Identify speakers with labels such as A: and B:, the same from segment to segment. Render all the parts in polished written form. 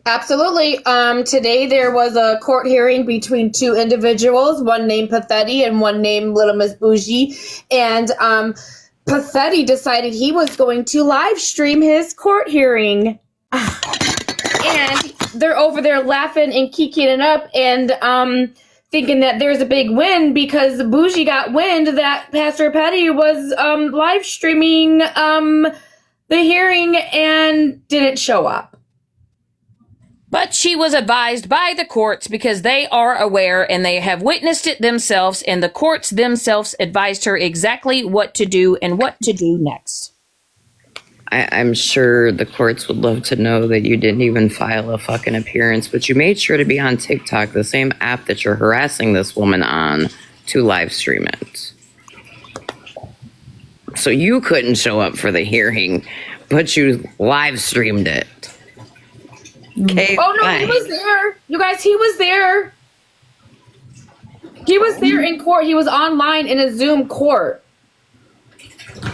A: Absolutely. Today there was a court hearing between two individuals, one named Pathetti and one named Little Miss Bougie. And Pathetti decided he was going to live stream his court hearing. And they're over there laughing and kicking it up and thinking that there's a big win because Bougie got wind that Pastor Petty was live streaming the hearing and didn't show up.
B: But she was advised by the courts because they are aware and they have witnessed it themselves, and the courts themselves advised her exactly what to do and what to do next.
C: I'm sure the courts would love to know that you didn't even file a fucking appearance, but you made sure to be on TikTok, the same app that you're harassing this woman on, to live stream it. So you couldn't show up for the hearing, but you live streamed it. Okay,
A: Oh no,
C: fine.
A: he was there. You guys, he was there. He was there in court. He was online in a Zoom court.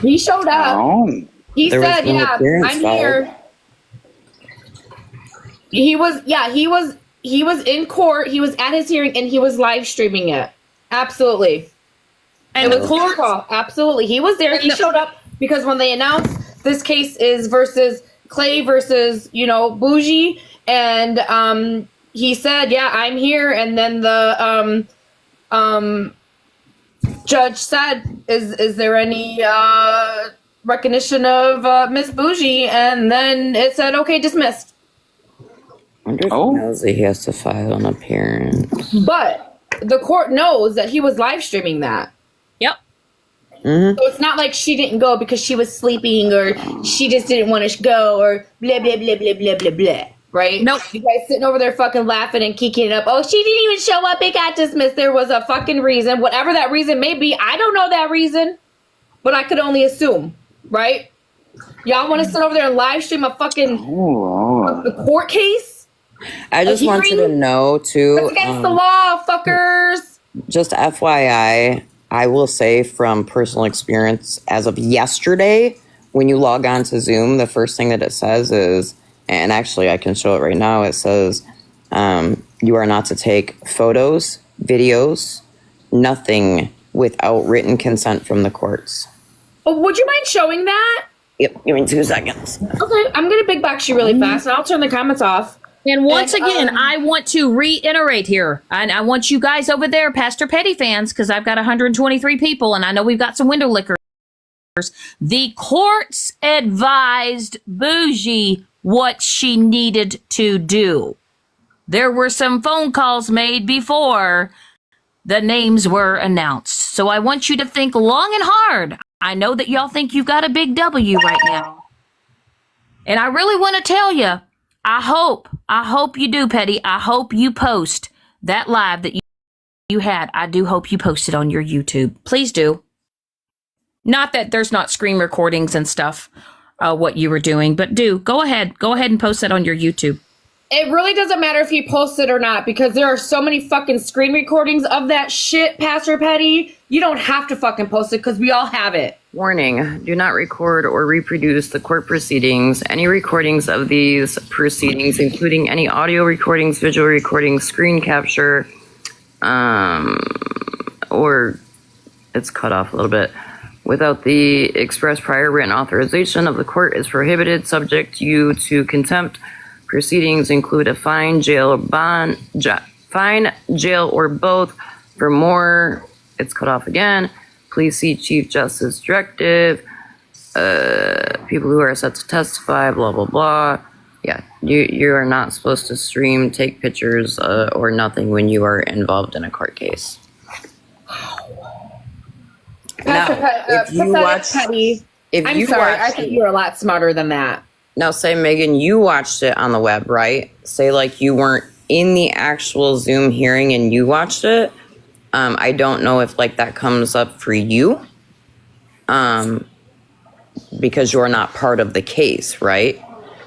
A: He showed up.
D: Oh.
A: He
C: There was
A: said,
C: no
A: "Yeah,
C: appearance
A: I'm
C: filed.
A: here." He was in court. He was at his hearing and he was live streaming it. Absolutely.
B: And
A: It
B: the
A: was
B: court,
A: court. Absolutely. He was there. He showed up because when they announced this case is versus Clay versus, Bougie, and he said, "Yeah, I'm here." And then the judge said, "Is there any recognition of Miss Bougie?" And then it said, "Okay, dismissed."
C: I wonder if
D: Oh.
C: he knows that he has to file an appearance.
A: But the court knows that he was live streaming that.
B: yep.
C: Mm-hmm.
A: So it's not like she didn't go because she was sleeping or she just didn't want to go or blah, blah, blah, blah, blah, blah, blah. Right?
B: Nope.
A: You guys sitting over there fucking laughing and kicking it up. Oh, she didn't even show up. It got dismissed. There was a fucking reason. Whatever that reason may be. I don't know that reason. But I could only assume. Right? Y'all want to sit over there and live stream a fucking a court case?
C: I just want you to know, too.
A: That's against the law, fuckers.
C: Just FYI, I will say from personal experience, as of yesterday, when you log on to Zoom, the first thing that it says is, and actually I can show it right now, it says, you are not to take photos, videos, nothing without written consent from the courts.
A: Oh, would you mind showing that?
C: Yep, give me 2 seconds.
A: Okay, I'm going to big box you really fast, and I'll turn the comments off.
B: And once
A: And,
B: again, I want to reiterate here, and I want you guys over there, Pastor Petty fans, because I've got 123 people, and I know we've got some window lickers. The courts advised Bougie what she needed to do. There were some phone calls made before the names were announced. So I want you to think long and hard. I know that y'all think you've got a big W right now. And I really want to tell you, I hope you do, Petty. I hope you post that live that you had. I do hope you post it on your YouTube. Please do. Not that there's not screen recordings and stuff, what you were doing, but go ahead and post that on your YouTube.
A: It really doesn't matter if you post it or not because there are so many fucking screen recordings of that shit, Pastor Petty. You don't have to fucking post it because we all have it.
C: Warning, do not record or reproduce the court proceedings. Any recordings of these proceedings, including any audio recordings, visual recordings, screen capture, or it's cut off a little bit, without the express prior written authorization of the court is prohibited, subject you to contempt. Proceedings include a fine, jail, or both. For more, it's cut off again. Please see Chief Justice Directive. People who are set to testify, blah, blah, blah. Yeah, you are not supposed to stream, take pictures, or nothing when you are involved in a court case.
A: Pastor Petty, I'm sorry. I think you're a lot smarter than that.
C: Now, say, Megan, you watched it on the web, right? Say, like, you weren't in the actual Zoom hearing and you watched it. I don't know if, like, that comes up for you. Because you're not part of the case, right?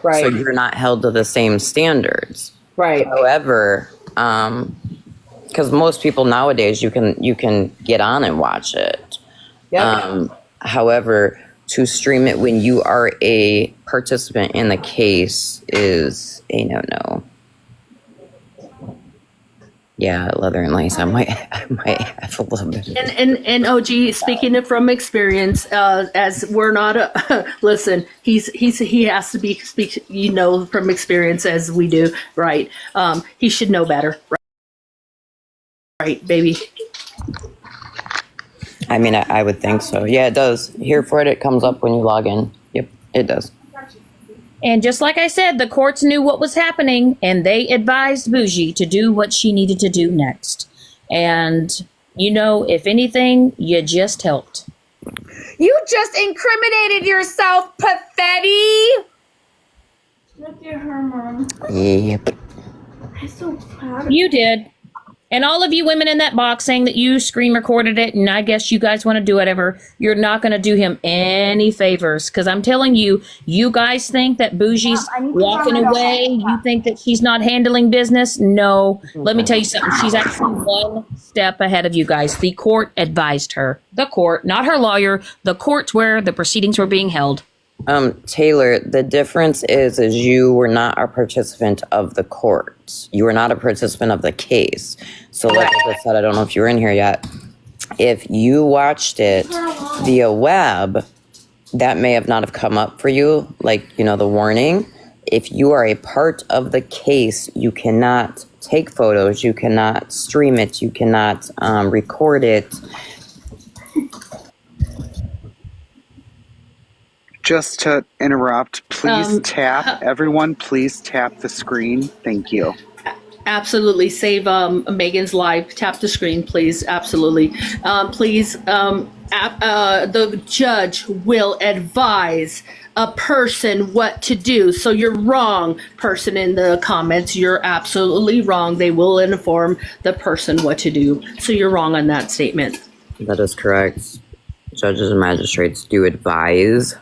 A: Right.
C: So you're not held to the same standards.
A: Right.
C: However, because most people nowadays, you can get on and watch it.
A: Yep.
C: However, to stream it when you are a participant in the case is a no-no. Yeah, leather and lace. I might have a little bit.
D: And OG, speaking it from experience, as we're not listen, he has to speak from experience as we do, right? He should know better, right, baby?
C: I mean, I would think so. Yeah, it does. Here for it, it comes up when you log in. Yep, it does.
B: And just like I said, the courts knew what was happening and they advised Bougie to do what she needed to do next. And, if anything, you just helped.
A: You just incriminated yourself, Pathetti.
E: Look at her, Mom.
C: Yep.
E: I'm so proud of
B: You did. And all of you women in that box saying that you screen recorded it, and I guess you guys want to do whatever, you're not going to do him any favors. Because I'm telling you, you guys think that Bougie's walking away. You think that she's not handling business. No. Let me tell you something. She's actually one step ahead of you guys. The court advised her. The court, not her lawyer. The court's where the proceedings were being held.
C: Taylor, the difference is you were not a participant of the court. You were not a participant of the case. So like I said, I don't know if you were in here yet. If you watched it via web, that may have not have come up for you, like, the warning. If you are a part of the case, you cannot take photos, you cannot stream it, you cannot record it.
F: Just to interrupt, please everyone, please tap the screen. Thank you.
D: Absolutely. Save Megan's live. Tap the screen, please. Absolutely. Please, the judge will advise a person what to do. So you're wrong, person in the comments. You're absolutely wrong. They will inform the person what to do. So you're wrong on that statement.
C: That is correct. Judges and magistrates do advise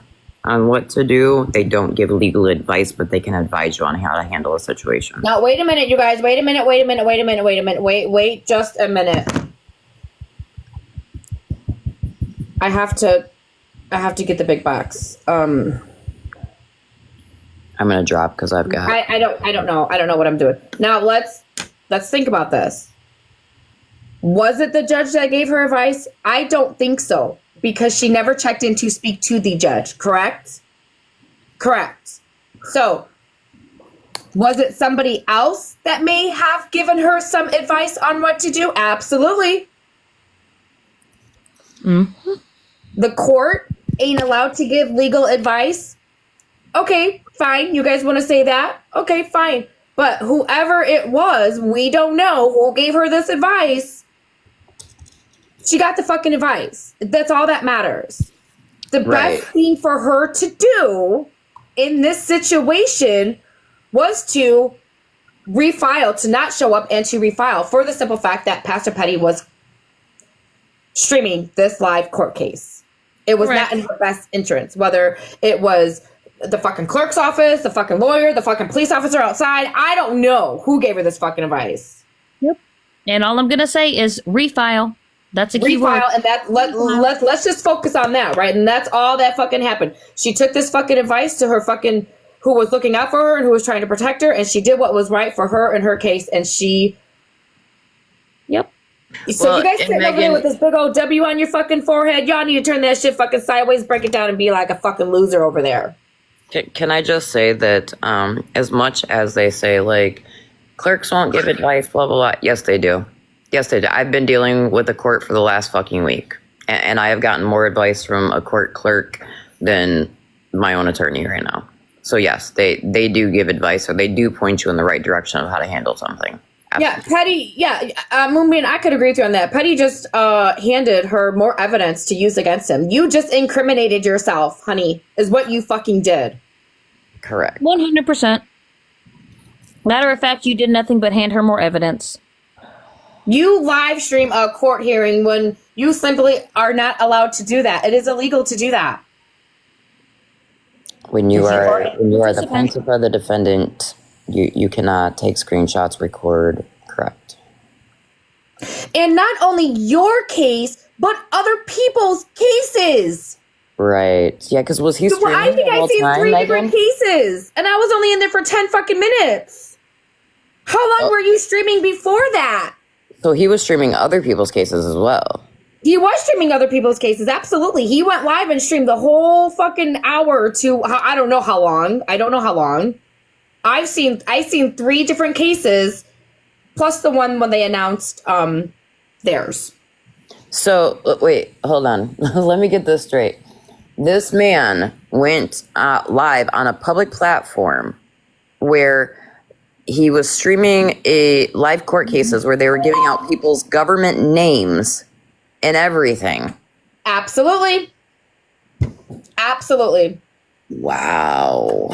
C: on what to do. They don't give legal advice, but they can advise you on how to handle a situation.
A: Now, wait a minute, you guys. Wait just a minute. I have to get the big box.
C: I'm gonna drop because I've got.
A: I don't know what I'm doing. Now let's think about this. Was it the judge that gave her advice? I don't think so, because she never checked in to speak to the judge, correct? Correct. So, was it somebody else that may have given her some advice on what to do? Absolutely.
B: Mm-hmm.
A: The court ain't allowed to give legal advice. Okay, fine. You guys want to say that? Okay, fine. But whoever it was, we don't know who gave her this advice. She got the fucking advice. That's all that matters. The best thing for her to do in this situation was to refile, to not show up and to refile, for the simple fact that Pastor Petty was streaming this live court case. It was not in her best interest, whether it was the fucking clerk's office, the fucking lawyer, the fucking police officer outside. I don't know who gave her this fucking advice.
B: Yep. And all I'm going to say is refile. That's a key word.
A: Refile, and that let's just focus on that, right? And that's all that fucking happened. She took this fucking advice to her fucking, who was looking out for her and who was trying to protect her, and she did what was right for her and her case, and she.
B: Yep.
A: So well, you guys sitting over there with this big old W on your fucking forehead, y'all need to turn that shit fucking sideways, break it down, and be like a fucking loser over there.
C: Can I just say that as much as they say, like, clerks won't give advice, blah, blah, blah. Yes, they do. Yes, they do. I've been dealing with the court for the last fucking week. And I have gotten more advice from a court clerk than my own attorney right now. So, yes, they do give advice, or they do point you in the right direction of how to handle something. Absolutely.
A: Yeah, Petty, Moonbeam, I could agree with you on that. Petty just handed her more evidence to use against him. You just incriminated yourself, honey, is what you fucking did.
C: Correct.
B: 100%. Matter of fact, you did nothing but hand her more evidence.
A: You live stream a court hearing when you simply are not allowed to do that. It is illegal to do that.
C: When you are the plaintiff or the defendant, you cannot take screenshots, record. Correct.
A: And not only your case, but other people's cases.
C: Right. Yeah, because was he streaming
A: I think I've seen
C: time,
A: 3
C: Megan?
A: different cases, and I was only in there for 10 fucking minutes. How long were you streaming before that?
C: So he was streaming other people's cases as well.
A: He was streaming other people's cases. Absolutely. He went live and streamed the whole fucking hour to, I don't know how long. I've seen 3 different cases plus the one when they announced theirs.
C: So, wait, hold on. Let me get this straight. This man went live on a public platform where he was streaming live court cases where they were giving out people's government names and everything.
A: Absolutely. Absolutely.
C: Wow.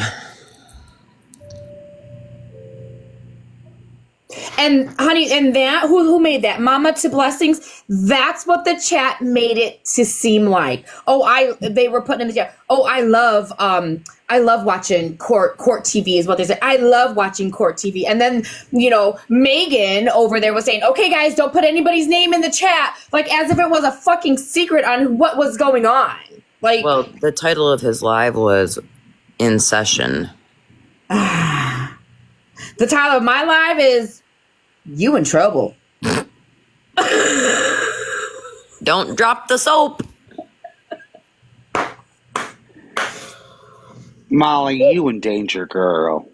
A: And honey, and that who made that? Mama to Blessings. That's what the chat made it to seem like. They were putting in the chat. Oh, I love watching court TV is what they said. I love watching court TV. And then, Megan over there was saying, okay, guys, don't put anybody's name in the chat. Like as if it was a fucking secret on what was going on. Like,
C: well, the title of his live was In Session.
A: The title of my live is You in Trouble.
C: Don't drop the soap.
F: Molly, you in danger, girl.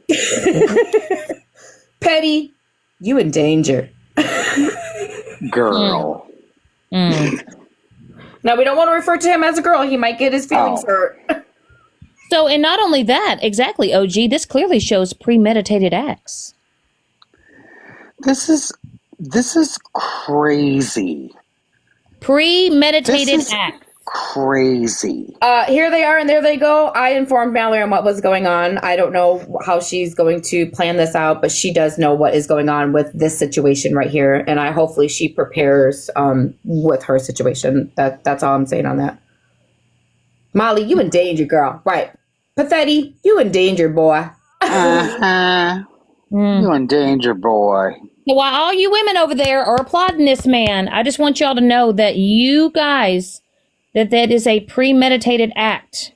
A: Petty, you in danger.
F: Girl.
A: Now, we don't want to refer to him as a girl. He might get his feelings hurt.
B: So, and not only that, exactly, OG, this clearly shows premeditated acts.
F: This is crazy.
B: Premeditated
F: This is
B: acts.
F: crazy.
A: Here they are, and there they go. I informed Mallory on what was going on. I don't know how she's going to plan this out, but she does know what is going on with this situation right here, and hopefully she prepares with her situation. That's all I'm saying on that. Molly, you in danger, girl. Right. Pathetti, you in danger, boy.
F: You in danger, boy.
B: So while all you women over there are applauding this man, I just want y'all to know that you guys, that is a premeditated act.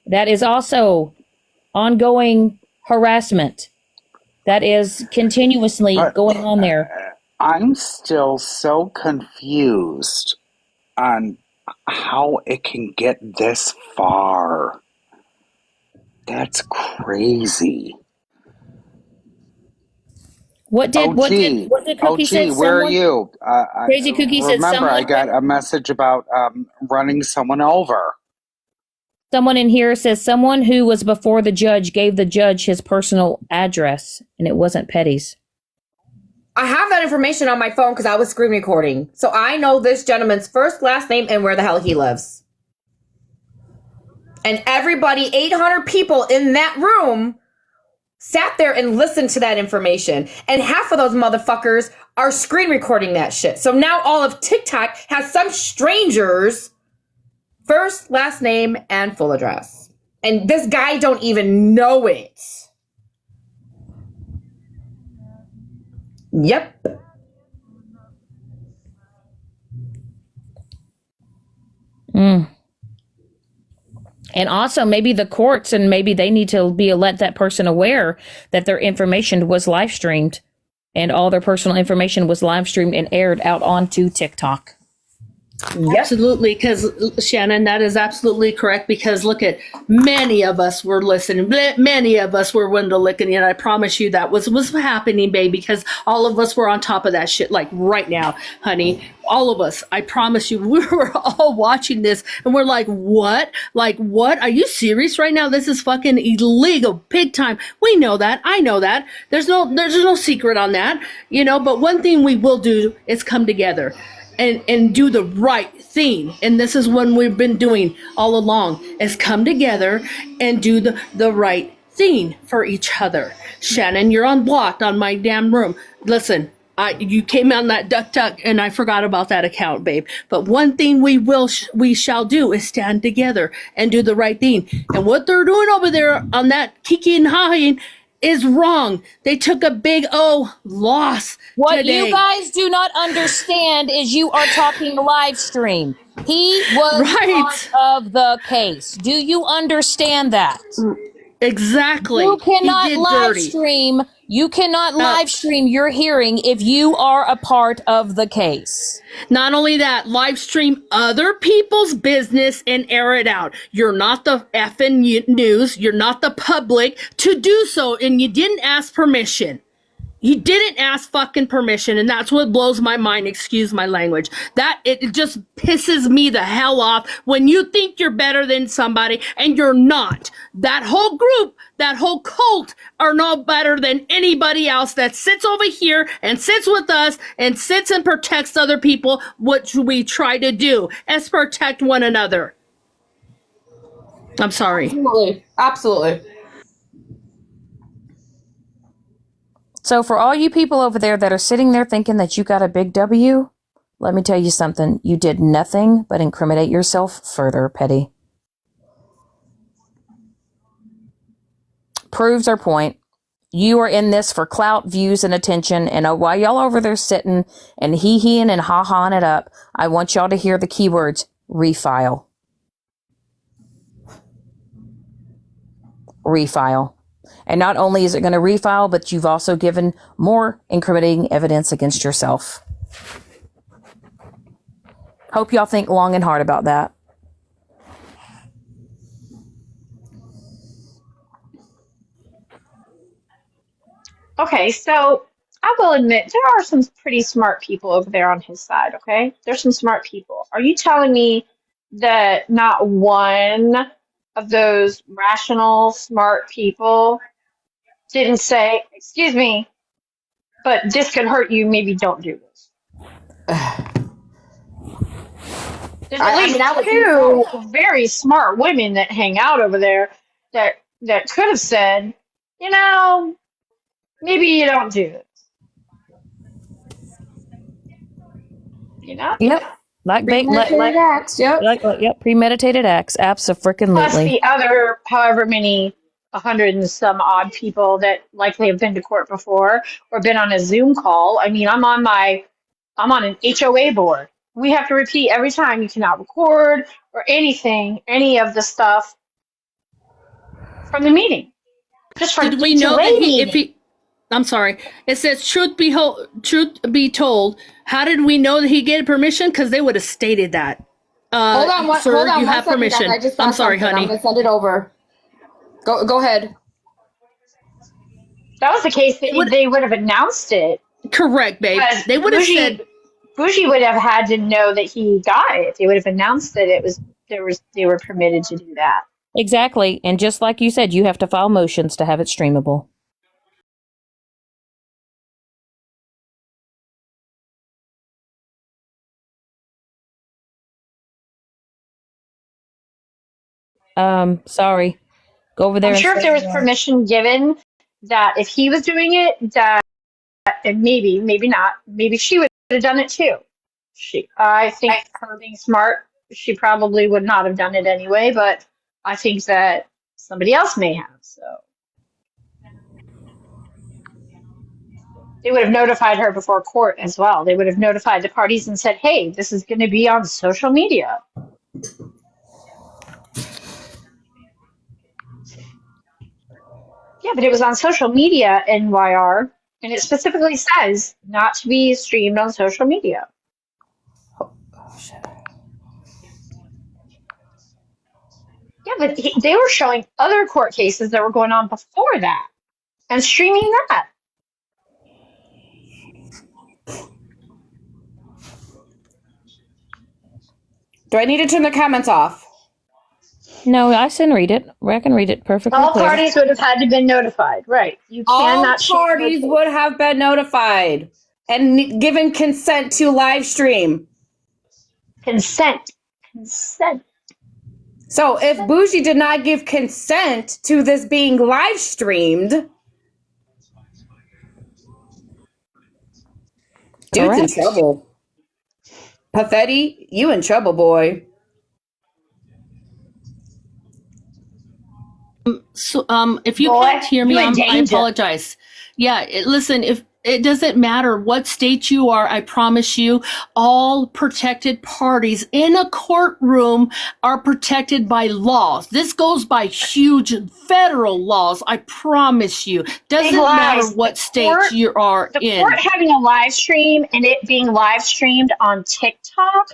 B: That is also ongoing harassment. That is continuously going on there.
F: I'm still so confused on how it can get this far. That's crazy.
B: What did Cookie say?
F: Where are you?
B: Crazy Cookie said
F: remember, I got a message about running someone over.
B: Someone in here says someone who was before the judge gave the judge his personal address, and it wasn't Petty's.
A: I have that information on my phone because I was screen recording. So I know this gentleman's first, last name, and where the hell he lives. And everybody, 800 people in that room, sat there and listened to that information. And half of those motherfuckers are screen recording that shit. So now all of TikTok has some stranger's first, last name, and full address. And this guy don't even know it. Yep.
B: And also maybe the courts, and maybe they need to let that person aware that their information was live streamed, and all their personal information was live streamed and aired out onto TikTok.
A: Yep.
D: Absolutely, because Shannon, that is absolutely correct. Because look at, many of us were listening, many of us were window licking, and I promise you that was happening, babe. Because all of us were on top of that shit, like right now, honey. All of us, I promise you, we were all watching this, and we're like, what? Like, what? Are you serious right now? This is fucking illegal, big time. We know that. I know that. There's no secret on that, But one thing we will do is come together and do the right thing. And this is what we've been doing all along, is come together and do the right thing for each other. Shannon, you're unblocked on my damn room. Listen, you came on that duck, and I forgot about that account, babe. But one thing we shall do is stand together and do the right thing. And what they're doing over there on that Kiki and Hahin is wrong. They took a big loss.
B: What
D: today.
B: you guys do not understand is you are talking live stream. He was part of the case. Do you understand that?
D: Exactly.
B: You cannot
D: He did
B: live
D: dirty.
B: stream You cannot live stream your hearing if you are a part of the case.
D: Not only that, live stream other people's business and air it out. You're not the effing news. You're not the public to do so, and you didn't ask permission. You didn't ask fucking permission, and that's what blows my mind. Excuse my language. That it just pisses me the hell off when you think you're better than somebody and you're not. That whole group, that whole cult are no better than anybody else that sits over here and sits with us and sits and protects other people, which we try to do, is protect one another. I'm sorry.
A: Absolutely. Absolutely.
B: So for all you people over there that are sitting there thinking that you got a big W, let me tell you something. You did nothing but incriminate yourself further, Petty. Proves our point. You are in this for clout, views, and attention. And while y'all over there sitting and hee-heeing and ha-haing it up, I want y'all to hear the keywords refile. Refile. And not only is it going to refile, but you've also given more incriminating evidence against yourself. Hope y'all think long and hard about that.
G: Okay, so I will admit there are some pretty smart people over there on his side, okay? There's some smart people. Are you telling me that not one of those rational, smart people didn't say, excuse me, but this could hurt you, maybe don't do this? There's at least two very smart women that hang out over there that could have said, you know, maybe you don't do this. You know?
B: Yep.
A: Premeditated acts. Yep.
B: Yep. Premeditated acts.
G: Plus
B: Abso-freaking-lutely.
G: the other, however many, 100 and some odd people that likely have been to court before or been on a Zoom call. I mean, I'm on an HOA board. We have to repeat every time you cannot record or anything, any of the stuff from the meeting. Just from
D: Did we know that
G: meeting.
D: if he? I'm sorry. It says truth be told. How did we know that he gave permission? Because they would have stated that.
A: Hold on,
D: sir,
A: hold on
D: you
A: one
D: have
A: second, guys.
D: permission.
A: I just saw
D: I'm sorry,
A: something.
D: honey.
A: I'm gonna send it over. Go ahead.
G: That was the case. They would have announced it.
D: Correct, babe.
G: But
D: They would have said.
G: Bougie would have had to know that he got it. They would have announced that they were permitted to do that.
B: Exactly. And just like you said, you have to file motions to have it streamable. Sorry. Go over there.
G: I'm
B: and
G: sure if
B: say,
G: there was permission given that if he was doing it, that and maybe not, maybe she would have done it too. I think her being smart, she probably would not have done it anyway, but I think that somebody else may have. So they would have notified her before court as well. They would have notified the parties and said, hey, this is going to be on social media. Yeah, but it was on social media, NYR, and it specifically says not to be streamed on social media. Yeah, but they were showing other court cases that were going on before that and streaming that.
A: Do I need to turn the comments off?
B: No, I can read it. I can read it perfectly
G: All
B: clear.
G: parties would have had to been notified, right? You cannot.
A: All parties would have been notified and given consent to live stream.
G: Consent.
A: So if Bougie did not give consent to this being live streamed, dude's in trouble. Pathetti, you in trouble, boy.
D: So, if you
G: Boy,
D: can't hear me,
G: you in
D: I
G: danger.
D: apologize. Yeah, listen, if It doesn't matter what state you are. I promise you, all protected parties in a courtroom are protected by laws. This goes by huge federal laws. I promise you. Doesn't
G: Big
D: matter
G: lies.
D: what
G: The
D: state
G: court-
D: you are
G: The
D: in.
G: court having a live stream and it being live streamed on TikTok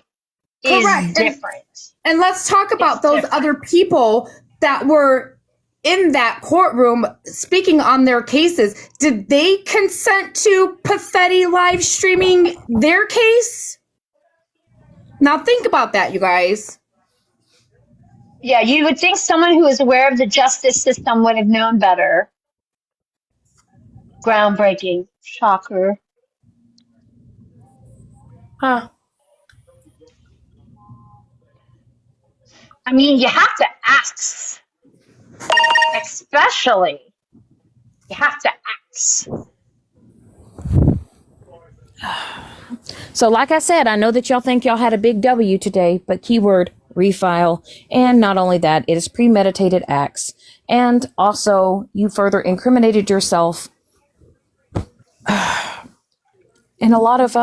G: is
A: Correct.
G: different.
A: And let's talk about
G: It's
A: those
G: different.
A: other people that were in that courtroom speaking on their cases. Did they consent to Pathetti live streaming their case? Now think about that, you guys.
G: Yeah, you would think someone who is aware of the justice system would have known better. Groundbreaking. Shocker.
A: Huh.
G: I mean, you have to ask. Especially. You have to ask.
B: So like I said, I know that y'all think y'all had a big W today, but keyword refile. And not only that, it is premeditated acts. And also you further incriminated yourself in a lot of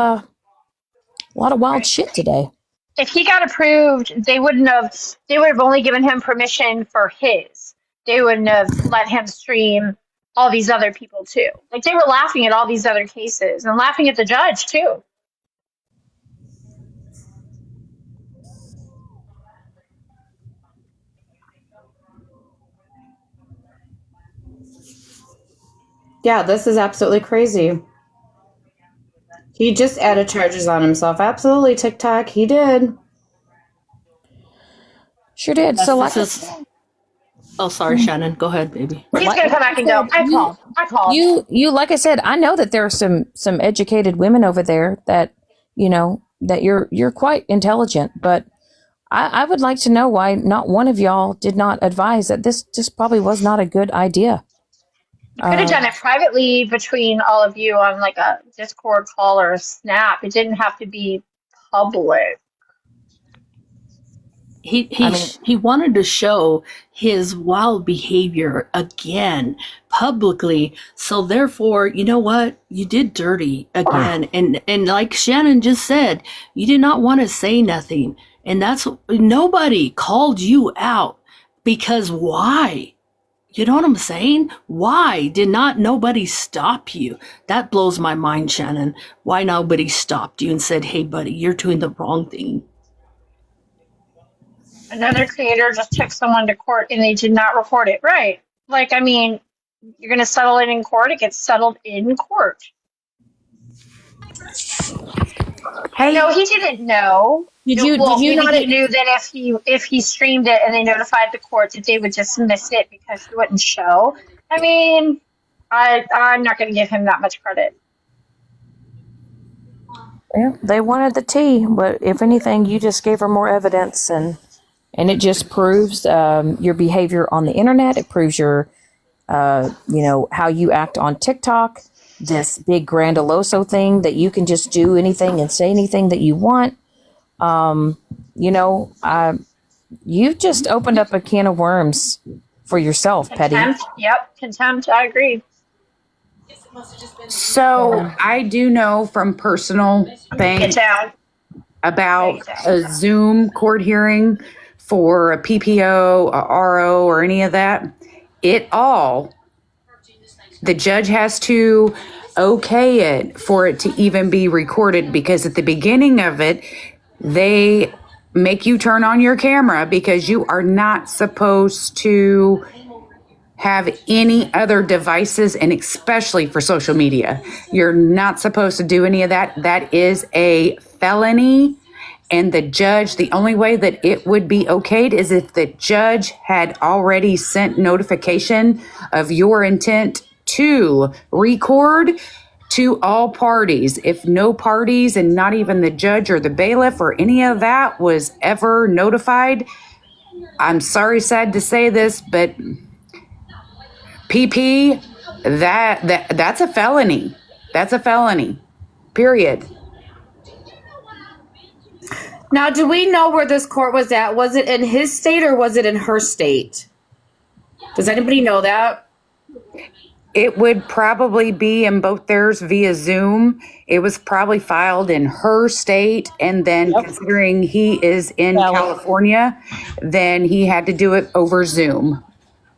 B: wild shit today.
G: If he got approved, they would have only given him permission for his. They wouldn't have let him stream all these other people too. Like they were laughing at all these other cases and laughing at the judge too.
A: Yeah, this is absolutely crazy. He just added charges on himself. Absolutely, TikTok. He did.
B: Sure did. So like
D: Oh, sorry, Shannon. Go ahead, baby.
G: He's gonna come back and go, I called.
B: you like I said, I know that there are some educated women over there that, you know, that you're quite intelligent, but I would like to know why not one of y'all did not advise that this just probably was not a good idea.
G: Could have done it privately between all of you on like a Discord call or a Snap. It didn't have to be public.
D: He wanted to show his wild behavior again publicly. So therefore, you know what? You did dirty again. And like Shannon just said, you did not want to say nothing. And that's nobody called you out because why? You know what I'm saying? Why did not nobody stop you? That blows my mind, Shannon. Why nobody stopped you and said, hey, buddy, you're doing the wrong thing.
G: Another creator just took someone to court and they did not report it. Right. Like, I mean, you're going to settle it in court. It gets settled in court.
H: Hey,
G: No, he didn't know.
A: Did you
G: Maybe
A: not?
G: he knew that if he streamed it and they notified the court that they would dismiss it because he wouldn't show. I mean, I'm not going to give him that much credit.
B: Well, they wanted the tea, but if anything, you just gave her more evidence, and it just proves your behavior on the internet. It proves your, how you act on TikTok. This big grandiloso thing that you can just do anything and say anything that you want. You've just opened up a can of worms for yourself, Petty.
G: Contempt. Yep. Contempt. I agree.
H: so I do know from personal
G: Get
H: things
G: down.
H: about a Zoom court hearing for a PPO, a RO, or any of that. The judge has to okay it for it to even be recorded, because at the beginning of it, they make you turn on your camera because you are not supposed to have any other devices, and especially for social media. You're not supposed to do any of that. That is a felony. And the judge, the only way that it would be okayed is if the judge had already sent notification of your intent to record to all parties. If no parties, and not even the judge or the bailiff or any of that was ever notified, I'm sorry, sad to say this, but PP, that's a felony. That's a felony. Period.
A: Now, do we know where this court was at? Was it in his state or was it in her state? Does anybody know that?
H: It would probably be in both theirs via Zoom. It was probably filed in her state, and then considering he is in California, then he had to do it over Zoom.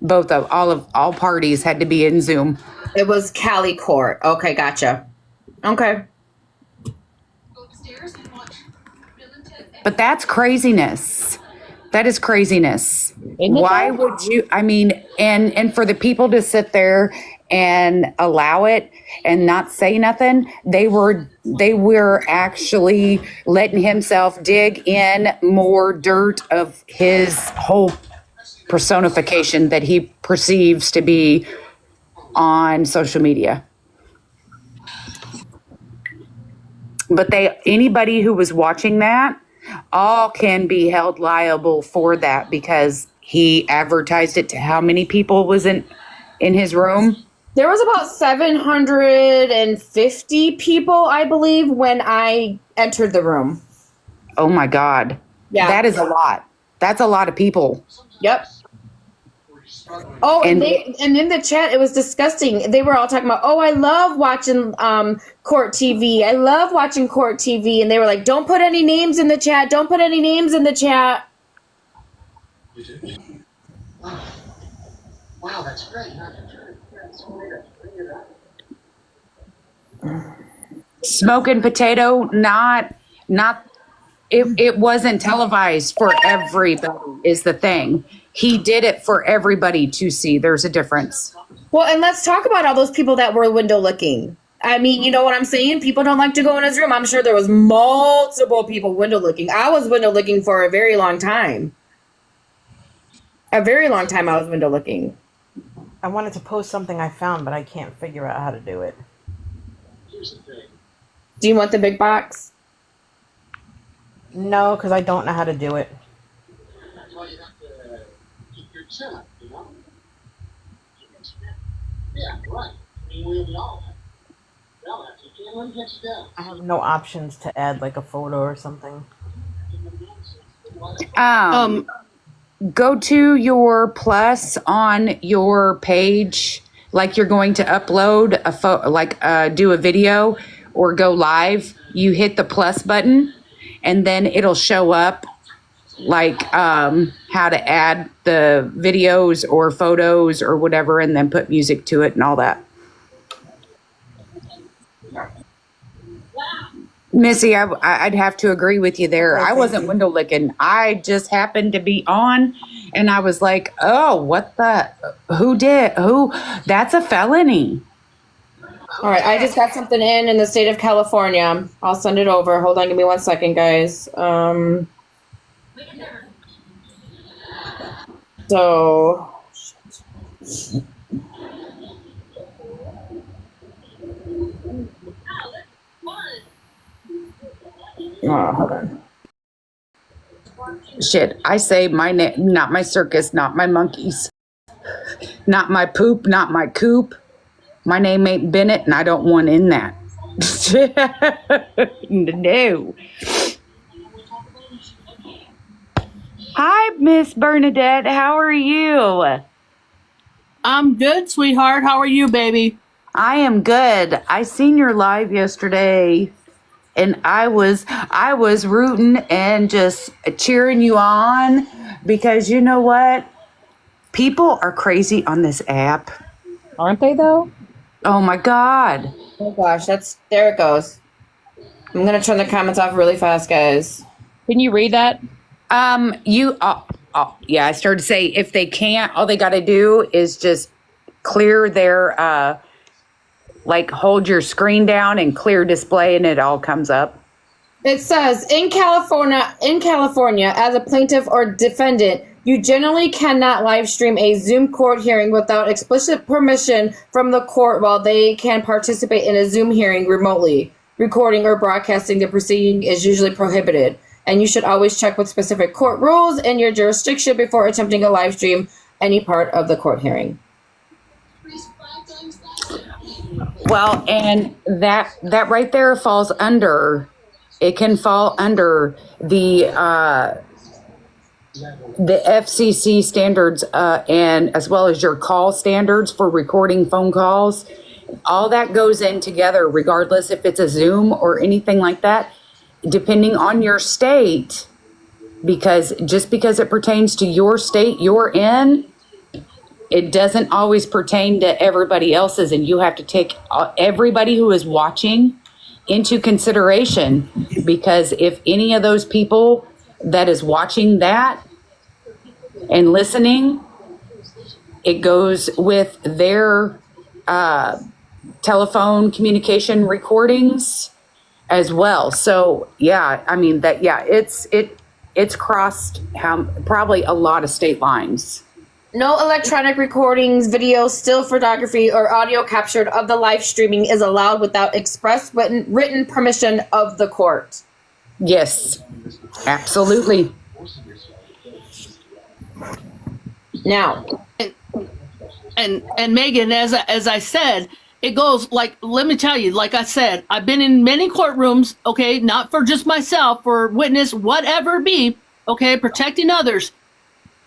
H: All parties had to be in Zoom.
A: It was Cali Court. Okay, gotcha. Okay.
H: But that's craziness. That is craziness. Why would you? I mean, and for the people to sit there and allow it and not say nothing, they were actually letting himself dig in more dirt of his whole personification that he perceives to be on social media. But anybody who was watching that all can be held liable for that because he advertised it to how many people was in his room?
A: There was about 750 people, I believe, when I entered the room.
H: Oh my God.
A: Yeah.
H: That is a lot. That's a lot of people.
A: Yep. Oh, and in the chat, it was disgusting. They were all talking about, oh, I love watching Court TV. I love watching Court TV. And they were like, don't put any names in the chat. Don't put any names in the chat.
I: Wow, that's great.
H: Smoking potato, not it wasn't televised for everybody is the thing. He did it for everybody to see. There's a difference.
A: Well, and let's talk about all those people that were window looking. I mean, you know what I'm saying? People don't like to go in his room. I'm sure there was multiple people window looking. I was window looking for a very long time. A very long time I was window looking.
J: I wanted to post something I found, but I can't figure out how to do it.
A: Do you want the big box?
J: No, because I don't know how to do it.
I: That's why you have to keep your chin up, you know? Yeah, right. I mean, we all have. We all have to. You can't let it get you down.
J: I have no options to add like a photo or something.
H: Go to your plus on your page, like you're going to upload a do a video or go live. You hit the plus button, and then it'll show up like how to add the videos or photos or whatever, and then put music to it and all that. Missy, I'd have to agree with you there. I wasn't window licking. I just happened to be on, and I was like, oh, what the? Who? That's a felony.
A: All right, I just got something in the state of California. I'll send it over. Hold on, give me 1 second, guys. So... Oh, hold on.
H: Shit, I say my name, not my circus, not my monkeys, not my poop, not my coop. My name ain't Bennett, and I don't want in that. No. Hi, Miss Bernadette. How are you?
D: I'm good, sweetheart. How are you, baby?
H: I am good. I seen your live yesterday, and I was rooting and just cheering you on because you know what? People are crazy on this app.
B: Aren't they though?
H: Oh my God.
A: Oh gosh, there it goes. I'm gonna turn the comments off really fast, guys.
B: Can you read that?
H: Yeah, I started to say if they can't, all they got to do is just clear their, hold your screen down and clear display, and it all comes up.
A: It says, in California, as a plaintiff or defendant, you generally cannot live stream a Zoom court hearing without explicit permission from the court while they can participate in a Zoom hearing remotely. Recording or broadcasting the proceeding is usually prohibited, and you should always check with specific court rules in your jurisdiction before attempting a live stream any part of the court hearing.
H: Well, and that right there it can fall under the the FCC standards and as well as your call standards for recording phone calls, all that goes in together, regardless if it's a Zoom or anything like that, depending on your state, because just because it pertains to your state you're in, it doesn't always pertain to everybody else's, and you have to take everybody who is watching into consideration, because if any of those people that is watching that and listening, it goes with their telephone communication recordings as well. So yeah, I mean that, yeah, it's crossed probably a lot of state lines.
A: No electronic recordings, video, still photography, or audio captured of the live streaming is allowed without express written permission of the court.
H: Yes, absolutely.
A: Now,
D: and Megan, as I said, it goes like, let me tell you, like I said, I've been in many courtrooms, okay, not for just myself, for witness, whatever it be, okay, protecting others.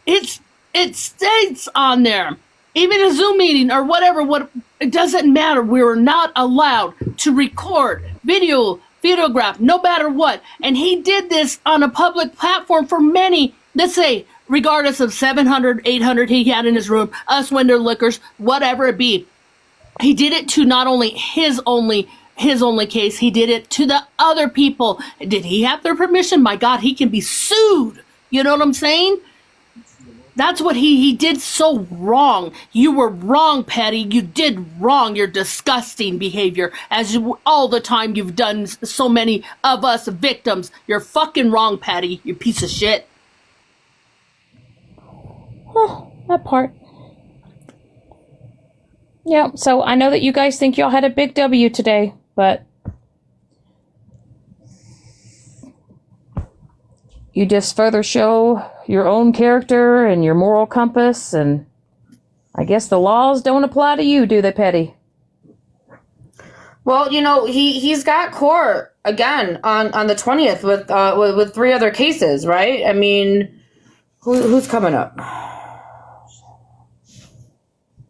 D: It states on there, even a Zoom meeting or whatever, it doesn't matter. We're not allowed to record, videograph, no matter what. And he did this on a public platform for many, let's say, regardless of 700, 800 he had in his room, us window lickers, whatever it be. He did it to not only his only case, he did it to the other people. Did he have their permission? My God, he can be sued. You know what I'm saying? That's what he did so wrong. You were wrong, Patty. You did wrong. Your disgusting behavior, as all the time you've done so many of us victims. You're fucking wrong, Patty. You piece of shit.
B: Oh, that part. Yeah, so I know that you guys think y'all had a big W today, but you just further show your own character and your moral compass, and I guess the laws don't apply to you, do they, Petty?
A: well, you know, he's got court again on the 20th with 3 other cases, right? I mean, who's coming up?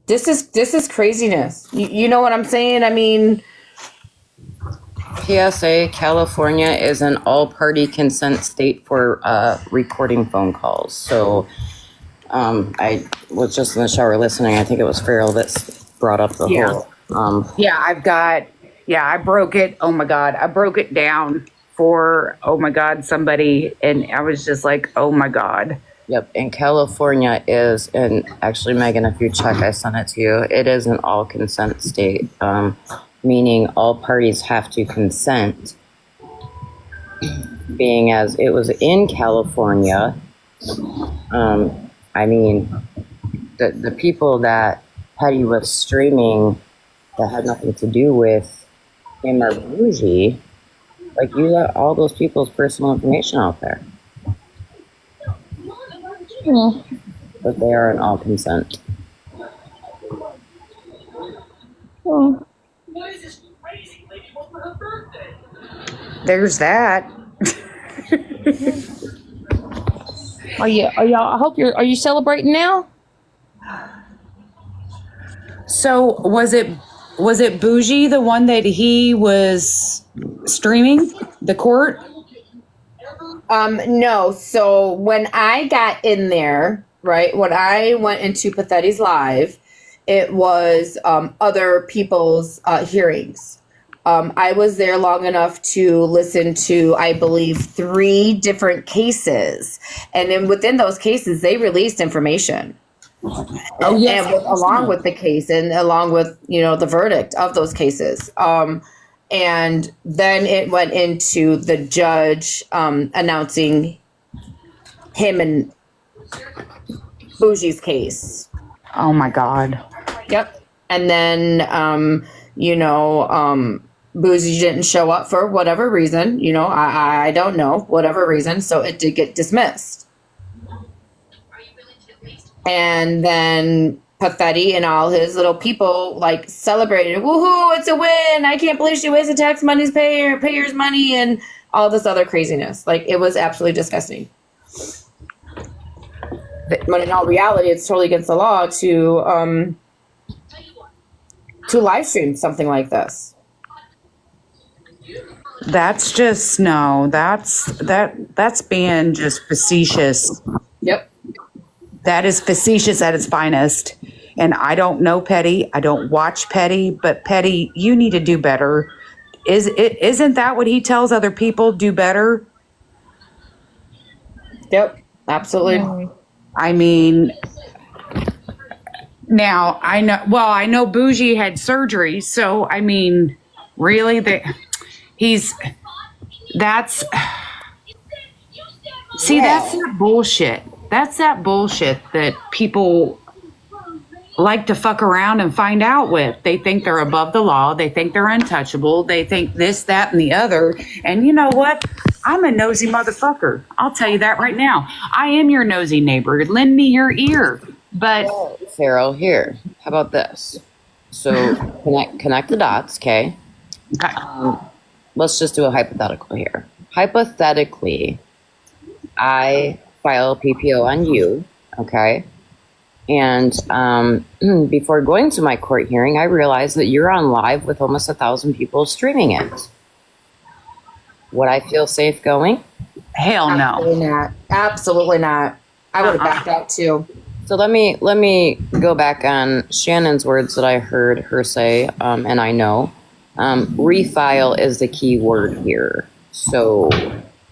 A: This is craziness. You know what I'm saying? I mean,
C: PSA, California is an all-party consent state for recording phone calls. So I was just in the shower listening. I think it was Farrell that brought up the whole.
H: I broke it. Oh my God. I broke it down for, oh my God, somebody. And I was just like, oh my God.
C: Yep, and California is, and actually, Megan, if you check, I sent it to you, it is an all consent state, meaning all parties have to consent, being as it was in California. I mean, the people that Petty was streaming that had nothing to do with him or Bougie, like, you got all those people's personal information out there. But they are in all consent.
B: Oh.
H: There's that.
B: Are y'all? I hope are you celebrating now?
H: So was it Bougie, the one that he was streaming the court?
A: No. So when I got in there, right, when I went into Pathetti's live, it was other people's hearings. I was there long enough to listen to, I believe, 3 different cases. And then within those cases, they released information. Oh, yes. And along with the case and along with, you know, the verdict of those cases. And then it went into the judge announcing him and Bougie's case.
H: Oh my God.
A: Yep. And then, Bougie didn't show up for whatever reason. You know, I don't know, whatever reason. So it did get dismissed. And then Pathetti and all his little people like celebrated. Woohoo! It's a win! I can't believe she wasted tax money's payers' money and all this other craziness. Like, it was absolutely disgusting. When in all reality, it's totally against the law to live stream something like this.
H: That's just no. That's being just facetious.
A: Yep.
H: That is facetious at its finest. And I don't know Petty. I don't watch Petty, but Petty, you need to do better. Isn't that what he tells other people? Do better.
A: Yep. Absolutely.
H: I mean, now I know. Well, I know Bougie had surgery, so I mean, really, that's that bullshit. That's that bullshit that people like to fuck around and find out with. They think they're above the law. They think they're untouchable. They think this, that, and the other. And you know what? I'm a nosy motherfucker. I'll tell you that right now. I am your nosy neighbor. Lend me your ear. But
C: Farrell, here. How about this? So connect the dots, okay?
H: okay.
C: Let's just do a hypothetical here. Hypothetically, I file a PPO on you, okay? And before going to my court hearing, I realized that you're on live with almost 1,000 people streaming it. Would I feel safe going?
H: Hell no.
A: Absolutely not. Absolutely not. I would have backed out too.
C: So let me go back on Shannon's words that I heard her say, and I know. Refile is the key word here. So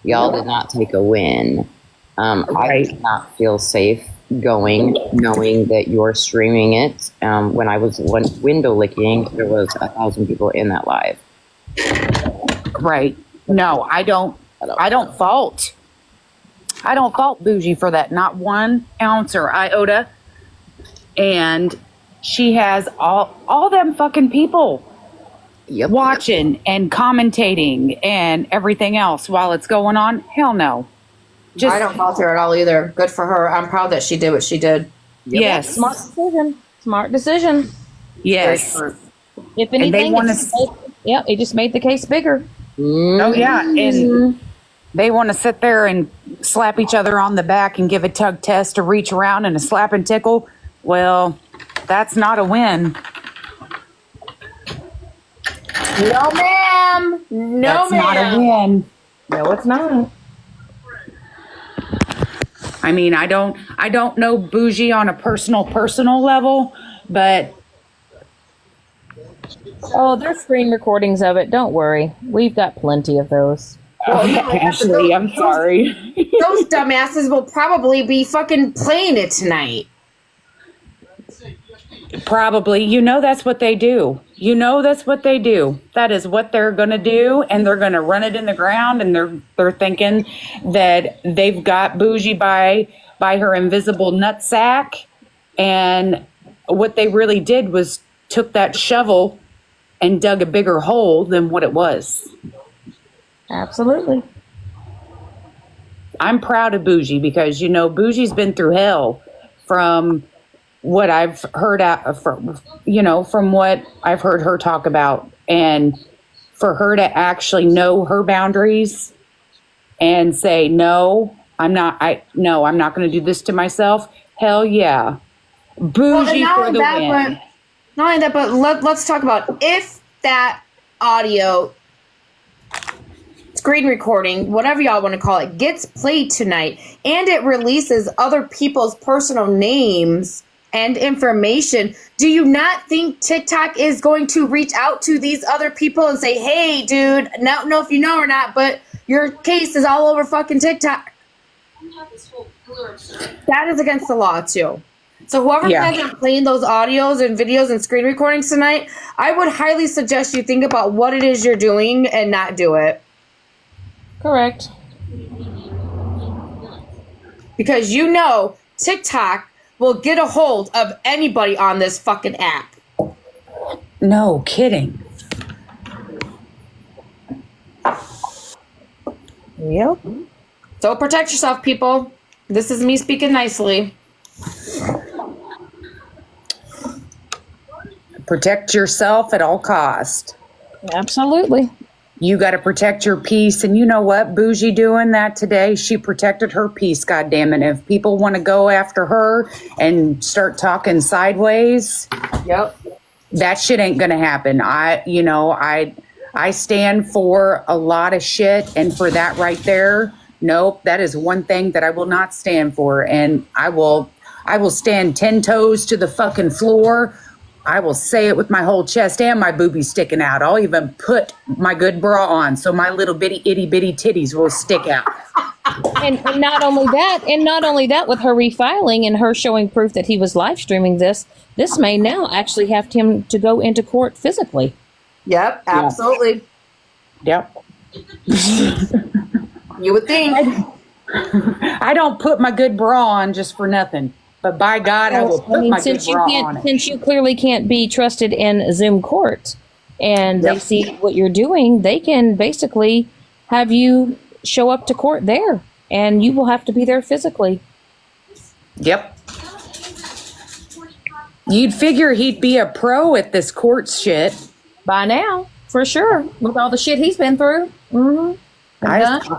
C: y'all did not take a win. I did not feel safe going, knowing that you're streaming it. When I was window licking, there was 1,000 people in that live.
H: Right. No, I don't fault. I don't fault Bougie for that. Not 1 ounce or iota. And she has all them fucking people watching and commentating and everything else while it's going on. Hell no.
A: I don't fault her at all either. Good for her. I'm proud that she did what she did.
H: Yes.
B: Smart decision. Smart decision.
H: Yes.
B: If anything, it just made the case bigger.
H: Oh yeah, and they want to sit there and slap each other on the back and give a tug test to reach around and a slap and tickle. Well, that's not a win.
A: No, ma'am. No,
H: That's
A: ma'am.
H: not a win.
A: No, it's not.
H: I mean, I don't know Bougie on a personal level, but
B: Oh, there's screen recordings of it. Don't worry. We've got plenty of those.
H: Ashley, I'm sorry.
A: Those dumbasses will probably be fucking playing it tonight.
H: Probably. You know that's what they do. That is what they're going to do, and they're going to run it in the ground, and they're thinking that they've got Bougie by her invisible nutsack, and what they really did was took that shovel and dug a bigger hole than what it was.
B: Absolutely.
H: I'm proud of Bougie because, Bougie's been through hell from what I've heard from what I've heard her talk about, and for her to actually know her boundaries and say, no, I'm not going to do this to myself. Hell yeah. Bougie for the win.
A: Not only that, but let's talk about if that audio, screen recording, whatever y'all want to call it, gets played tonight and it releases other people's personal names and information. Do you not think TikTok is going to reach out to these other people and say, hey, dude, I don't know if you know or not, but your case is all over fucking TikTok? That is against the law, too. So whoever plans on playing those audios and videos and screen recordings tonight, I would highly suggest you think about what it is you're doing and not do it.
B: Correct.
A: Because TikTok will get a hold of anybody on this fucking app.
H: No kidding.
A: Yep. So protect yourself, people. This is me speaking nicely.
H: Protect yourself at all cost.
B: Absolutely.
H: You got to protect your peace. And you know what? Bougie doing that today, she protected her peace, goddammit. If people want to go after her and start talking sideways,
A: Yep.
H: that shit ain't going to happen. I stand for a lot of shit. And for that right there, nope, that is one thing that I will not stand for. And I will stand 10 toes to the fucking floor. I will say it with my whole chest and my boobies sticking out. I'll even put my good bra on so my little bitty itty bitty titties will stick out.
B: And not only that, with her refiling and her showing proof that he was live streaming this may now actually have him to go into court physically.
A: Yep, absolutely.
H: Yep.
A: You would think.
H: I don't put my good bra on just for nothing. But by God, I will put my good bra on it.
B: Since you clearly can't be trusted in Zoom court, and they see what you're doing, they can basically have you show up to court there, and you will have to be there physically.
H: Yep. You'd figure he'd be a pro at this court shit.
B: By now, for sure, with all the shit he's been through. Mm-hmm.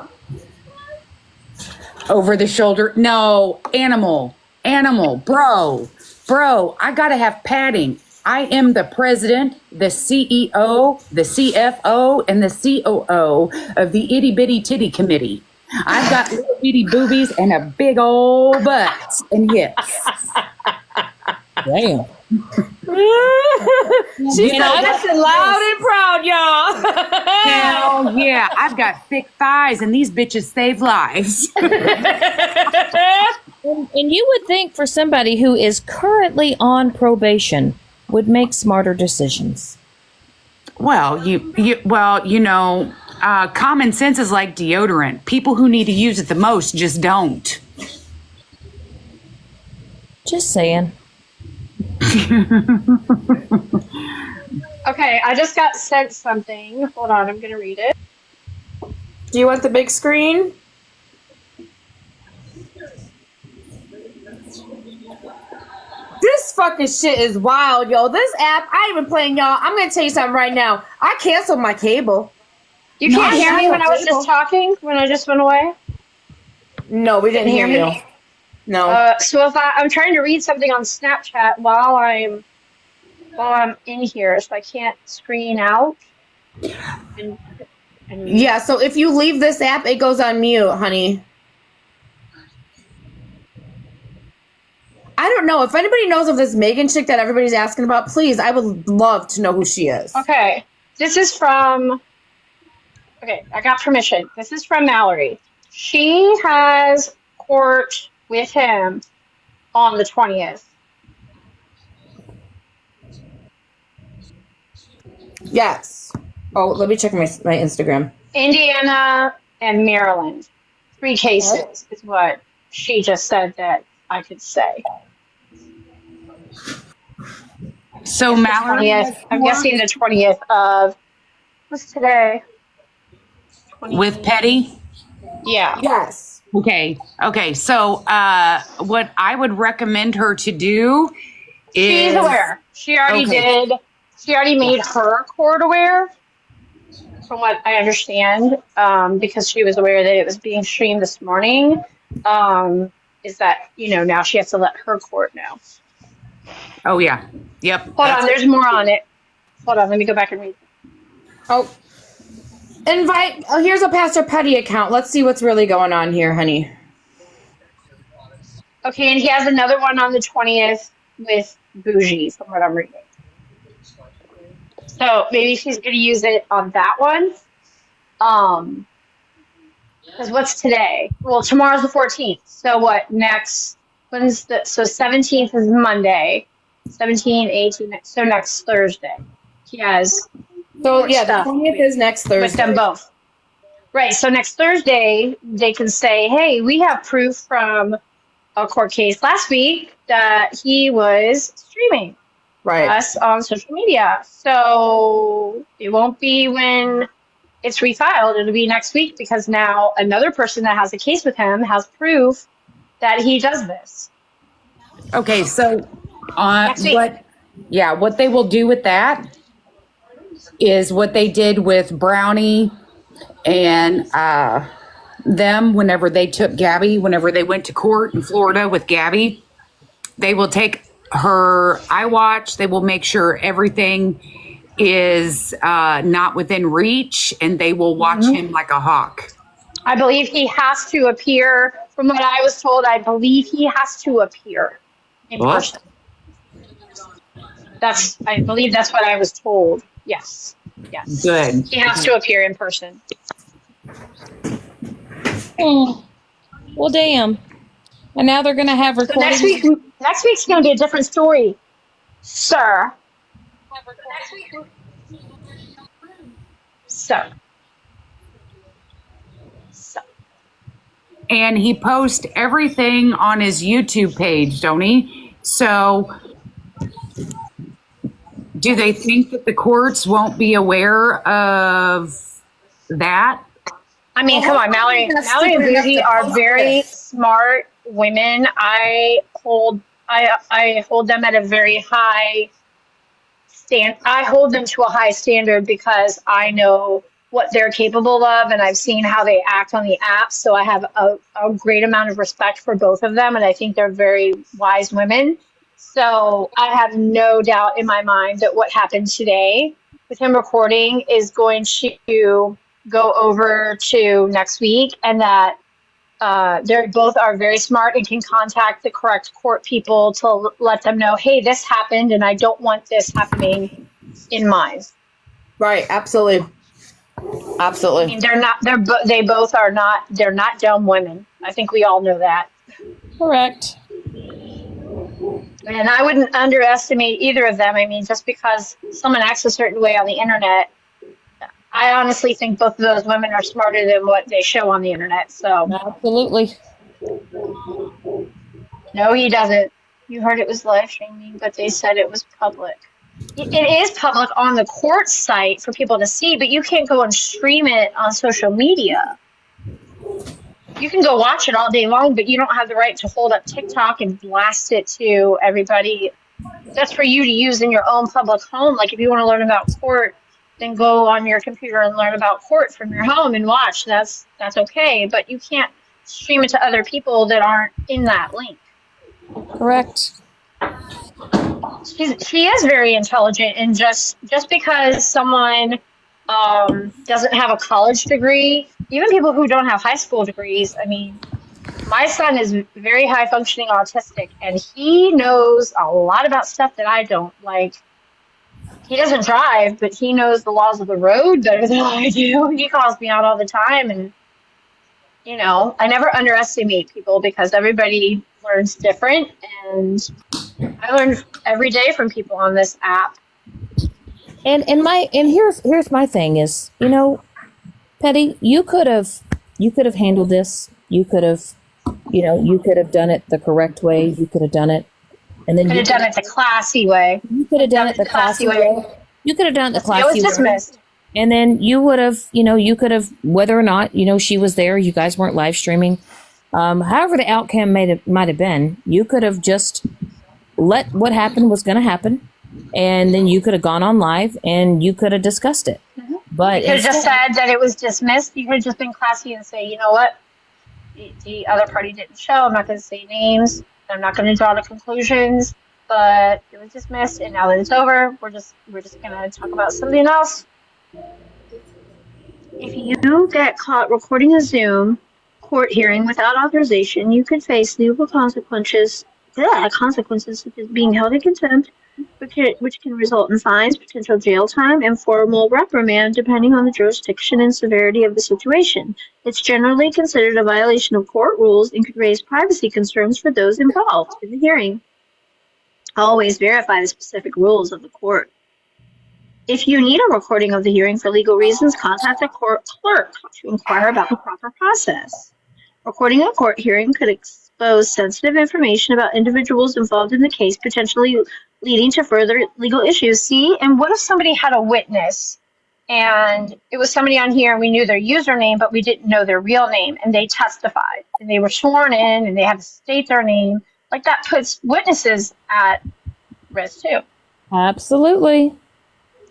H: Over the shoulder. No, animal, bro, I gotta have padding. I am the president, the CEO, the CFO, and the COO of the Itty Bitty Titty Committee. I've got little bitty boobies and a big old butt and hips.
B: Damn.
A: She's so loud and proud, y'all.
H: Hell yeah, I've got thick thighs and these bitches save lives.
B: And you would think for somebody who is currently on probation would make smarter decisions.
H: Well, common sense is like deodorant. People who need to use it the most just don't.
B: Just saying.
G: Okay, I just got sent something. Hold on, I'm gonna read it.
A: Do you want the big screen? This fucking shit is wild, yo. This app, I ain't been playing, y'all. I'm gonna tell you something right now. I canceled my cable.
G: You can't hear me when I was just talking? When I just went away?
A: No, we didn't hear you. No.
G: So if I'm trying to read something on Snapchat while I'm in here, so I can't screen out.
A: Yeah, so if you leave this app, it goes on mute, honey. I don't know. If anybody knows of this Megan chick that everybody's asking about, please, I would love to know who she is.
G: Okay. This is from... Okay, I got permission. This is from Mallory. She has court with him on the 20th.
A: Yes. Oh, let me check my Instagram.
G: Indiana and Maryland. 3 cases is what she just said that I could say.
H: So Mallory,
G: I'm guessing the 20th of... What's today? 20th.
H: With Petty?
G: Yeah.
A: Yes.
H: Okay. So what I would recommend her to do is...
G: She's aware. She already did. She already made her court aware, from what I understand, because she was aware that it was being streamed this morning. Is that, now she has to let her court know.
H: Oh, yeah. Yep.
G: Hold on. There's more on it. Hold on. Let me go back and read.
A: Oh. Here's a Pastor Petty account. Let's see what's really going on here, honey.
G: Okay, and he has another one on the 20th with Bougie, from what I'm reading. So maybe she's going to use it on that one. Because what's today? Well, tomorrow's the 14th. So what next? So 17th is Monday. 17, 18, so next Thursday. He has...
A: So, yeah, the 20th is next Thursday.
G: With them both. Right, so next Thursday, they can say, hey, we have proof from a court case last week that he was streaming us on social media. So it won't be when it's refiled. It'll be next week because now another person that has a case with him has proof that he does this.
H: Okay, so what they will do with that is what they did with Brownie and them whenever they took Gabby, whenever they went to court in Florida with Gabby. They will take her iWatch. They will make sure everything is not within reach, and they will watch him like a hawk.
G: I believe he has to appear. From what I was told, I believe he has to appear in
C: What?
G: person. I believe that's what I was told. Yes. Yes.
H: Good.
G: He has to appear in person.
B: Oh, well, damn. And now they're going to have
G: So
B: recordings.
G: next week's going to be a different story, sir. Sir.
H: And he posts everything on his YouTube page, don't he? So do they think that the courts won't be aware of that?
G: I mean, come on, Mallory and Bougie are very smart women. I hold them at a very high I hold them to a high standard because I know what they're capable of, and I've seen how they act on the app. So I have a great amount of respect for both of them, and I think they're very wise women. So I have no doubt in my mind that what happened today with him recording is going to go over to next week, and that they both are very smart and can contact the correct court people to let them know, hey, this happened, and I don't want this happening in mine.
A: Right. Absolutely. Absolutely.
G: I mean, they're not dumb women. I think we all know that.
B: Correct.
G: And I wouldn't underestimate either of them. I mean, just because someone acts a certain way on the internet, I honestly think both of those women are smarter than what they show on the internet. So
B: Absolutely.
G: no, he doesn't. You heard it was live streaming, but they said it was public. It is public on the court site for people to see, but you can't go and stream it on social media. You can go watch it all day long, but you don't have the right to hold up TikTok and blast it to everybody. That's for you to use in your own public home. Like if you want to learn about court, then go on your computer and learn about court from your home and watch. That's okay, but you can't stream it to other people that aren't in that link.
B: Correct.
G: She is very intelligent, and just because someone doesn't have a college degree, even people who don't have high school degrees, I mean, my son is very high functioning autistic, and he knows a lot about stuff that I don't. Like, he doesn't drive, but he knows the laws of the road better than I do. He calls me out all the time, and you know, I never underestimate people because everybody learns different, and I learn every day from people on this app.
B: And here's my thing is, you know, Petty, you could have handled this. You could have done it the correct way. You could have done it, and then
G: You could have done it the classy way.
B: You could have done it the classy way. You could have done it the
G: It
B: classy
G: was
B: way.
G: dismissed.
B: And then you would have, you could have, whether or not, she was there, you guys weren't live streaming. However the outcome might have been, you could have just let what happened was going to happen. And then you could have gone on live and you could have discussed it.
G: Mm-hmm.
B: But
G: You could have just said that it was dismissed. You could have just been classy and say, you know what? The other party didn't show. I'm not going to say names. I'm not going to draw the conclusions. But it was dismissed, and now that it's over, we're just going to talk about something else. If you get caught recording a Zoom court hearing without authorization, you could face legal consequences such as being held in contempt, which can result in fines, potential jail time, and formal reprimand depending on the jurisdiction and severity of the situation. It's generally considered a violation of court rules and could raise privacy concerns for those involved in the hearing. Always verify the specific rules of the court. If you need a recording of the hearing for legal reasons, contact the court clerk to inquire about the proper process. Recording a court hearing could expose sensitive information about individuals involved in the case, potentially leading to further legal issues. See, and what if somebody had a witness and it was somebody on here and we knew their username, but we didn't know their real name, and they testified and they were sworn in and they had to state their name? Like, that puts witnesses at risk too.
B: absolutely.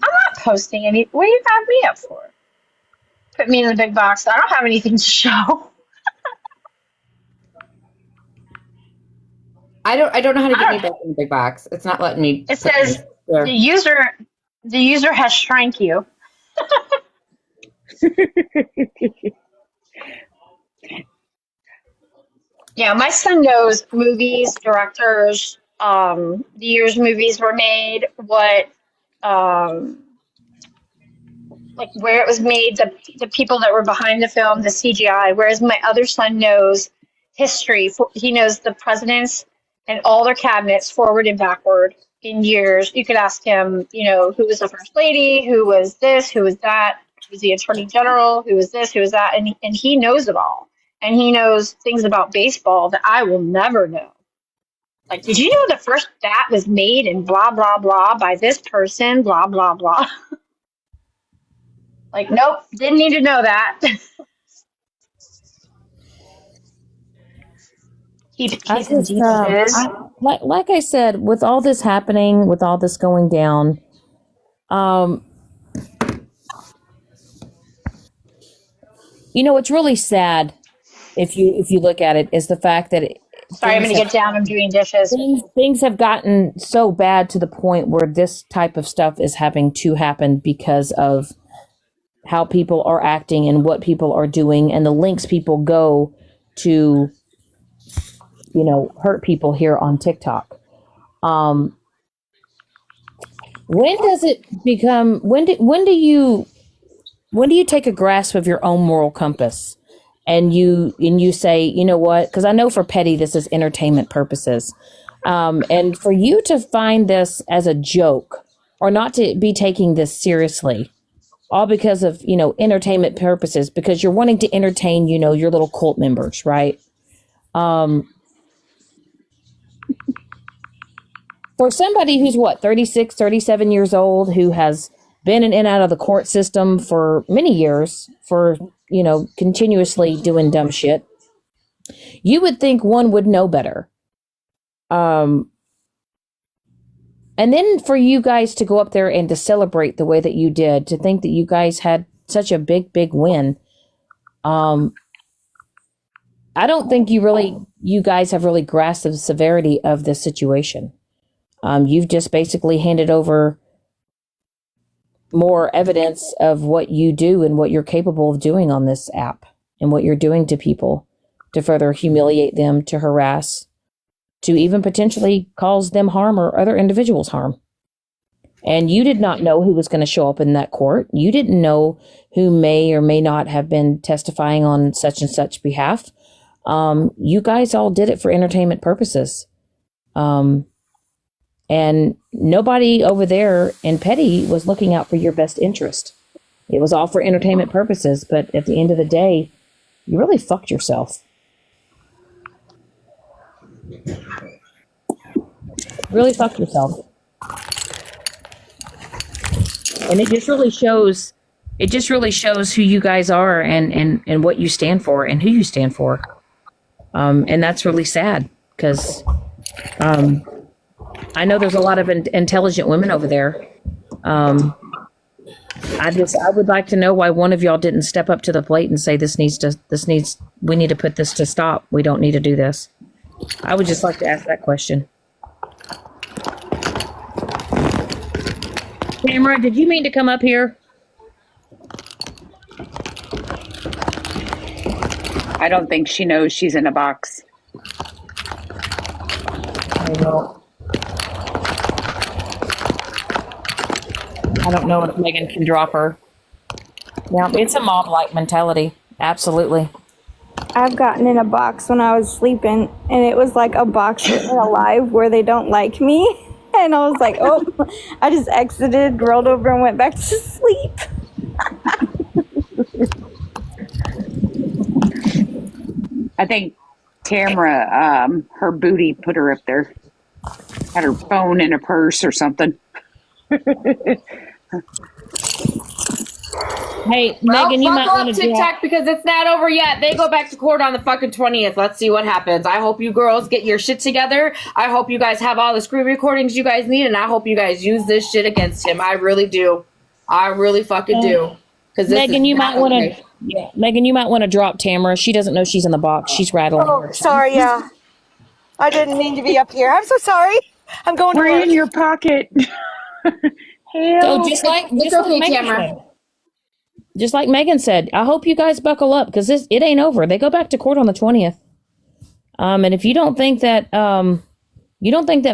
G: I'm not posting any. What do you have me up for? Put me in the big box. I don't have anything to show.
A: I don't know how to get me back in the big box. It's not letting me.
G: It says
A: there.
G: the user has shrank you. Yeah, my son knows movies, directors, the years movies were made, what, like where it was made, the people that were behind the film, the CGI. Whereas my other son knows history. He knows the presidents and all their cabinets forward and backward in years. You could ask him, who was the first lady, who was this, who was that, who was the attorney general, who was this, who was that, and he knows it all. And he knows things about baseball that I will never know. Like, did you know the first bat was made in blah, blah, blah by this person, blah, blah, blah? Like, nope, didn't need to know that. Keep
B: I
G: keeping
B: just,
G: deep fizz.
B: like I said, with all this happening, with all this going down, what's really sad, if you look at it, is the fact that
G: Sorry, I'm going to get down. I'm doing dishes.
B: things have gotten so bad to the point where this type of stuff is having to happen because of how people are acting and what people are doing and the lengths people go to, hurt people here on TikTok. When does it become, when do you take a grasp of your own moral compass and you say, you know what? Because I know for Petty, this is entertainment purposes. And for you to find this as a joke or not to be taking this seriously, all because of, entertainment purposes, because you're wanting to entertain, your little cult members, right? For somebody who's 36, 37 years old, who has been in and out of the court system for many years for, continuously doing dumb shit, you would think one would know better. And then for you guys to go up there and to celebrate the way that you did, to think that you guys had such a big, big win. I don't think you guys have really grasped the severity of this situation. You've just basically handed over more evidence of what you do and what you're capable of doing on this app and what you're doing to people to further humiliate them, to harass, to even potentially cause them harm or other individuals harm. And you did not know who was going to show up in that court. You didn't know who may or may not have been testifying on such and such behalf. You guys all did it for entertainment purposes. And nobody over there in Petty was looking out for your best interest. It was all for entertainment purposes. But at the end of the day, you really fucked yourself. Really fucked yourself. And it just really shows who you guys are and what you stand for and who you stand for. And that's really sad because I know there's a lot of intelligent women over there. I would like to know why one of y'all didn't step up to the plate and say we need to put this to stop. We don't need to do this. I would just like to ask that question. Tamara, did you mean to come up here?
H: I don't think she knows she's in a box.
B: I don't know if Megan can drop her. Yeah, it's a mob-like mentality. Absolutely.
E: I've gotten in a box when I was sleeping, and it was like a box alive where they don't like me. And I was like, oh, I just exited, rolled over, and went back to sleep.
H: I think Tamara, her booty put her up there. Had her phone in a purse or something.
B: Hey, Megan, you might
A: Buckle
B: want
A: up
B: to
A: TikTok because it's not over yet. They go back to court on the fucking 20th. Let's see what happens. I hope you girls get your shit together. I hope you guys have all the screen recordings you guys need, and I hope you guys use this shit against him. I really do. I really fucking do. Because
B: Megan, you might want to. Yeah, Megan, you might want to drop Tamara. She doesn't know she's in the box. She's rattling.
K: Oh, sorry. Yeah, I didn't mean to be up here. I'm so sorry. I'm going to
H: We're
K: work.
H: in your pocket.
B: So just like Megan said, just like Megan said, I hope you guys buckle up because it ain't over. They go back to court on the 20th. And if you don't think that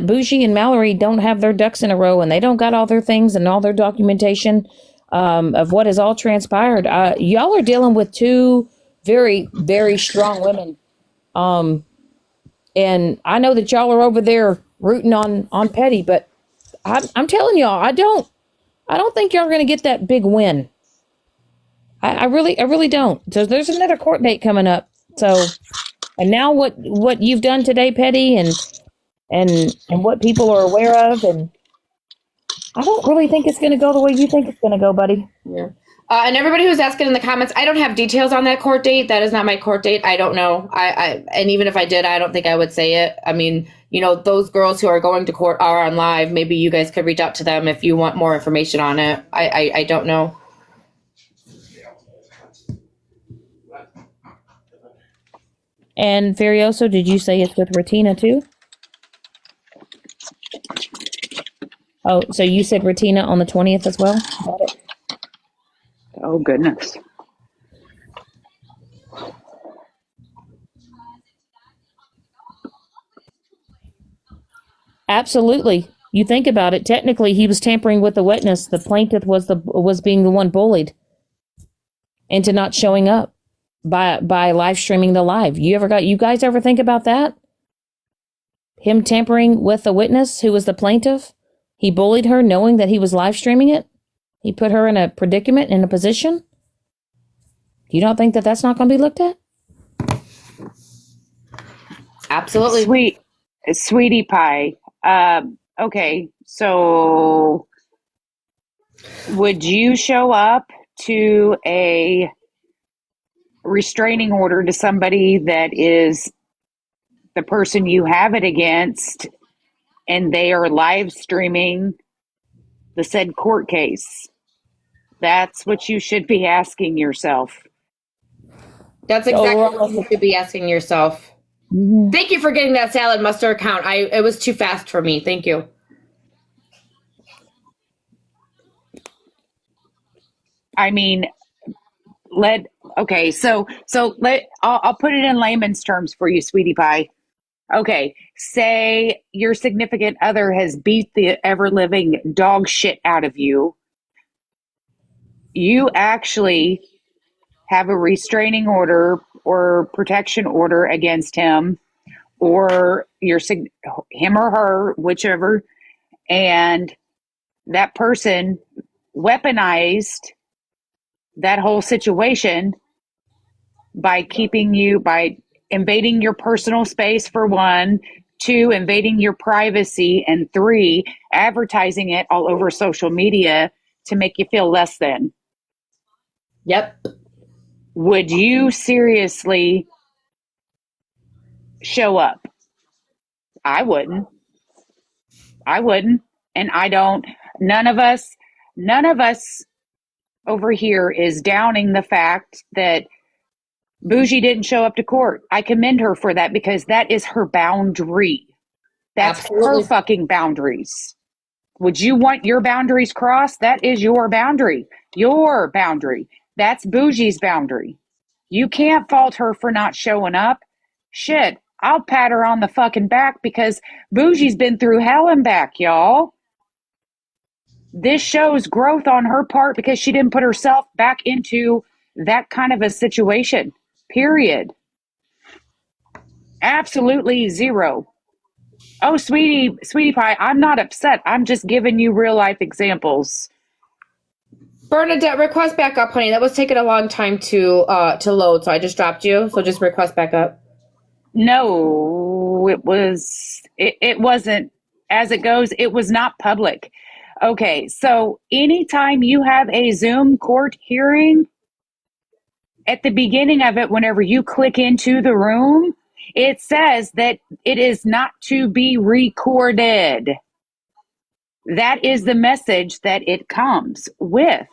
B: Bougie and Mallory don't have their ducks in a row and they don't got all their things and all their documentation of what has all transpired, y'all are dealing with two very, very strong women. And I know that y'all are over there rooting on Petty, but I'm telling y'all, I don't think y'all are going to get that big win. I really don't. So there's another court date coming up. So, and now what you've done today, Petty, and what people are aware of, and I don't really think it's going to go the way you think it's going to go, buddy.
A: Yeah. And everybody who's asking in the comments, I don't have details on that court date. That is not my court date. I don't know. And even if I did, I don't think I would say it. I mean, those girls who are going to court are on live. Maybe you guys could reach out to them if you want more information on it. I don't know.
B: And Ferrioso, did you say it's with Retina too? Oh, so you said Retina on the 20th as well? Got it.
H: Oh, goodness.
B: Absolutely. You think about it. Technically, he was tampering with the witness. The plaintiff was being the one bullied into not showing up by live streaming the live. You guys ever think about that? Him tampering with the witness who was the plaintiff? He bullied her knowing that he was live streaming it? He put her in a predicament, in a position? You don't think that that's not going to be looked at?
A: Absolutely.
H: Sweetie pie. Okay, so would you show up to a restraining order to somebody that is the person you have it against and they are live streaming the said court case? That's what you should be asking yourself.
A: That's exactly what you should be asking yourself. Mm-hmm. Thank you for getting that salad muster account. It was too fast for me. Thank you.
H: I mean, I'll put it in layman's terms for you, sweetie pie. Okay, say your significant other has beat the ever-living dog shit out of you. You actually have a restraining order or protection order against him, or him or her, whichever, and that person weaponized that whole situation by invading your personal space, for one, 2, invading your privacy, and 3, advertising it all over social media to make you feel less than.
A: Yep.
H: Would you seriously show up? I wouldn't. And I don't. None of us over here is downing the fact that Bougie didn't show up to court. I commend her for that because that is her boundary. That's Absolutely. Her fucking boundaries. Would you want your boundaries crossed? That is your boundary. Your boundary. That's Bougie's boundary. You can't fault her for not showing up. Shit, I'll pat her on the fucking back because Bougie's been through hell and back, y'all. This shows growth on her part because she didn't put herself back into that kind of a situation. Period. Absolutely zero. Oh, sweetie pie, I'm not upset. I'm just giving you real life examples.
A: Bernadette, request back up, honey. That was taking a long time to load, so I just dropped you. So just request back up.
H: No, it wasn't, as it goes, it was not public. Okay, so anytime you have a Zoom court hearing, at the beginning of it, whenever you click into the room, it says that it is not to be recorded. that is the message that it comes with,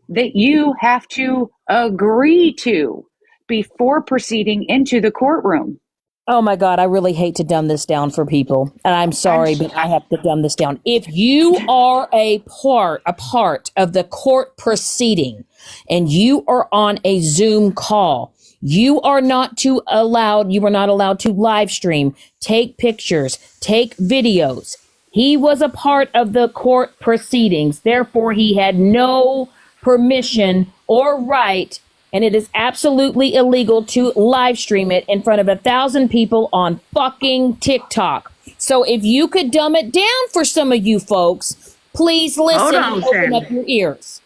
H: that you have to agree to before proceeding into the courtroom.
B: Oh my God, I really hate to dumb this down for people. And I'm sorry, but I have to dumb this down. If you are a part of the court proceeding and you are on a Zoom call, you are not allowed to live stream, take pictures, take videos. He was a part of the court proceedings. Therefore, he had no permission or right, and it is absolutely illegal to live stream it in front of 1,000 people on fucking TikTok. So if you could dumb it down for some of you folks, please listen and open up your ears.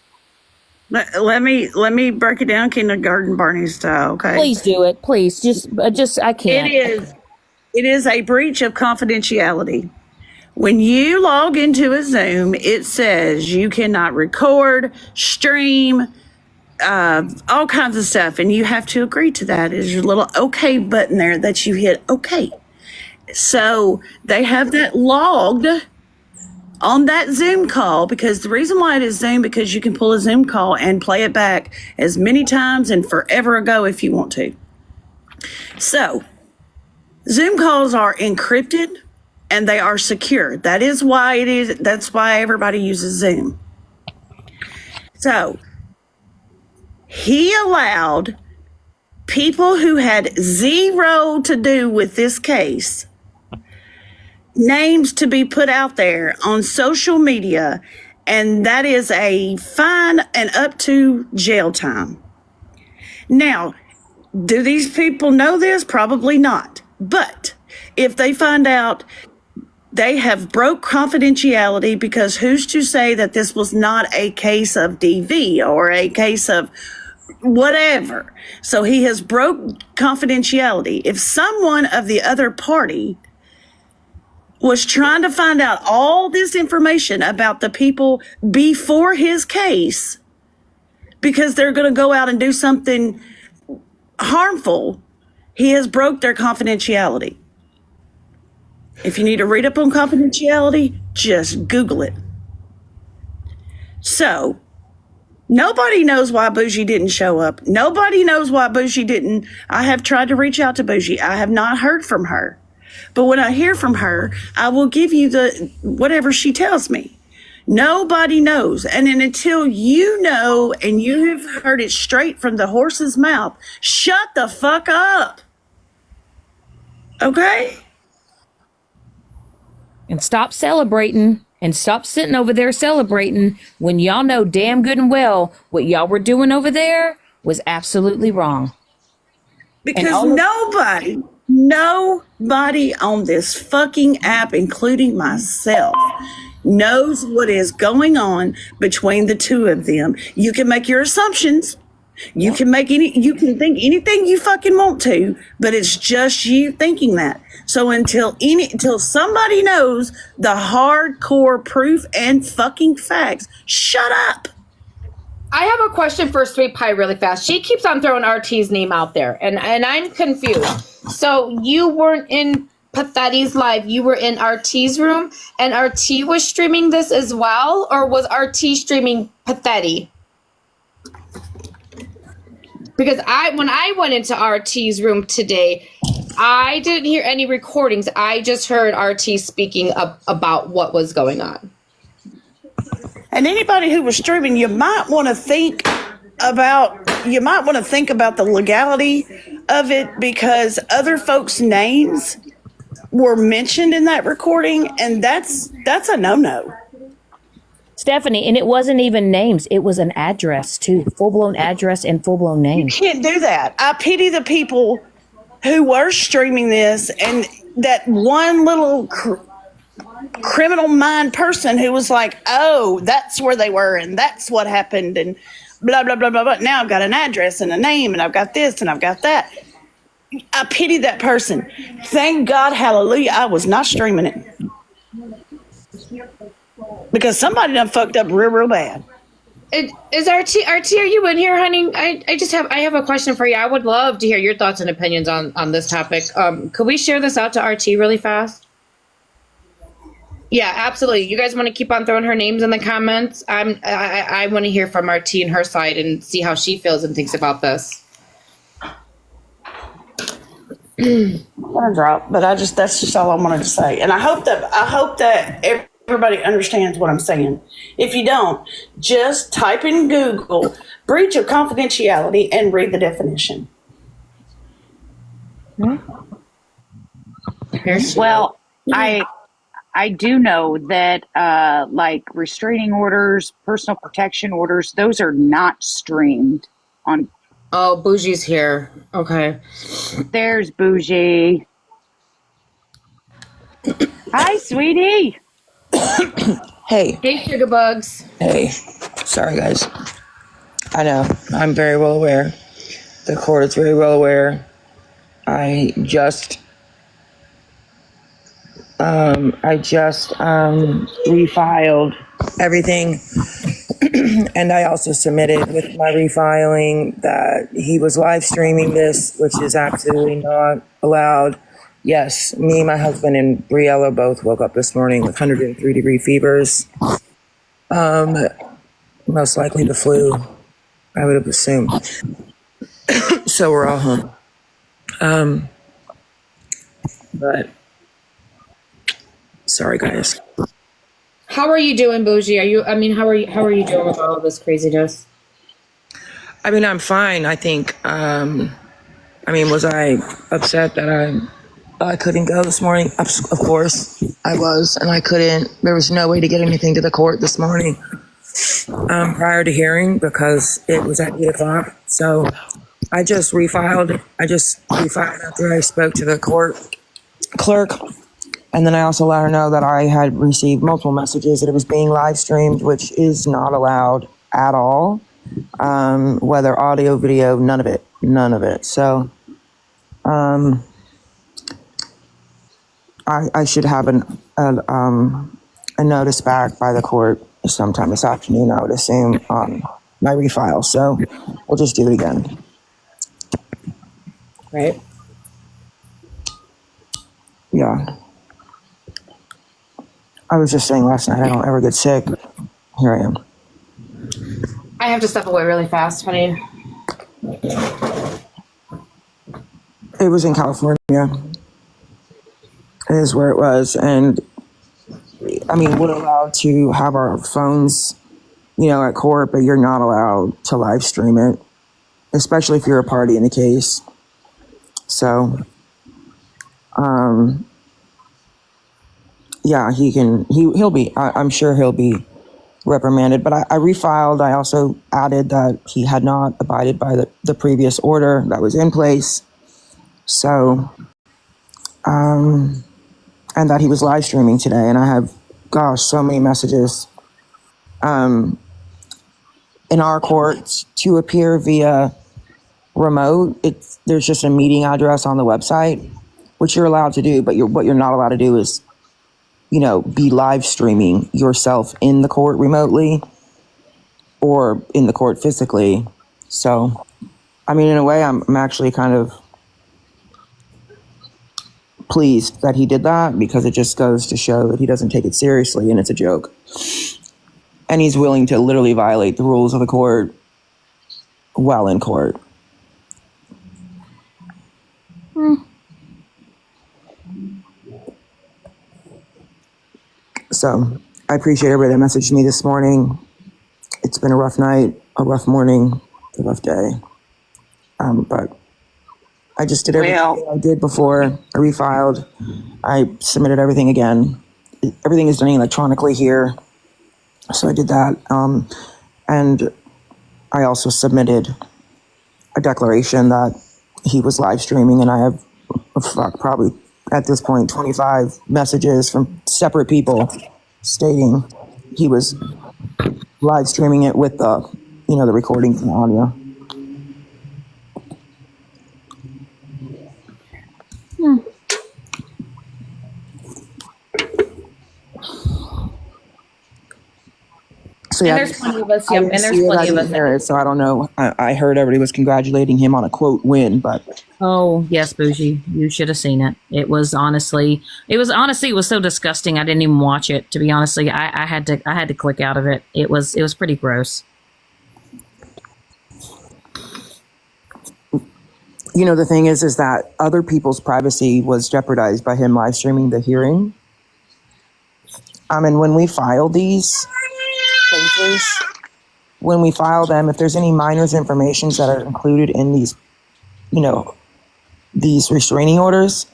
L: Let me break it down kindergarten Barney style, okay?
B: Please do it. Please. Just I can't.
L: It is a breach of confidentiality. When you log into a Zoom, it says you cannot record, stream, all kinds of stuff, and you have to agree to that. There's your little okay button there that you hit okay. So they have that logged on that Zoom call, because the reason why it is Zoom, because you can pull a Zoom call and play it back as many times and forever ago if you want to. So Zoom calls are encrypted and they are secure. That's why everybody uses Zoom. So he allowed people who had zero to do with this case names to be put out there on social media, and that is a fine and up to jail time. Now, do these people know this? Probably not. But if they find out, they have broke confidentiality, because who's to say that this was not a case of DV or a case of whatever? So he has broke confidentiality. If someone of the other party was trying to find out all this information about the people before his case, because they're going to go out and do something harmful, he has broke their confidentiality. If you need to read up on confidentiality, just Google it. So nobody knows why Bougie didn't show up. Nobody knows why Bougie didn't. I have tried to reach out to Bougie. I have not heard from her. But when I hear from her, I will give you whatever she tells me. Nobody knows. And then until you know and you have heard it straight from the horse's mouth, shut the fuck up. Okay?
B: And stop celebrating and stop sitting over there celebrating when y'all know damn good and well what y'all were doing over there was absolutely wrong.
L: Because nobody on this fucking app, including myself, knows what is going on between the two of them. You can make your assumptions. You can think anything you fucking want to, but it's just you thinking that. So until somebody knows the hardcore proof and fucking facts, shut up.
A: I have a question for Sweet Pie really fast. She keeps on throwing RT's name out there, and I'm confused. So you weren't in Pathetti's live, you were in RT's room, and RT was streaming this as well, or was RT streaming Pathetti? Because when I went into RT's room today, I didn't hear any recordings. I just heard RT speaking about what was going on.
L: And anybody who was streaming, you might want to think about the legality of it, because other folks' names were mentioned in that recording, and that's a no-no.
B: Stephanie, and it wasn't even names. It was an address, too. Full-blown address and full-blown name.
L: You can't do that. I pity the people who were streaming this, and that one little criminal mind person who was like, oh, that's where they were, and that's what happened, and blah, blah, blah, blah, blah. Now I've got an address and a name, and I've got this, and I've got that. I pity that person. Thank God, hallelujah, I was not streaming it. Because somebody done fucked up real bad.
A: Is RT, are you in here, honey? I have a question for you. I would love to hear your thoughts and opinions on this topic. Could we share this out to RT really fast? Yeah, absolutely. You guys want to keep on throwing her names in the comments? I want to hear from RT and her side and see how she feels and thinks about this.
L: Drop, but that's just all I wanted to say. And I hope that everybody understands what I'm saying. If you don't, just type in Google breach of confidentiality and read the definition.
H: Well, I do know that like restraining orders, personal protection orders, those are not streamed on.
A: Oh, Bougie's here. Okay.
H: There's Bougie. Hi, sweetie.
M: Hey.
A: Hey, Sugar Bugs.
M: Hey. Sorry, guys. I know. I'm very well aware. The court is very well aware. I just refiled everything. And I also submitted with my refiling that he was live streaming this, which is absolutely not allowed. Yes, me, my husband, and Briella both woke up this morning with 103-degree fevers. Most likely the flu, I would have assumed. So we're all home. But sorry, guys.
A: How are you doing, Bougie? How are you doing with all of this craziness?
M: I mean, I'm fine. I think, was I upset that I couldn't go this morning? Of course I was, and I couldn't. There was no way to get anything to the court this morning prior to hearing because it was at 8 o'clock. So I just refiled. After I spoke to the court clerk. And then I also let her know that I had received multiple messages that it was being live streamed, which is not allowed at all. Whether audio, video, none of it. So, I should have a notice back by the court sometime this afternoon, I would assume, on my refile. So we'll just do it again.
A: Right.
M: Yeah. I was just saying last night, I don't ever get sick. Here I am.
A: I have to step away really fast, honey.
M: It was in California. It is where it was. And I mean, we're allowed to have our phones, at court, but you're not allowed to live stream it, especially if you're a party in the case. So, yeah, he'll be, I'm sure he'll be reprimanded, but I refiled. I also added that he had not abided by the previous order that was in place. So, and that he was live streaming today. And I have, so many messages. In our courts, to appear via remote, there's just a meeting address on the website, which you're allowed to do, but what you're not allowed to do is be live streaming yourself in the court remotely or in the court physically. So, I mean, in a way, I'm actually kind of pleased that he did that because it just goes to show that he doesn't take it seriously and it's a joke. And he's willing to literally violate the rules of the court while in court. So I appreciate everybody that messaged me this morning. It's been a rough night, a rough morning, a rough day. But I just did everything I did before. I refiled. I submitted everything again. Everything is done electronically here. So I did that. And I also submitted a declaration that he was live streaming, and I have probably at this point 25 messages from separate people stating he was live streaming it with the recordings and audio. So Honestly,
B: And
M: I
B: there's plenty of us.
M: I
B: Yep.
M: didn't
B: And there's
M: see it. I
B: plenty of
M: didn't
B: us.
M: hear it, so I don't know. I heard everybody was congratulating him on a quote win, but
B: Oh yes, Bougie, you should have seen it. It was so disgusting. I didn't even watch it. To be honestly, I had to click out of it. It was pretty gross.
M: you know the thing is that other people's privacy was jeopardized by him live streaming the hearing. And when we file these cases, when we file them, if there's any minors informations that are included in these, these restraining orders,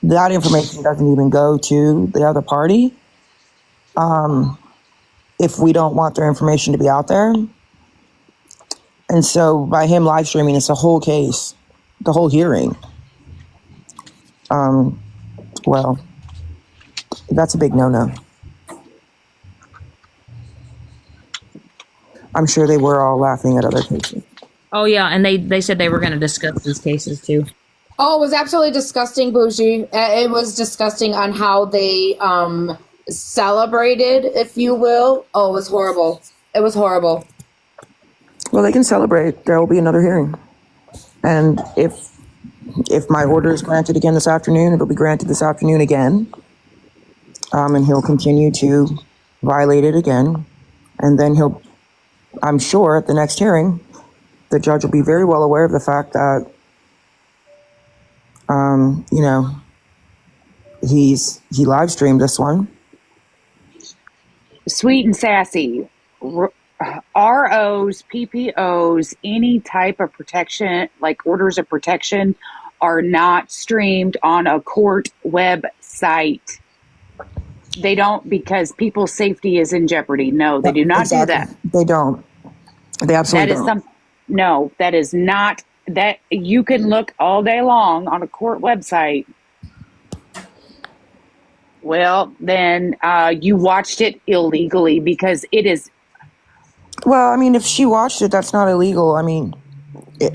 M: that information doesn't even go to the other party. If we don't want their information to be out there. And so by him live streaming, it's a whole case, the whole hearing. Well, that's a big no-no. I'm sure they were all laughing at other cases.
B: Oh yeah, and they said they were going to discuss these cases too.
A: Oh, it was absolutely disgusting, Bougie. It was disgusting on how they celebrated, if you will. Oh, it was horrible. It was horrible.
M: Well, they can celebrate. There will be another hearing. And if my order is granted again this afternoon, it'll be granted this afternoon again. And he'll continue to violate it again. And then I'm sure at the next hearing, the judge will be very well aware of the fact that, he live streamed this one.
H: Sweet and sassy. ROs, PPOs, any type of protection, like orders of protection, are not streamed on a court website. They don't, because people's safety is in jeopardy. No, they do not do that.
M: They don't. They absolutely don't.
H: No, that is not, that you can look all day long on a court website. Well, then you watched it illegally, because it is.
M: Well, I mean, if she watched it, that's not illegal. I mean,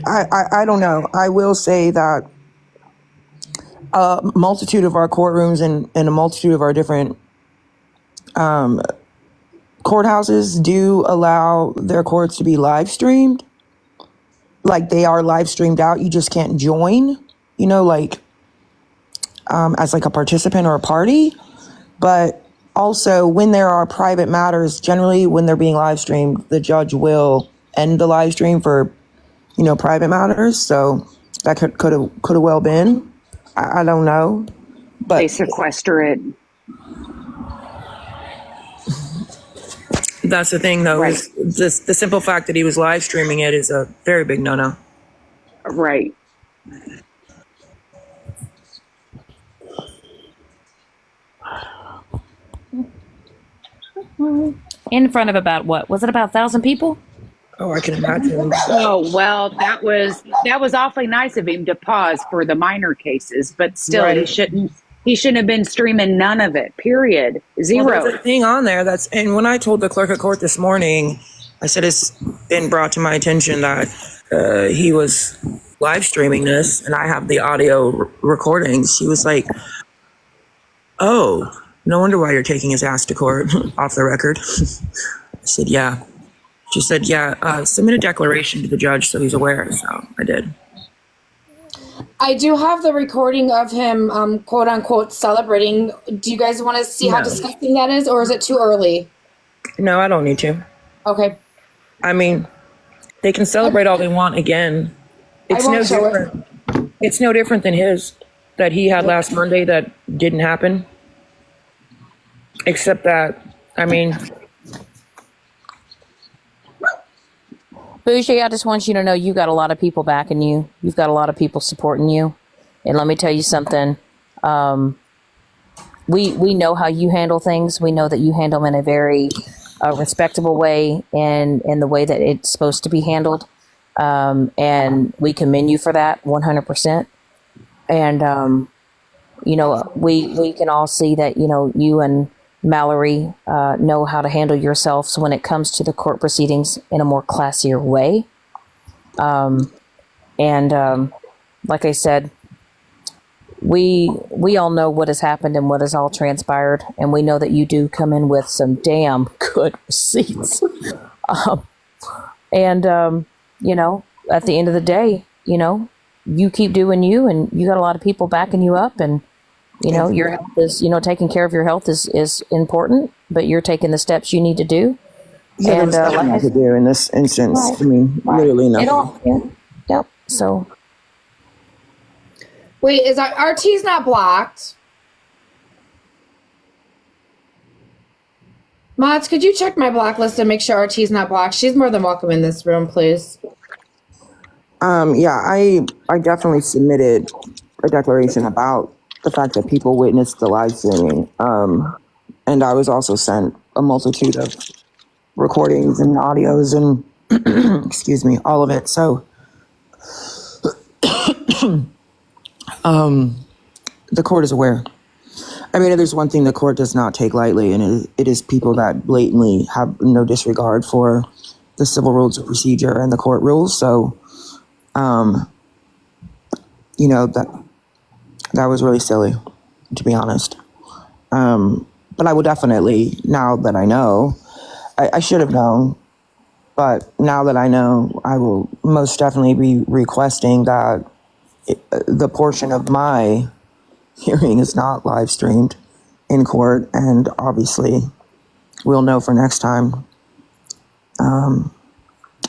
M: I don't know. I will say that a multitude of our courtrooms and a multitude of our different courthouses do allow their courts to be live streamed. Like, they are live streamed out. You just can't join, as like a participant or a party. But also, when there are private matters, generally when they're being live streamed, the judge will end the live stream for, private matters. So that could have well been. I don't know. But
H: they sequester it.
M: That's the thing, though,
H: right.
M: is the simple fact that he was live streaming it is a very big no-no.
H: Right.
B: In front of about, what was it, about 1,000 people?
M: Oh, I can imagine.
H: Oh, well, that was awfully nice of him to pause for the minor cases, but still, right. He shouldn't have been streaming none of it. Period. Zero.
M: Well, there's a thing on there and when I told the clerk of court this morning, I said it's been brought to my attention that he was live streaming this, and I have the audio recordings. She was like, "Oh, no wonder why you're taking his ass to court off the record." I said, "Yeah." She said, "Yeah, submit a declaration to the judge so he's aware." So I did.
A: I do have the recording of him, quote unquote, celebrating. Do you guys want to see how disgusting that is, or is it too early?
M: No, I don't need to.
A: Okay.
M: I mean, they can celebrate all they want again. It's no different. It's no different than his that he had last Monday that didn't happen. Except that, I mean.
B: Bougie, I just want you to know you got a lot of people backing you. You've got a lot of people supporting you. And let me tell you something. We know how you handle things. We know that you handle them in a very respectable way and in the way that it's supposed to be handled. And we commend you for that 100%. And, we can all see that, you and Mallory know how to handle yourselves when it comes to the court proceedings in a more classier way. Like I said, we all know what has happened and what has all transpired, and we know that you do come in with some damn good receipts. You know, at the end of the day, you know, you keep doing you, and you got a lot of people backing you up, and you know, your health is, you know, taking care of your health is important, but you're taking the steps you need to do.
M: Yeah,
B: And
M: there's nothing I could do in this instance.
B: Right.
M: I mean, literally nothing.
B: Yep. So
A: Wait, is RT's not blocked? Mods, could you check my block list and make sure RT's not blocked? She's more than welcome in this room, please.
M: Yeah, I definitely submitted a declaration about the fact that people witnessed the live streaming. And I was also sent a multitude of recordings and audios and excuse me, all of it. So the court is aware. I mean, there's one thing the court does not take lightly, and it is people that blatantly have no disregard for the civil rules of procedure and the court rules. So, you know, that was really silly, to be honest. But I will definitely, now that I know, I should have known, but now that I know, I will most definitely be requesting that the portion of my hearing is not live streamed in court, and obviously we'll know for next time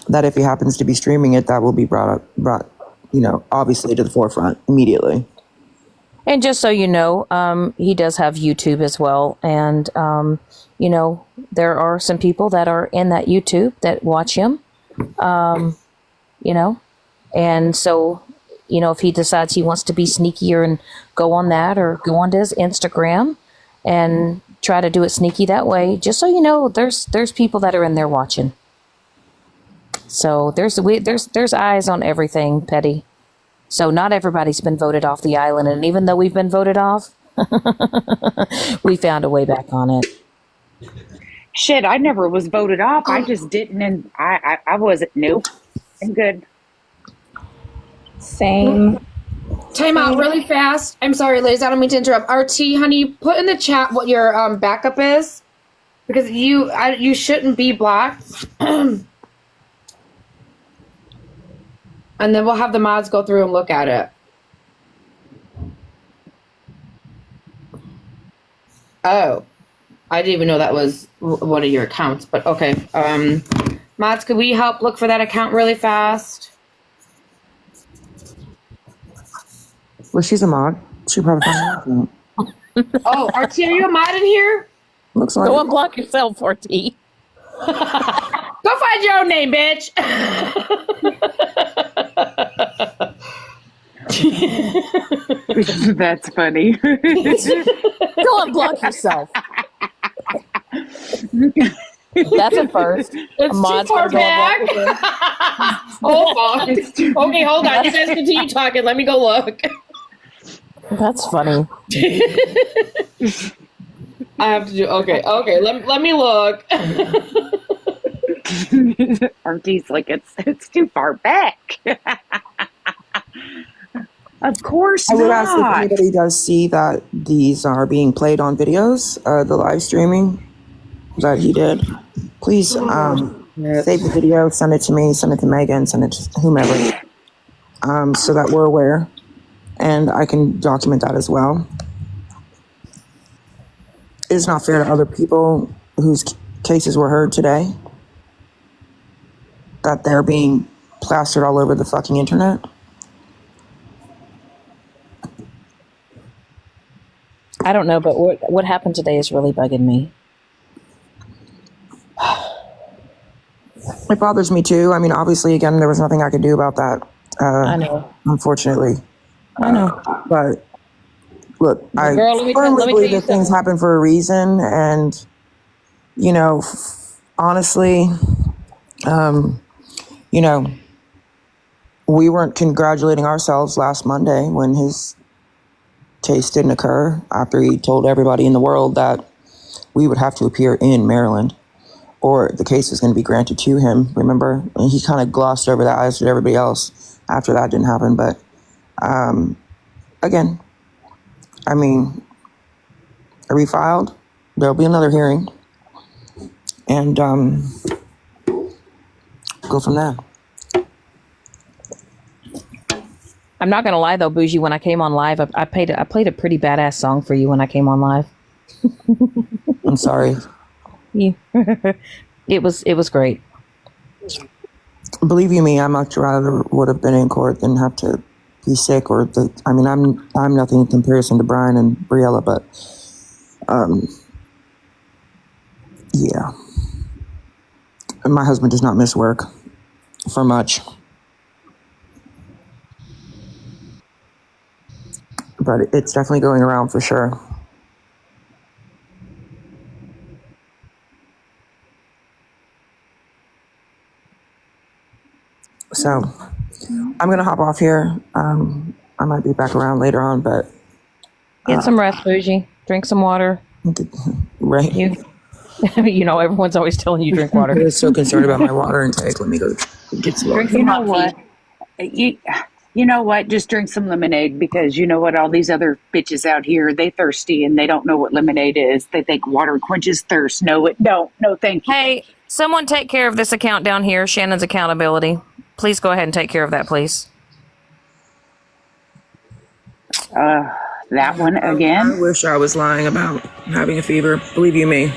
M: that if he happens to be streaming it, that will be brought, you know, obviously to the forefront immediately.
B: And just so you know, he does have YouTube as well. And, you know, there are some people that are in that YouTube that watch him, you know. And so, you know, if he decides he wants to be sneakier and go on that or go onto his Instagram and try to do it sneaky that way, just so you know, there's people that are in there watching. So there's eyes on everything, Petty. So not everybody's been voted off the island, and even though we've been voted off, we found a way back on it.
H: Shit, I never was voted off. I just didn't, and I wasn't. Nope, I'm good.
E: Same.
A: Time out really fast. I'm sorry, ladies. I don't mean to interrupt. RT, honey, put in the chat what your backup is, because you shouldn't be blocked. And then we'll have the mods go through and look at it. Oh, I didn't even know that was one of your accounts, but okay. Mods, could we help look for that account really fast?
M: Well, she's a mod. She probably found it.
A: Oh, RT, are you a mod in here?
M: Looks like
B: Go unblock yourself, RT.
A: Go find your own name, bitch.
H: That's funny.
B: Go unblock yourself. That's a first.
A: It's too far back. Oh, fuck. Okay, hold on. You guys continue talking. Let me go look.
B: That's funny.
A: I have to do. Okay. Let me look.
H: RT's like, it's too far back. Of course
M: I would ask if
H: not.
M: anybody does see that these are being played on videos, the live streaming that he did. Please save the video, send it to me, send it to Megan, send it to whomever, so that we're aware, and I can document that as well. It's not fair to other people whose cases were heard today that they're being plastered all over the fucking internet.
B: I don't know, but what happened today is really bugging me.
M: It bothers me too. I mean, obviously, again, there was nothing I could do about that.
B: I know.
M: Unfortunately.
B: I know.
M: But look, I
B: Girl, let me
M: firmly
B: tell
M: believe
B: you
M: that things happen for a reason, and you know, honestly, you know, we weren't congratulating ourselves last Monday when his case didn't occur after he told everybody in the world that we would have to appear in Maryland or the case was going to be granted to him. Remember? And he kind of glossed over that, as did everybody else, after that didn't happen. But again, I mean, I refiled. There'll be another hearing, and go from there.
B: I'm not gonna lie though, Bougie. When I came on live, I played a pretty badass song for you when I came on live.
M: I'm sorry.
B: Yeah. It was great.
M: Believe you me, I much rather would have been in court than have to be sick I'm nothing in comparison to Brian and Briella, but yeah. And my husband does not miss work for much. But it's definitely going around for sure. So I'm going to hop off here. I might be back around later on, but
B: Get some rest, Bougie. Drink some water.
M: right.
B: You know, everyone's always telling you drink water.
M: I was so concerned about my water intake. Let me go get some water.
B: Drink some
H: You know
B: hot
H: what? You know what? Just drink some lemonade, because you know what? All these other bitches out here, they thirsty and they don't know what lemonade is. They think water quenches thirst. No, it don't. No, thank you.
B: Hey, someone take care of this account down here, Shannon's accountability. Please go ahead and take care of that, please.
H: That one again.
M: I wish I was lying about having a fever. Believe you me.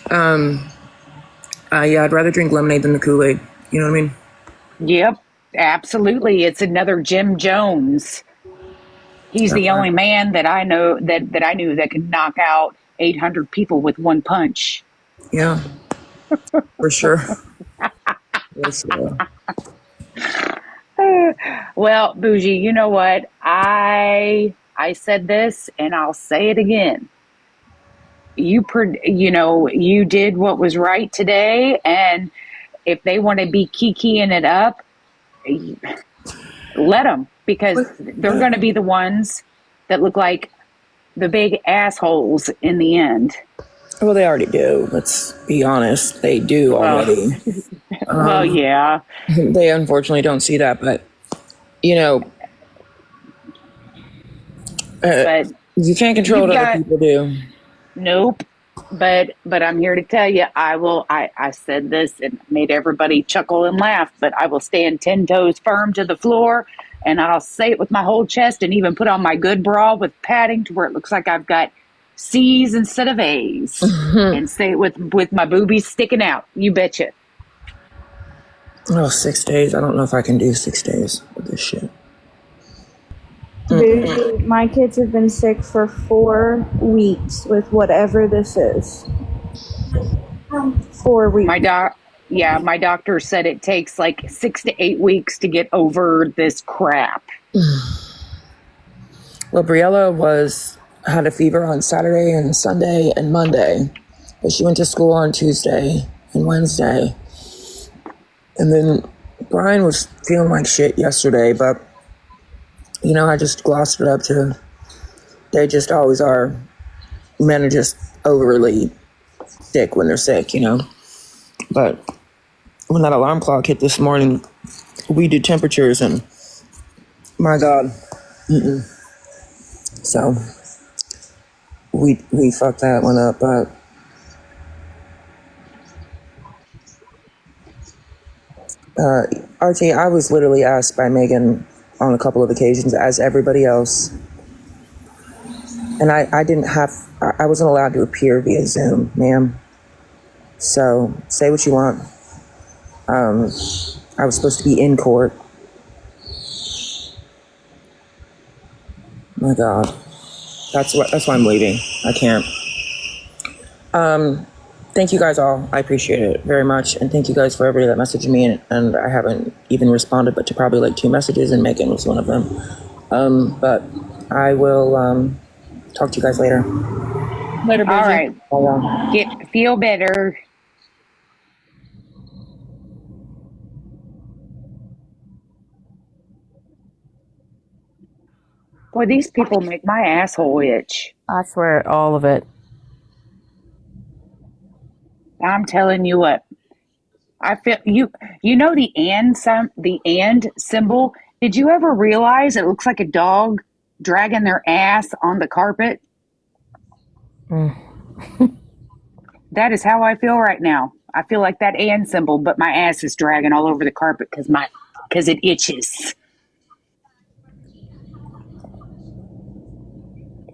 M: Yeah, I'd rather drink lemonade than the Kool-Aid. You know what I mean?
H: Yep, absolutely. It's another Jim Jones. He's the only man that I know that I knew that could knock out 800 people with one punch.
M: Yeah, for sure. For sure.
H: Well, Bougie, you know what? I said this and I'll say it again. You did what was right today, and if they want to be kikiing it up, let them, because they're going to be the ones that look like the big assholes in the end.
M: Well, they already do. Let's be honest. They do already.
H: Well, yeah.
M: They unfortunately don't see that, but, you know,
H: but
M: you can't control what other people do.
H: Nope. But I'm here to tell you, I said this and made everybody chuckle and laugh, but I will stand 10 toes firm to the floor, and I'll say it with my whole chest, and even put on my good bra with padding to where it looks like I've got C's instead of A's, and say it with my boobies sticking out. You betcha.
M: Oh, 6 days. I don't know if I can do 6 days with this shit.
E: Dude, my kids have been sick for 4 weeks with whatever this is. 4 weeks.
H: My doctor said it takes like 6 to 8 weeks to get over this crap.
M: Well, Briella had a fever on Saturday and Sunday and Monday, but she went to school on Tuesday and Wednesday. And then Brian was feeling like shit yesterday, but, you know, I just glossed it up to, they just always are. Men are just overly sick when they're sick, you know. But when that alarm clock hit this morning, we did temperatures, and my God. So we fucked that one up, but RT, I was literally asked by Megan on a couple of occasions, as everybody else, and I wasn't allowed to appear via Zoom, ma'am. So say what you want. I was supposed to be in court. My God, that's why I'm leaving. I can't. Thank you guys all. I appreciate it very much, and thank you guys for everybody that messaged me, and I haven't even responded, but to probably like 2 messages, and Megan was one of them. But I will talk to you guys later.
B: Later, Bridget.
H: All right. Feel better. Boy, these people make my asshole itch.
B: I swear, all of it.
H: I'm telling you what. I feel you know the and symbol. Did you ever realize it looks like a dog? dragging their ass on the carpet. That is how I feel right now. I feel like that and symbol, but my ass is dragging all over the carpet because it itches.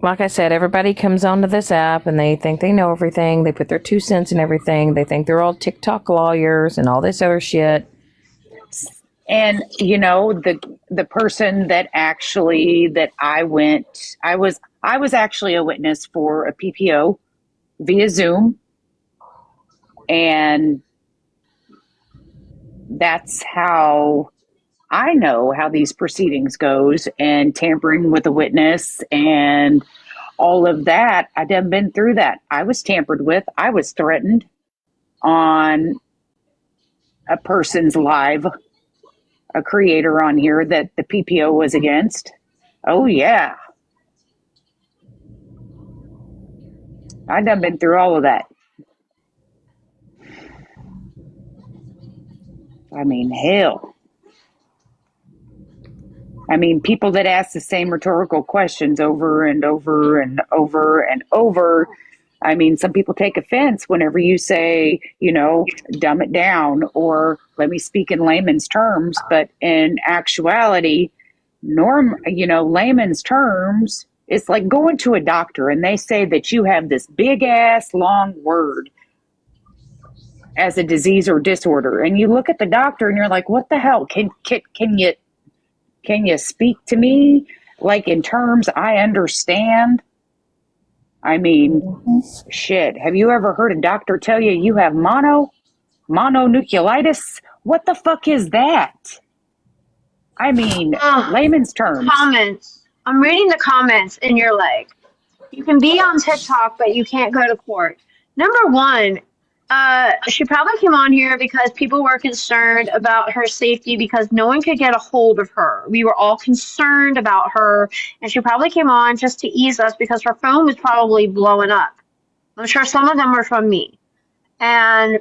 B: Like I said, everybody comes onto this app and they think they know everything. They put their 2 cents in everything. They think they're all TikTok lawyers and all this other shit.
H: And you know, the person that I was actually a witness for a PPO via Zoom, and that's how I know how these proceedings goes, and tampering with a witness and all of that. I done been through that. I was tampered with. I was threatened on a person's live, a creator on here that the PPO was against. Oh yeah. I done been through all of that. I mean, hell. I mean, people that ask the same rhetorical questions over and over and over and over. I mean, some people take offense whenever you say, you know, dumb it down, or let me speak in layman's terms. But in actuality, layman's terms, it's like going to a doctor and they say that you have this big ass long word as a disease or disorder. And you look at the doctor and you're like, what the hell? Can you speak to me like in terms I understand? I mean, shit. Have you ever heard a doctor tell you have mononucleotitis? What the fuck is that? I mean, layman's terms.
G: Comments. I'm reading the comments and you're like, you can be on TikTok, but you can't go to court. Number one, she probably came on here because people were concerned about her safety because no one could get a hold of her. We were all concerned about her, and she probably came on just to ease us because her phone was probably blowing up. I'm sure some of them were from me. And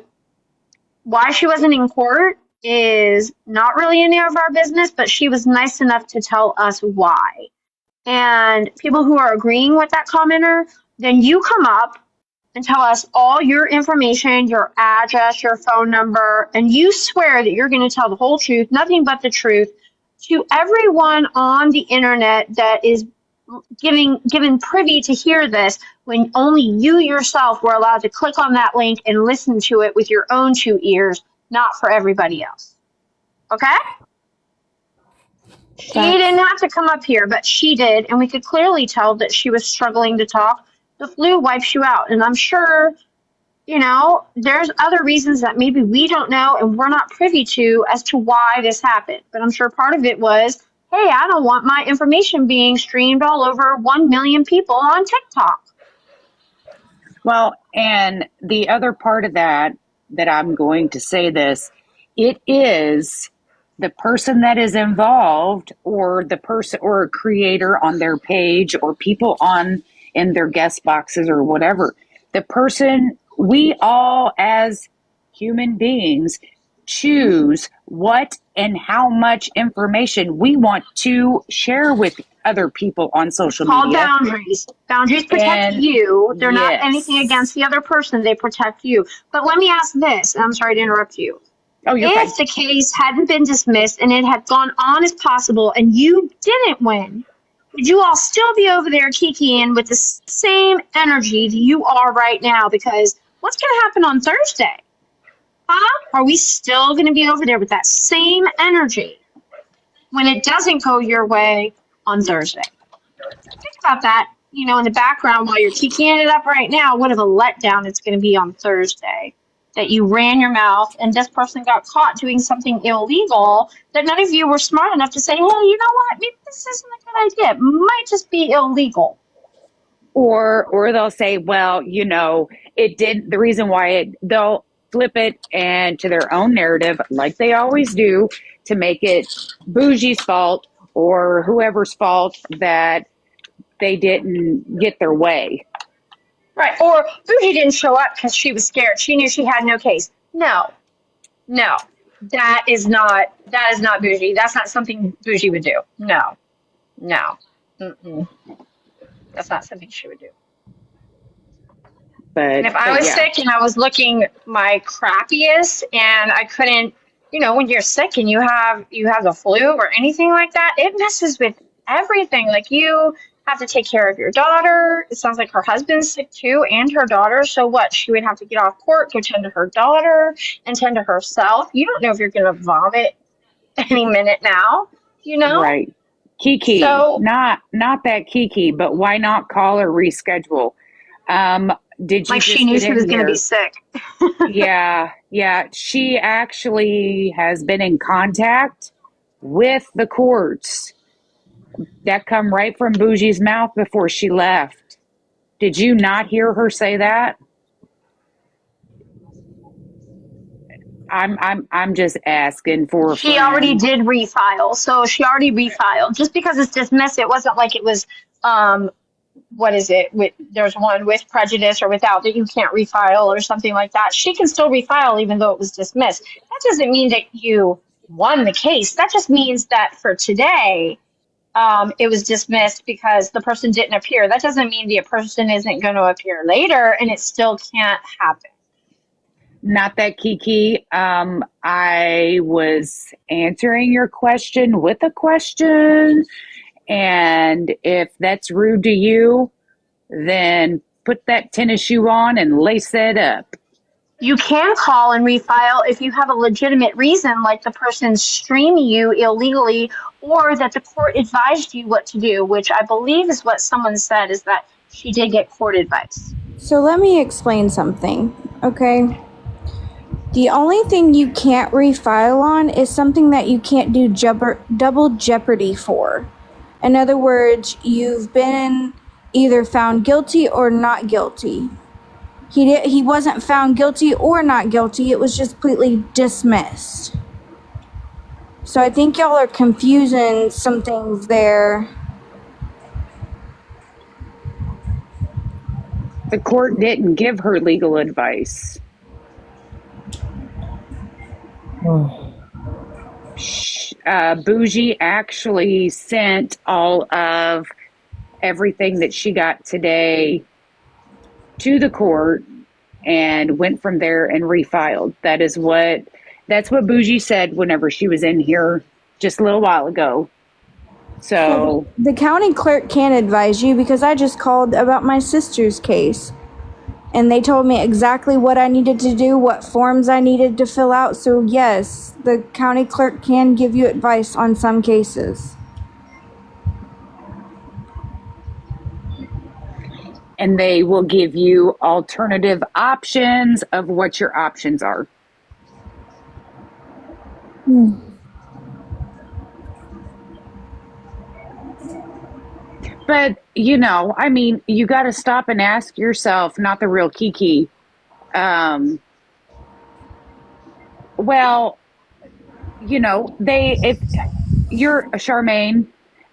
G: why she wasn't in court is not really any of our business, but she was nice enough to tell us why. And people who are agreeing with that commenter, then you come up and tell us all your information, your address, your phone number, and you swear that you're going to tell the whole truth, nothing but the truth, to everyone on the internet that is given privy to hear this, when only you yourself were allowed to click on that link and listen to it with your own 2 ears, not for everybody else. Okay? She didn't have to come up here, but she did, and we could clearly tell that she was struggling to talk. The flu wipes you out, and I'm sure, there's other reasons that maybe we don't know and we're not privy to as to why this happened. But I'm sure part of it was, hey, I don't want my information being streamed all over 1 million people on TikTok.
H: Well, and the other part of that I'm going to say this, it is the person that is involved, or the person or a creator on their page, or people in their guest boxes or whatever. The person, we all as human beings choose what and how much information we want to share with other people on social media.
G: Called boundaries. Boundaries protect you. They're not anything against the other person. They protect you. But let me ask this, and I'm sorry to interrupt you.
H: Oh, you're fine.
G: If the case hadn't been dismissed and it had gone on as possible and you didn't win, would you all still be over there kikiing with the same energy that you are right now? Because what's going to happen on Thursday? Are we still going to be over there with that same energy when it doesn't go your way on Thursday? Think about that, in the background while you're kikiing it up right now. What of a letdown it's going to be on Thursday that you ran your mouth and this person got caught doing something illegal that none of you were smart enough to say, hey, you know what? Maybe this isn't a good idea. It might just be illegal.
H: Or they'll say, well, it did. The reason why they'll flip it and to their own narrative, like they always do, to make it Bougie's fault or whoever's fault that they didn't get their way.
G: Right. Or Bougie didn't show up because she was scared. She knew she had no case. No. That is not Bougie. That's not something Bougie would do. No. Mm-mm. That's not something she would do. And
L: But
G: if I was
L: yeah.
G: sick and I was looking my crappiest and I couldn't, when you're sick and you have the flu or anything like that, it messes with everything. Like you have to take care of your daughter. It sounds like her husband's sick too, and her daughter. So what? She would have to get off court, go tend to her daughter, and tend to herself. You don't know if you're going to vomit any minute now,
L: Right. Kiki,
G: So
L: not that Kiki, but why not call or reschedule? Did you
G: like she
L: just
G: knew
L: get
G: she was
L: in
G: going to be
L: here?
G: sick.
L: Yeah. She actually has been in contact with the courts. That come right from Bougie's mouth before she left. Did you not hear her say that? I'm just asking for a
G: She already
L: friend.
G: did refile. So she already refiled. Just because it's dismissed, it wasn't like it was what is it? There's one with prejudice or without that you can't refile or something like that. She can still refile even though it was dismissed. That doesn't mean that you won the case. That just means that for today, it was dismissed because the person didn't appear. That doesn't mean the person isn't going to appear later, and it still can't happen.
L: Not that Kiki. I was answering your question with a question. And if that's rude to you, then put that tennis shoe on and lace that up.
G: You can call and refile if you have a legitimate reason, like the person streaming you illegally, or that the court advised you what to do, which I believe is what someone said, is that she did get court advice.
E: So let me explain something, okay? The only thing you can't refile on is something that you can't do double jeopardy for. In other words, you've been either found guilty or not guilty. He wasn't found guilty or not guilty. It was just completely dismissed. So I think y'all are confusing some things there.
L: The court didn't give her legal advice. Bougie actually sent all of everything that she got today to the court and went from there and refiled. That's what Bougie said whenever she was in here just a little while ago. So
E: the county clerk can advise you because I just called about my sister's case. And they told me exactly what I needed to do, what forms I needed to fill out. So yes, the county clerk can give you advice on some cases.
L: and they will give you alternative options of what your options are. But, you know, I mean, you got to stop and ask yourself, not the real Kiki. Well, you know, if you're Charmaine,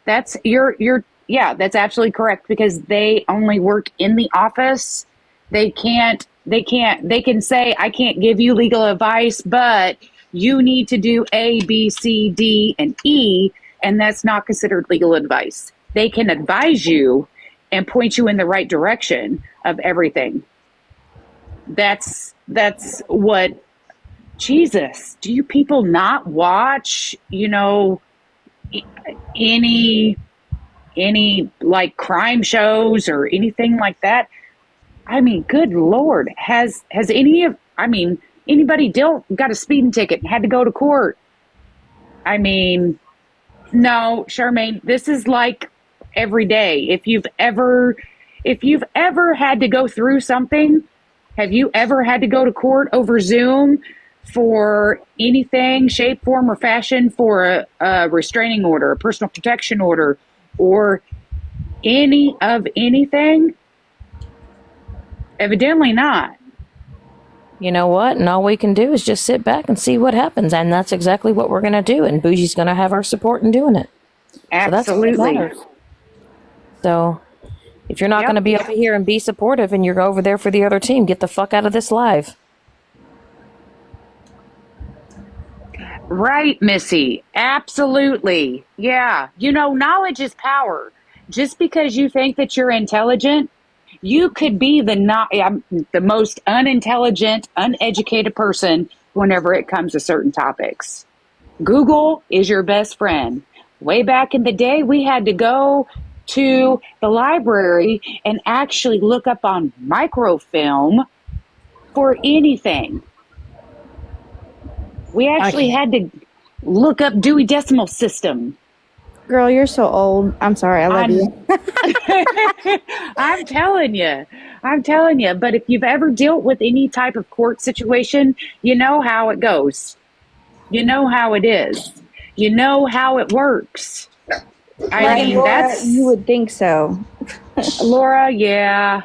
L: that's yeah, that's absolutely correct, because they only work in the office. They can say, I can't give you legal advice, but you need to do A, B, C, D, and E, and that's not considered legal advice. They can advise you and point you in the right direction of everything. That's what, Jesus, do you people not watch, you know, any like crime shows or anything like that? I mean, good Lord, has anybody got a speeding ticket and had to go to court? I mean, no, Charmaine, this is like every day. If you've ever had to go through something, have you ever had to go to court over Zoom for anything, shape, form, or fashion, for a restraining order, a personal protection order, or anything? Evidently not.
B: You know what? And all we can do is just sit back and see what happens. And that's exactly what we're going to do. And Bougie's going to have our support in doing it.
L: Absolutely.
B: So that's what matters. So if you're not going to be over here and be supportive and you're over there for the other team, get the fuck out of this live.
L: Right, Missy. Absolutely. Yeah. You know, knowledge is power.
H: just because you think that you're intelligent, you could be the most unintelligent, uneducated person whenever it comes to certain topics. Google is your best friend. Way back in the day, we had to go to the library and actually look up on microfilm for anything. We actually had to look up Dewey Decimal System.
E: Girl, you're so old. I'm sorry. I love you.
H: I'm telling you. But if you've ever dealt with any type of court situation, you know how it goes. You know how it is. You know how it works. I mean,
E: Laura, you would think so.
H: Laura, yeah.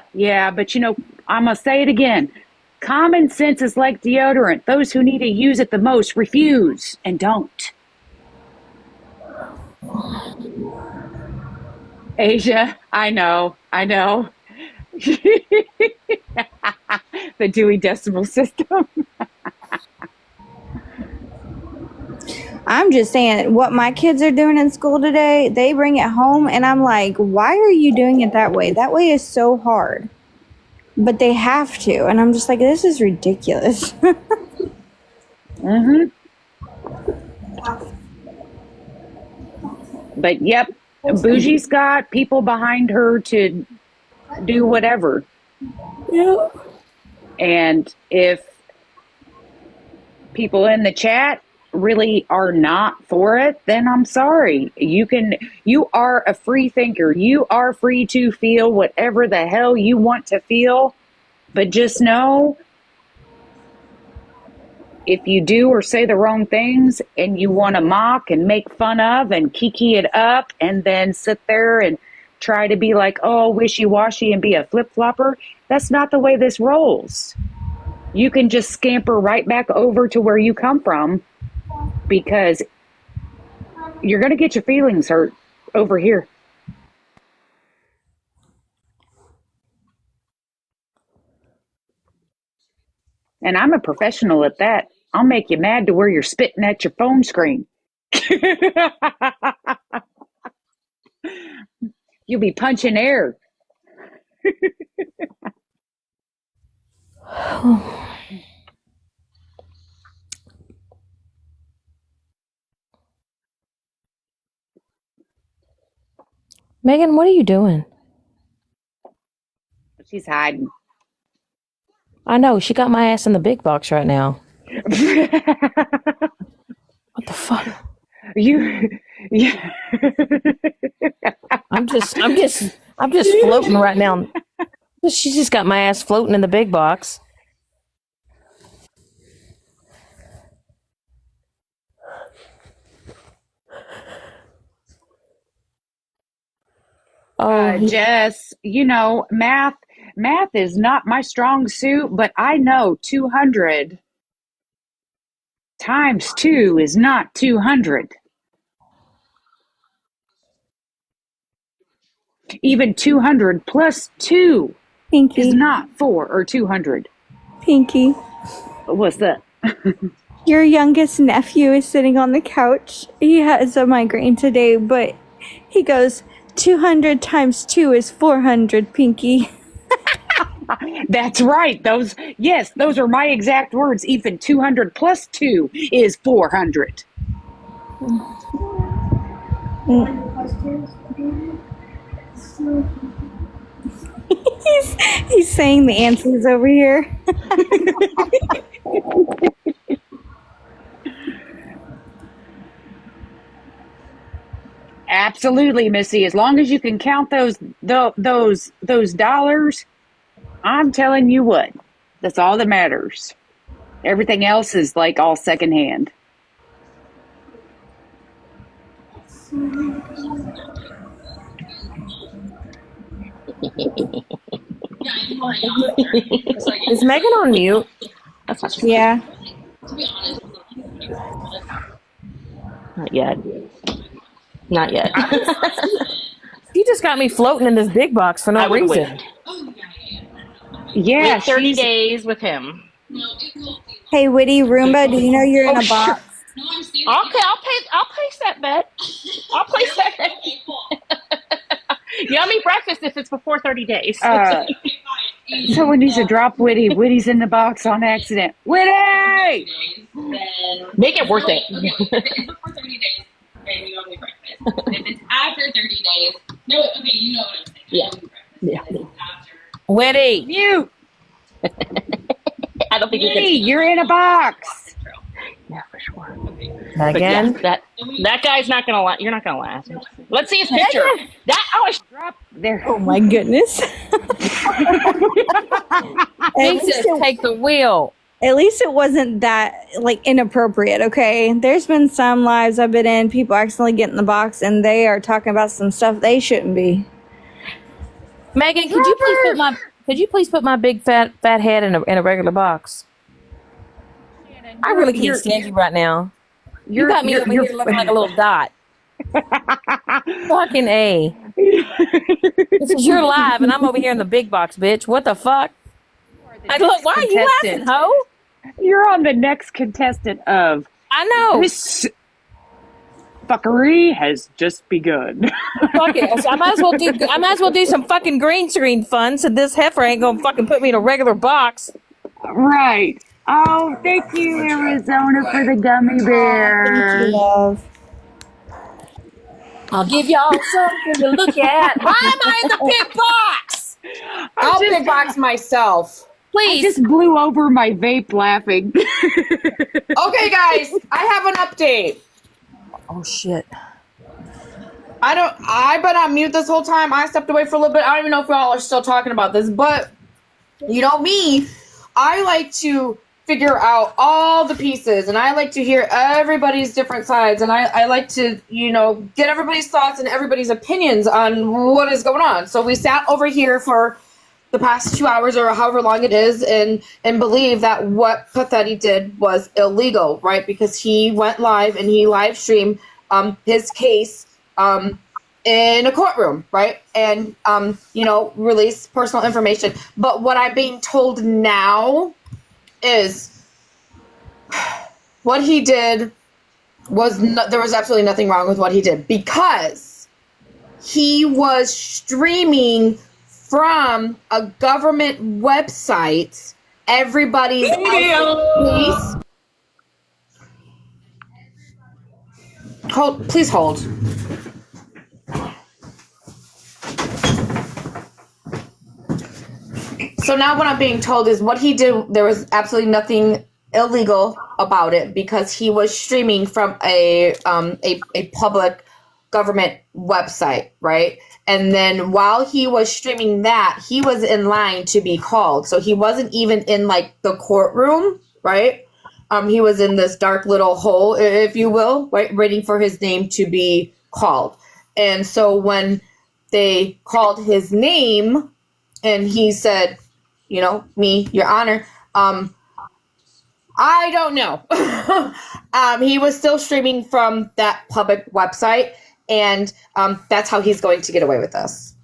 H: But I'm going to say it again. Common sense is like deodorant. Those who need to use it the most refuse and don't. Asia, I know. The Dewey Decimal System.
E: I'm just saying, what my kids are doing in school today, they bring it home, and I'm like, why are you doing it that way? That way is so hard. But they have to, and I'm just like, this is ridiculous.
H: Mm-hmm. But yep, Bougie's got people behind her to do whatever.
E: Yeah.
H: And if people in the chat really are not for it, then I'm sorry. You are a free thinker. You are free to feel whatever the hell you want to feel. But just know, if you do or say the wrong things and you want to mock and make fun of and kiki it up and then sit there and try to be like, oh, wishy-washy and be a flip-flopper, that's not the way this rolls. You can just scamper right back over to where you come from, because you're going to get your feelings hurt over here. And I'm a professional at that. I'll make you mad to where you're spitting at your phone screen. You'll be punching air.
B: Megan, what are you doing?
H: She's hiding.
B: I know, she got my ass in the big box right now. What the fuck?
H: Yeah.
B: I'm just floating right now. She just got my ass floating in the big box.
H: Jess, math is not my strong suit, but I know 200 times 2 is not 200. Even 200 plus 2
E: Pinky.
H: is not 4 or 200.
E: Pinky.
H: What's that?
E: Your youngest nephew is sitting on the couch. He has a migraine today, but he goes, 200 times 2 is 400, Pinky.
H: That's right. Those are my exact words. Even 200 plus 2 is 400.
E: He's saying the answers over here.
H: Absolutely, Missy. As long as you can count those dollars, I'm telling you what, that's all that matters. Everything else is like all secondhand.
B: Is Megan on mute?
E: Yeah.
B: Not yet. Not yet. She just got me floating in this big box for no reason.
H: Yeah,
N: 30 days with him.
E: Hey, Witty Roomba, do you know you're in a box?
N: Okay, I'll place that bet. I'll place that bet. Yummy breakfast if it's before 30 days.
H: Someone needs to drop Whitty. Whitty's in the box on accident. Whitty!
N: Make it worth it.
O: If it's before 30 days, okay, we don't eat breakfast. If it's after 30 days, no, okay, you know what I'm saying.
N: Yeah.
B: Whitty.
H: Mute.
N: I don't think
H: Whitty, you're in a box.
N: Yeah, for sure.
B: Megan.
N: Yeah, that guy's not gonna last. You're not gonna last. Let's see his picture.
H: There.
E: Oh my goodness.
B: Jesus, take the wheel.
E: At least it wasn't that like inappropriate, okay? There's been some lives I've been in, people accidentally get in the box and they are talking about some stuff they shouldn't be.
B: Megan, could you please put my big fat head in a regular box? I really can't stand you right now. You got me over here looking like a little dot. Fucking A. This is your live, and I'm over here in the big box, bitch. What the fuck? Look, why are you laughing, ho?
H: You're on the next contestant of.
B: I know.
H: This fuckery has just begun.
B: Fuck it. I might as well do some fucking green screen fun, so this heifer ain't gonna fucking put me in a regular box.
H: Right. Oh, thank you, Arizona, for the gummy bear.
E: Thank you, love.
B: I'll give y'all something to look at. Why am I in the big box?
A: I'll big box myself.
B: Please.
H: I just blew over my vape laughing.
A: Okay, guys, I have an update.
B: Oh shit.
A: I've been on mute this whole time. I stepped away for a little bit. I don't even know if y'all are still talking about this, but you know me, I like to figure out all the pieces and I like to hear everybody's different sides and I like to, get everybody's thoughts and everybody's opinions on what is going on. So we sat over here for the past 2 hours or however long it is and believe that what Pathetti did was illegal, right? Because he went live and he live streamed his case in a courtroom, right? And, released personal information. But what I'm being told now is what he did was there was absolutely nothing wrong with what he did because he was streaming from a government website. Everybody's please hold. So now what I'm being told is what he did, there was absolutely nothing illegal about it because he was streaming from a public government website, right? And then while he was streaming that, he was in line to be called. So he wasn't even in like the courtroom, right? He was in this dark little hole, if you will, right, waiting for his name to be called. And so when they called his name and he said, me, Your Honor, I don't know. He was still streaming from that public website, and that's how he's going to get away with this.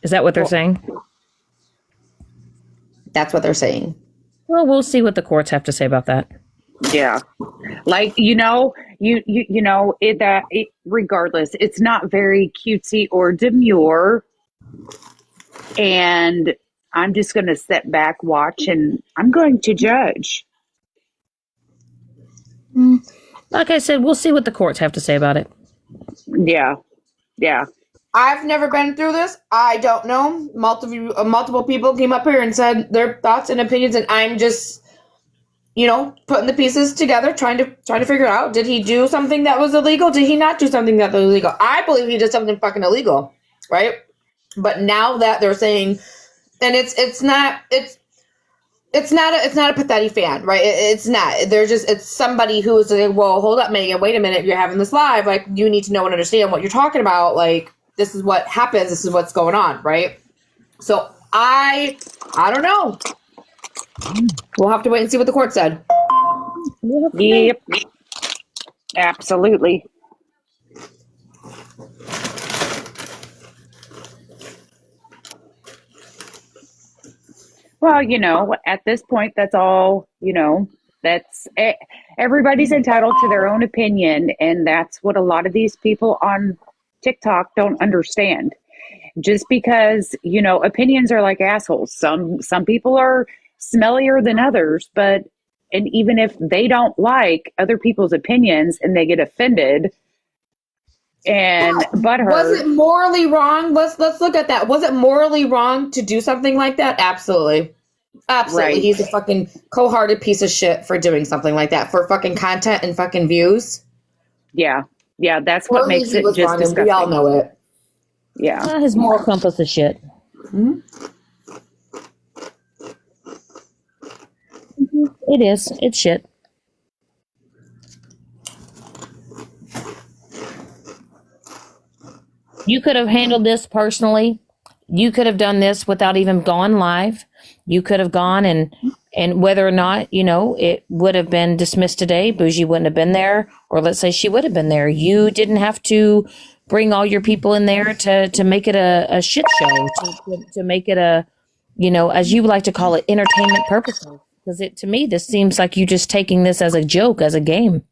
B: Is that what they're saying?
A: That's what they're saying.
B: Well, we'll see what the courts have to say about that.
H: Yeah. Like, regardless, it's not very cutesy or demure. And I'm just going to sit back, watch, and I'm going to judge.
B: Like I said, we'll see what the courts have to say about it.
H: Yeah. Yeah.
A: I've never been through this. I don't know. Multiple people came up here and said their thoughts and opinions, and I'm just, putting the pieces together, trying to figure out, did he do something that was illegal? Did he not do something that was illegal? I believe he did something fucking illegal, right? But now that they're saying, and it's not a Pathetti fan, right? It's not. It's somebody who is like, well, hold up, Megan, wait a minute, you're having this live, like you need to know and understand what you're talking about. Like this is what happens. This is what's going on, right? So I don't know. We'll have to wait and see what the court said.
H: Yep. Absolutely. Well, at this point, that's all, that's everybody's entitled to their own opinion. And that's what a lot of these people on TikTok don't understand. Just because, opinions are like assholes. Some people are smellier than others, and even if they don't like other people's opinions and they get offended and butthurt.
A: Was it morally wrong? Let's look at that. Was it morally wrong to do something like that? Absolutely. Absolutely.
H: Right.
A: He's a fucking cold-hearted piece of shit for doing something like that, for fucking content and fucking views.
H: Yeah. Yeah, that's what
A: Morally,
H: makes
A: he
H: it
A: was
H: just
A: wrong, and
H: disgusting.
A: we all know it.
H: Yeah.
B: His moral compass is shit.
A: Mm-hmm.
B: It is. It's shit. You could have handled this personally. You could have done this without even going live. You could have gone and whether or not, it would have been dismissed today, Bougie wouldn't have been there, or let's say she would have been there. You didn't have to bring all your people in there to make it a shit show, to make it a, as you like to call it, entertainment purposes. Because to me, this seems like you just taking this as a joke, as a game.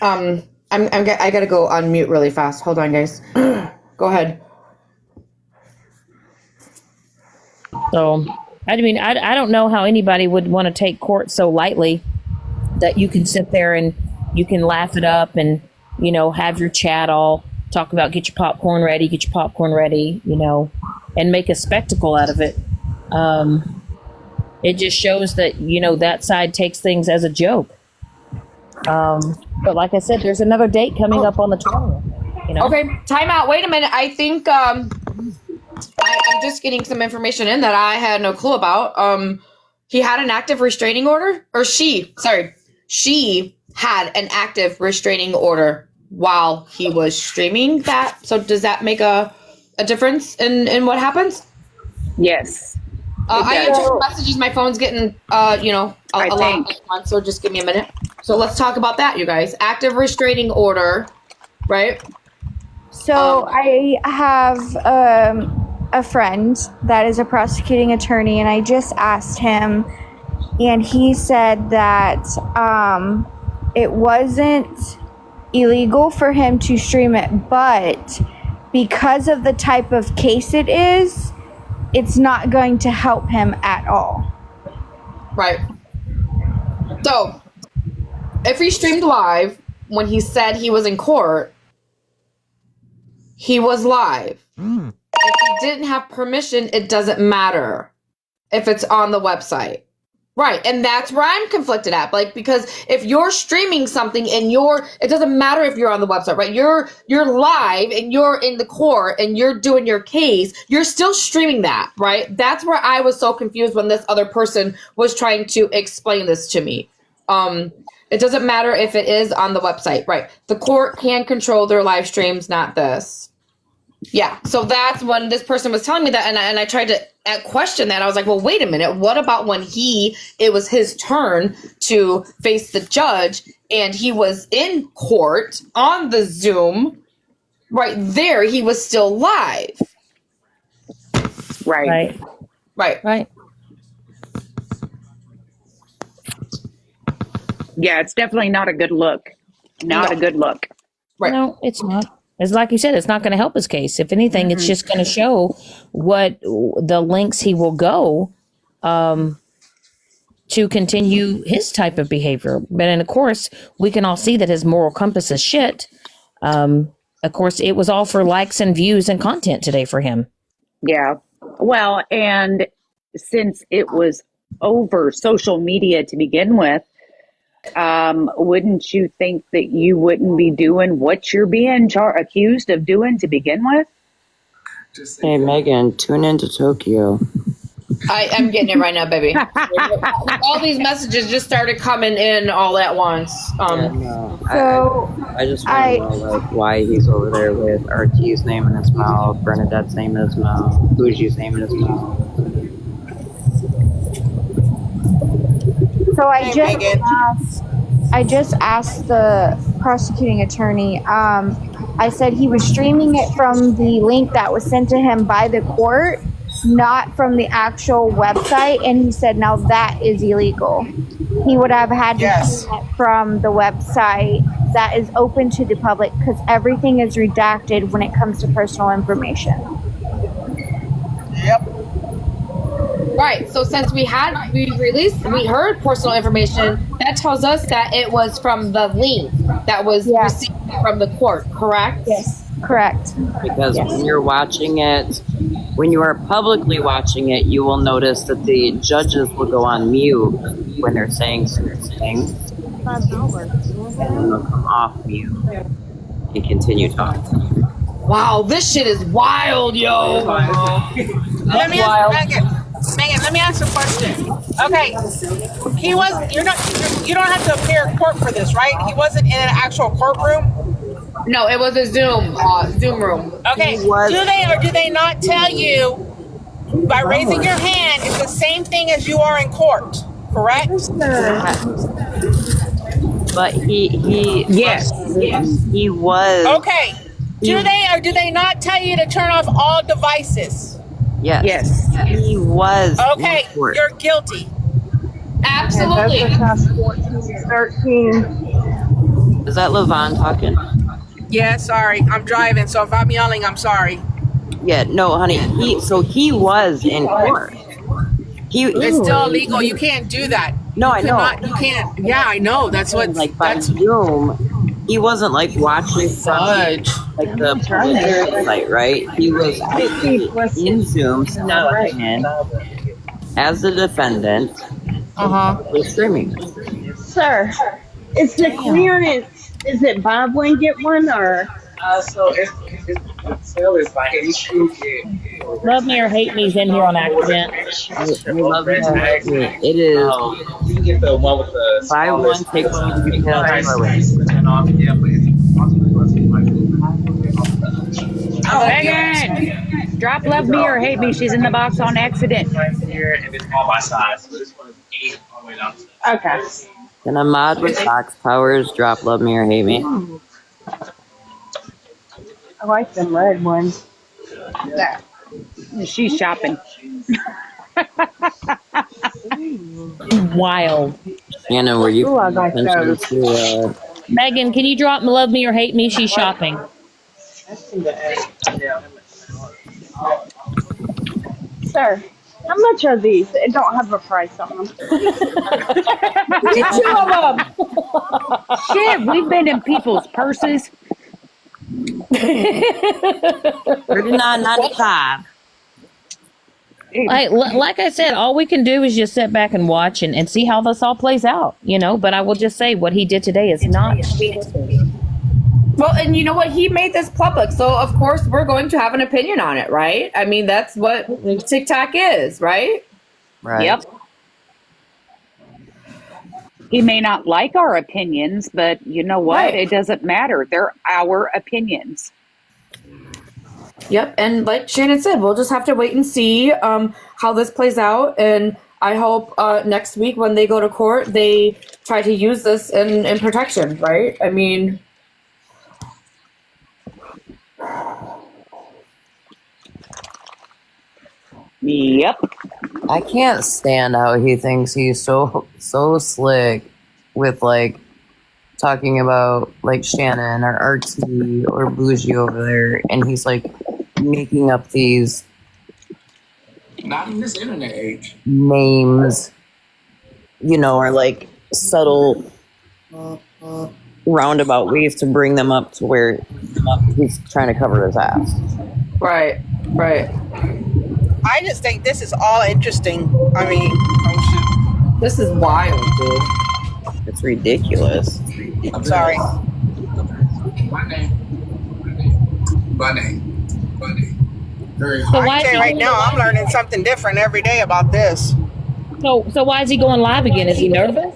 A: I gotta go on mute really fast. Hold on, guys. Go ahead.
B: So, I mean, I don't know how anybody would want to take court so lightly that you can sit there and you can laugh it up and, have your chat all talk about get your popcorn ready, and make a spectacle out of it. It just shows that, that side takes things as a joke. But like I said, there's another date coming up on the 20th.
A: Okay, time out. Wait a minute. I think I'm just getting some information in that I had no clue about. He had an active restraining order, or she had an active restraining order while he was streaming that. So does that make a difference in what happens?
H: Yes.
A: I answered some messages. My phone's getting, a lot at once, so just give me a minute. So let's talk about that, you guys. Active restraining order, right?
E: So I have a friend that is a prosecuting attorney, and I just asked him, and he said that it wasn't illegal for him to stream it, but because of the type of case it is, it's not going to help him at all.
A: Right. So, if he streamed live when he said he was in court, he was live. If he didn't have permission, it doesn't matter if it's on the website. Right. And that's where I'm conflicted at. Because if you're streaming something and it doesn't matter if you're on the website, right? You're live and you're in the court and you're doing your case, you're still streaming that, right? That's where I was so confused when this other person was trying to explain this to me. It doesn't matter if it is on the website, right? The court can control their live streams, not this. Yeah, so that's when this person was telling me that, and I tried to question that. I was like, well, wait a minute. What about when it was his turn to face the judge, and he was in court on the Zoom, right there, he was still live.
H: Right. Yeah, it's definitely not a good look. Not a good look.
A: Right.
B: No, it's not. It's like you said, it's not going to help his case. If anything, it's just going to show what the lengths he will go to continue his type of behavior. But and of course, we can all see that his moral compass is shit. Of course, it was all for likes and views and content today for him.
H: Yeah. Well, and since it was over social media to begin with, wouldn't you think that you wouldn't be doing what you're being accused of doing to begin with?
C: Hey, Megan, tune into Tokyo.
A: I'm getting it right now, baby. All these messages just started coming in all at once.
C: I just want to know why he's over there with RT's name in his mouth, Bernadette's name in his mouth, Bougie's name in his mouth.
E: So I just asked the prosecuting attorney. I said he was streaming it from the link that was sent to him by the court, not from the actual website, and he said now that is illegal. He would have had to stream it from the website that is open to the public because everything is redacted when it comes to personal information.
K: Yep.
A: Right. So since we heard personal information, that tells us that it was from the link that was received from the court, correct?
E: Yes, correct.
C: Because when you're watching it, when you are publicly watching it, you will notice that the judges will go on mute when they're saying certain things. And they'll come off mute and continue talking.
A: Wow, this shit is wild, yo.
K: Let me ask Megan, let me ask a question. Okay, you don't have to appear in court for this, right? He wasn't in an actual courtroom?
A: No, it was a Zoom room.
K: Okay, do they not tell you by raising your hand it's the same thing as you are in court, correct?
C: But he was.
K: Okay, do they not tell you to turn off all devices?
C: Yes. He was.
K: Okay, you're guilty.
A: Absolutely.
E: And 13.
C: Is that LaVon talking?
K: Yeah, sorry. I'm driving, so if I'm yelling, I'm sorry.
C: Yeah, no, honey. He was in court.
K: It's still illegal. You can't do that.
C: No, I know.
K: You can't. Yeah, I know. That's what.
C: Like by Zoom, he wasn't like watching like the police site, right? He was actually in Zoom, in as the defendant. Was streaming.
P: Sir, is the clearance? Is it buy one get one or?
I: So it's sale is by
N: Love Me or Hate Me's in here on accident.
C: Love Me or Hate Me. It is.
I: You can get the one with the
C: buy one, take one, you can
H: Megan, drop Love Me or Hate Me. She's in the box on accident.
I: Right here, and it's all by size. So this one is 8 all the way down to
P: Okay.
C: Can a mod with Fox Powers drop Love Me or Hate Me?
P: I like them red ones.
H: Yeah. She's shopping.
B: Wild.
C: Anna, were you
P: I like
C: attention
P: those.
C: to
B: Megan, can you drop Love Me or Hate Me? She's shopping.
P: Sir, how much are these? It don't have a price on them.
B: Get 2 of them.
H: Shit, we've been in people's purses.
C: $39.95.
B: Like I said, all we can do is just sit back and watch and see how this all plays out, But I will just say what he did today is not.
A: Well, and you know what? He made this public, so of course we're going to have an opinion on it, right? I mean, that's what TikTok is, right?
C: Right.
H: Yep. He may not like our opinions, but you know what?
A: Right.
H: It doesn't matter. They're our opinions.
A: Yep, and like Shannon said, we'll just have to wait and see how this plays out, and I hope next week when they go to court, they try to use this in protection, right? I mean...
H: Yep.
C: I can't stand how he thinks he's so slick with like talking about like Shannon or RT or Bougie over there, and he's like making up these
I: not in this internet age.
C: names, or like subtle roundabout ways to bring them up to where he's trying to cover his ass.
A: Right.
K: I just think this is all interesting. I mean,
A: this is wild, dude.
C: It's ridiculous.
K: I'm sorry.
I: My name. Very
B: So why
K: I
B: is
K: can
B: he
K: say right
B: going
K: now, I'm
B: live?
K: learning something different every day about this.
B: So why is he going live again? Is he nervous?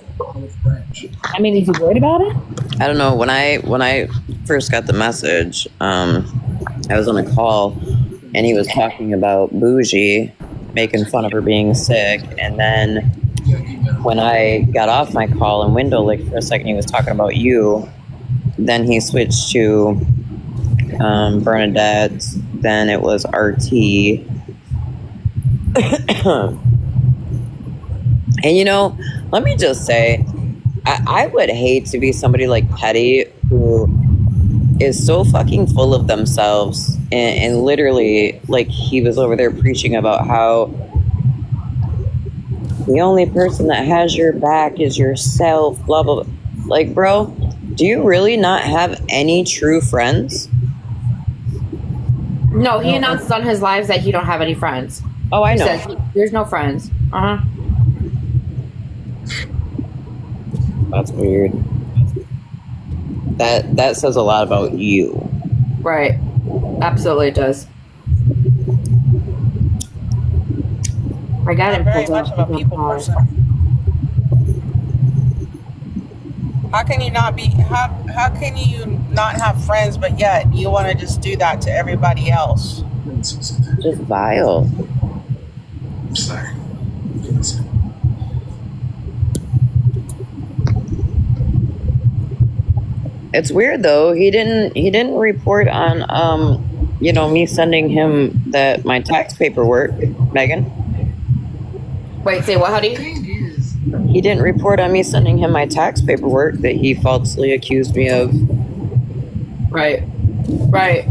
B: I mean, is he worried about it?
C: I don't know. When I first got the message, I was on a call and he was talking about Bougie, making fun of her being sick. And then when I got off my call and window licked for a second, he was talking about you. Then he switched to Bernadette. Then it was RT. And let me just say, I would hate to be somebody like Petty who is so fucking full of themselves and literally, like, he was over there preaching about how the only person that has your back is yourself, blah, blah, blah. Like, bro, do you really not have any true friends?
A: No, he announced on his lives that he don't have any friends.
C: Oh, I
A: He
C: know.
A: says there's no friends. Uh-huh.
C: That's weird. That says a lot about you.
A: Right. Absolutely it does. I got him
K: Very
A: pulled
K: much
A: up.
K: of a people person. How can you not be? How can you not have friends, but yet you want to just do that to everybody else?
C: Just vile.
I: Sorry.
C: It's weird though. He didn't report on me sending him my tax paperwork, Megan.
A: Wait, say what, honey?
C: He didn't report on me sending him my tax paperwork that he falsely accused me of.
A: Right. Right.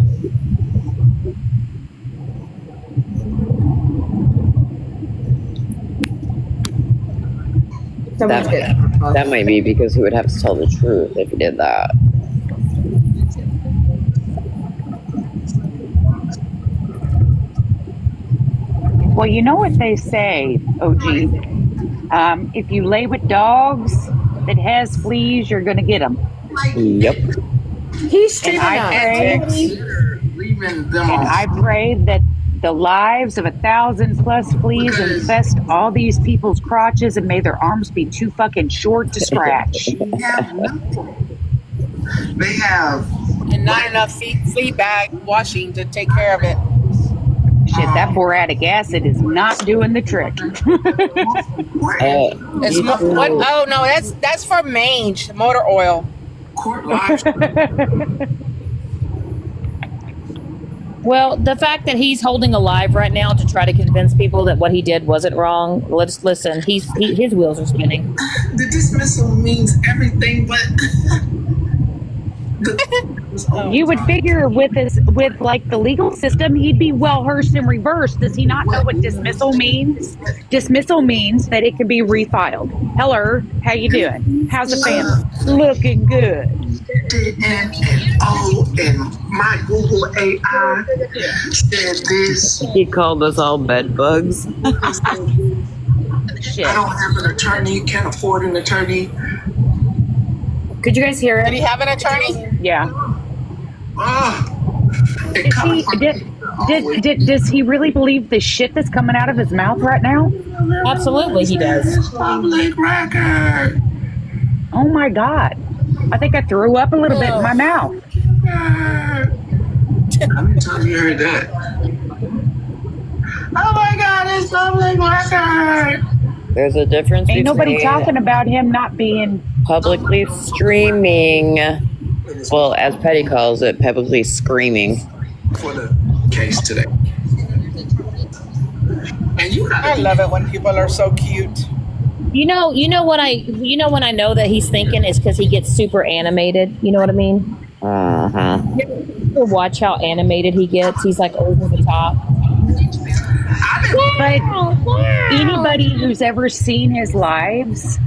C: That might be because he would have to tell the truth if he did that.
H: Well, you know what they say, OG. If you lay with dogs that has fleas, you're going to get them.
C: Yep.
A: He's
H: And
I: Leaving them
H: I pray that the lives of 1,000+ fleas infest all these people's crotches, and may their arms be too fucking short to scratch.
I: They have
K: And not enough flea bag washing to take care of it.
H: Shit, that boratic acid is not doing the trick.
K: It's what? Oh no, that's for mange motor oil.
B: Well, the fact that he's holding alive right now to try to convince people that what he did wasn't wrong. Let's listen. His wheels are spinning.
I: The dismissal means everything, but
H: You would figure with like the legal system, he'd be well versed in reverse. Does he not know what dismissal means? Dismissal means that it can be refiled. Hello, how you doing? How's the family? Looking good.
I: And my Google AI said this.
C: He called us all bed bugs.
I: I don't have an attorney, can't afford an attorney.
A: Could you guys hear it?
K: Did he have an attorney?
H: Yeah. Does he really believe the shit that's coming out of his mouth right now?
B: Absolutely, he does.
I: Public record.
H: Oh my God. I think I threw up a little bit in my mouth.
I: How many times you heard that? Oh my God, it's public record.
C: There's a difference
H: Ain't nobody
C: between
H: talking about him not being
C: publicly streaming. Well, as Petty calls it, publicly screaming.
I: For the case today. And
K: I love it when people are so cute.
B: You know when I know that he's thinking is because he gets super animated. You know what I mean?
C: Uh-huh.
B: You ever watch how animated he gets? He's like over the top.
H: But anybody who's ever seen his lives,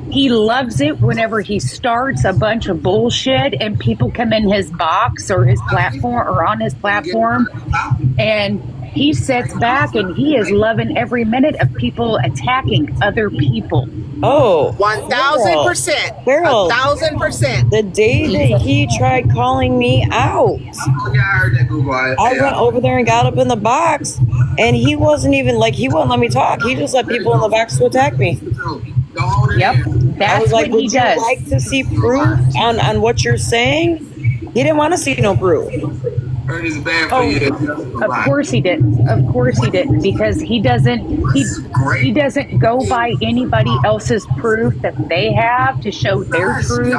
H: he loves it whenever he starts a bunch of bullshit and people come in his box or his platform or on his platform, and he sits back and he is loving every minute of people attacking other people.
C: Oh,
K: 1,000%.
C: Girl,
K: 1,000%.
C: the day that he tried calling me out, I went over there and got up in the box, and he wasn't even like, he wouldn't let me talk. He just let people in the box to attack me.
H: Yep, that's
C: I was like,
H: what he
C: would you
H: does.
C: like to see proof on what you're saying? He didn't want to see no proof.
H: Of course he didn't. Of course he didn't, because he doesn't go by anybody else's proof that they have to show their truth.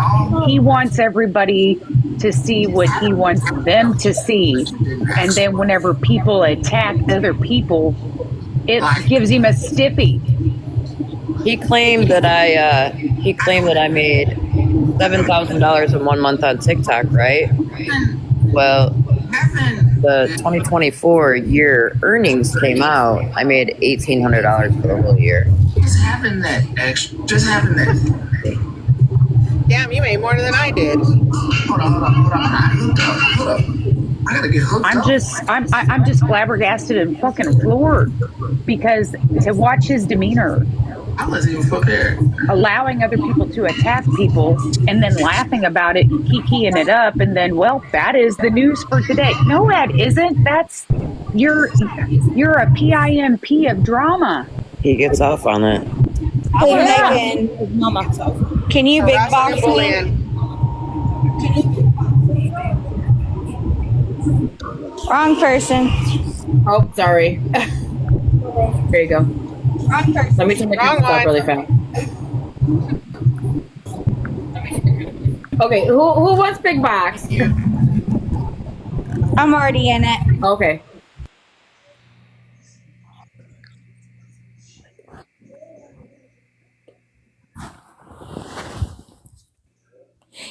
H: He wants everybody to see what he wants them to see. And then whenever people attack other people, it gives him a stiffy.
C: He claimed that I made $7,000 in 1 month on TikTok, right? Well, the 2024 year earnings came out. I made $1,800 for the whole year.
I: Just having that extra, just having that.
K: Damn, you made more than I did.
I: Hold on. Hold up. I gotta get hooked up.
H: I'm just flabbergasted and fucking floored because to watch his demeanor,
I: I wasn't even prepared.
H: allowing other people to attack people and then laughing about it and kikiing it up, and then, well, that is the news for today. No, that isn't. That's you're a PIMP of drama.
C: He gets off on it.
E: Hey,
H: Yeah.
E: Megan, can you big box me? Wrong person.
A: Oh, sorry. There you go.
E: Wrong person.
A: Let me turn the
K: Wrong
A: camera off
K: one.
A: really fast. Okay, who wants big box?
E: I'm already in it.
A: Okay.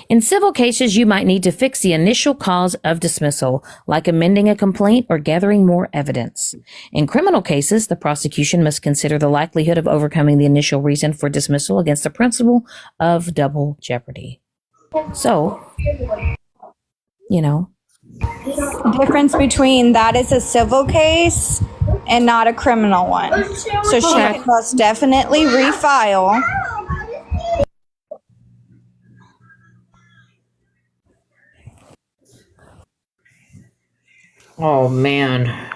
B: In civil cases, you might need to fix the initial cause of dismissal, like amending a complaint or gathering more evidence. In criminal cases, the prosecution must consider the likelihood of overcoming the initial reason for dismissal against the principle of double jeopardy. So, you know,
E: The difference between that is a civil case and not a criminal one. So she can most definitely refile.
A: Oh man.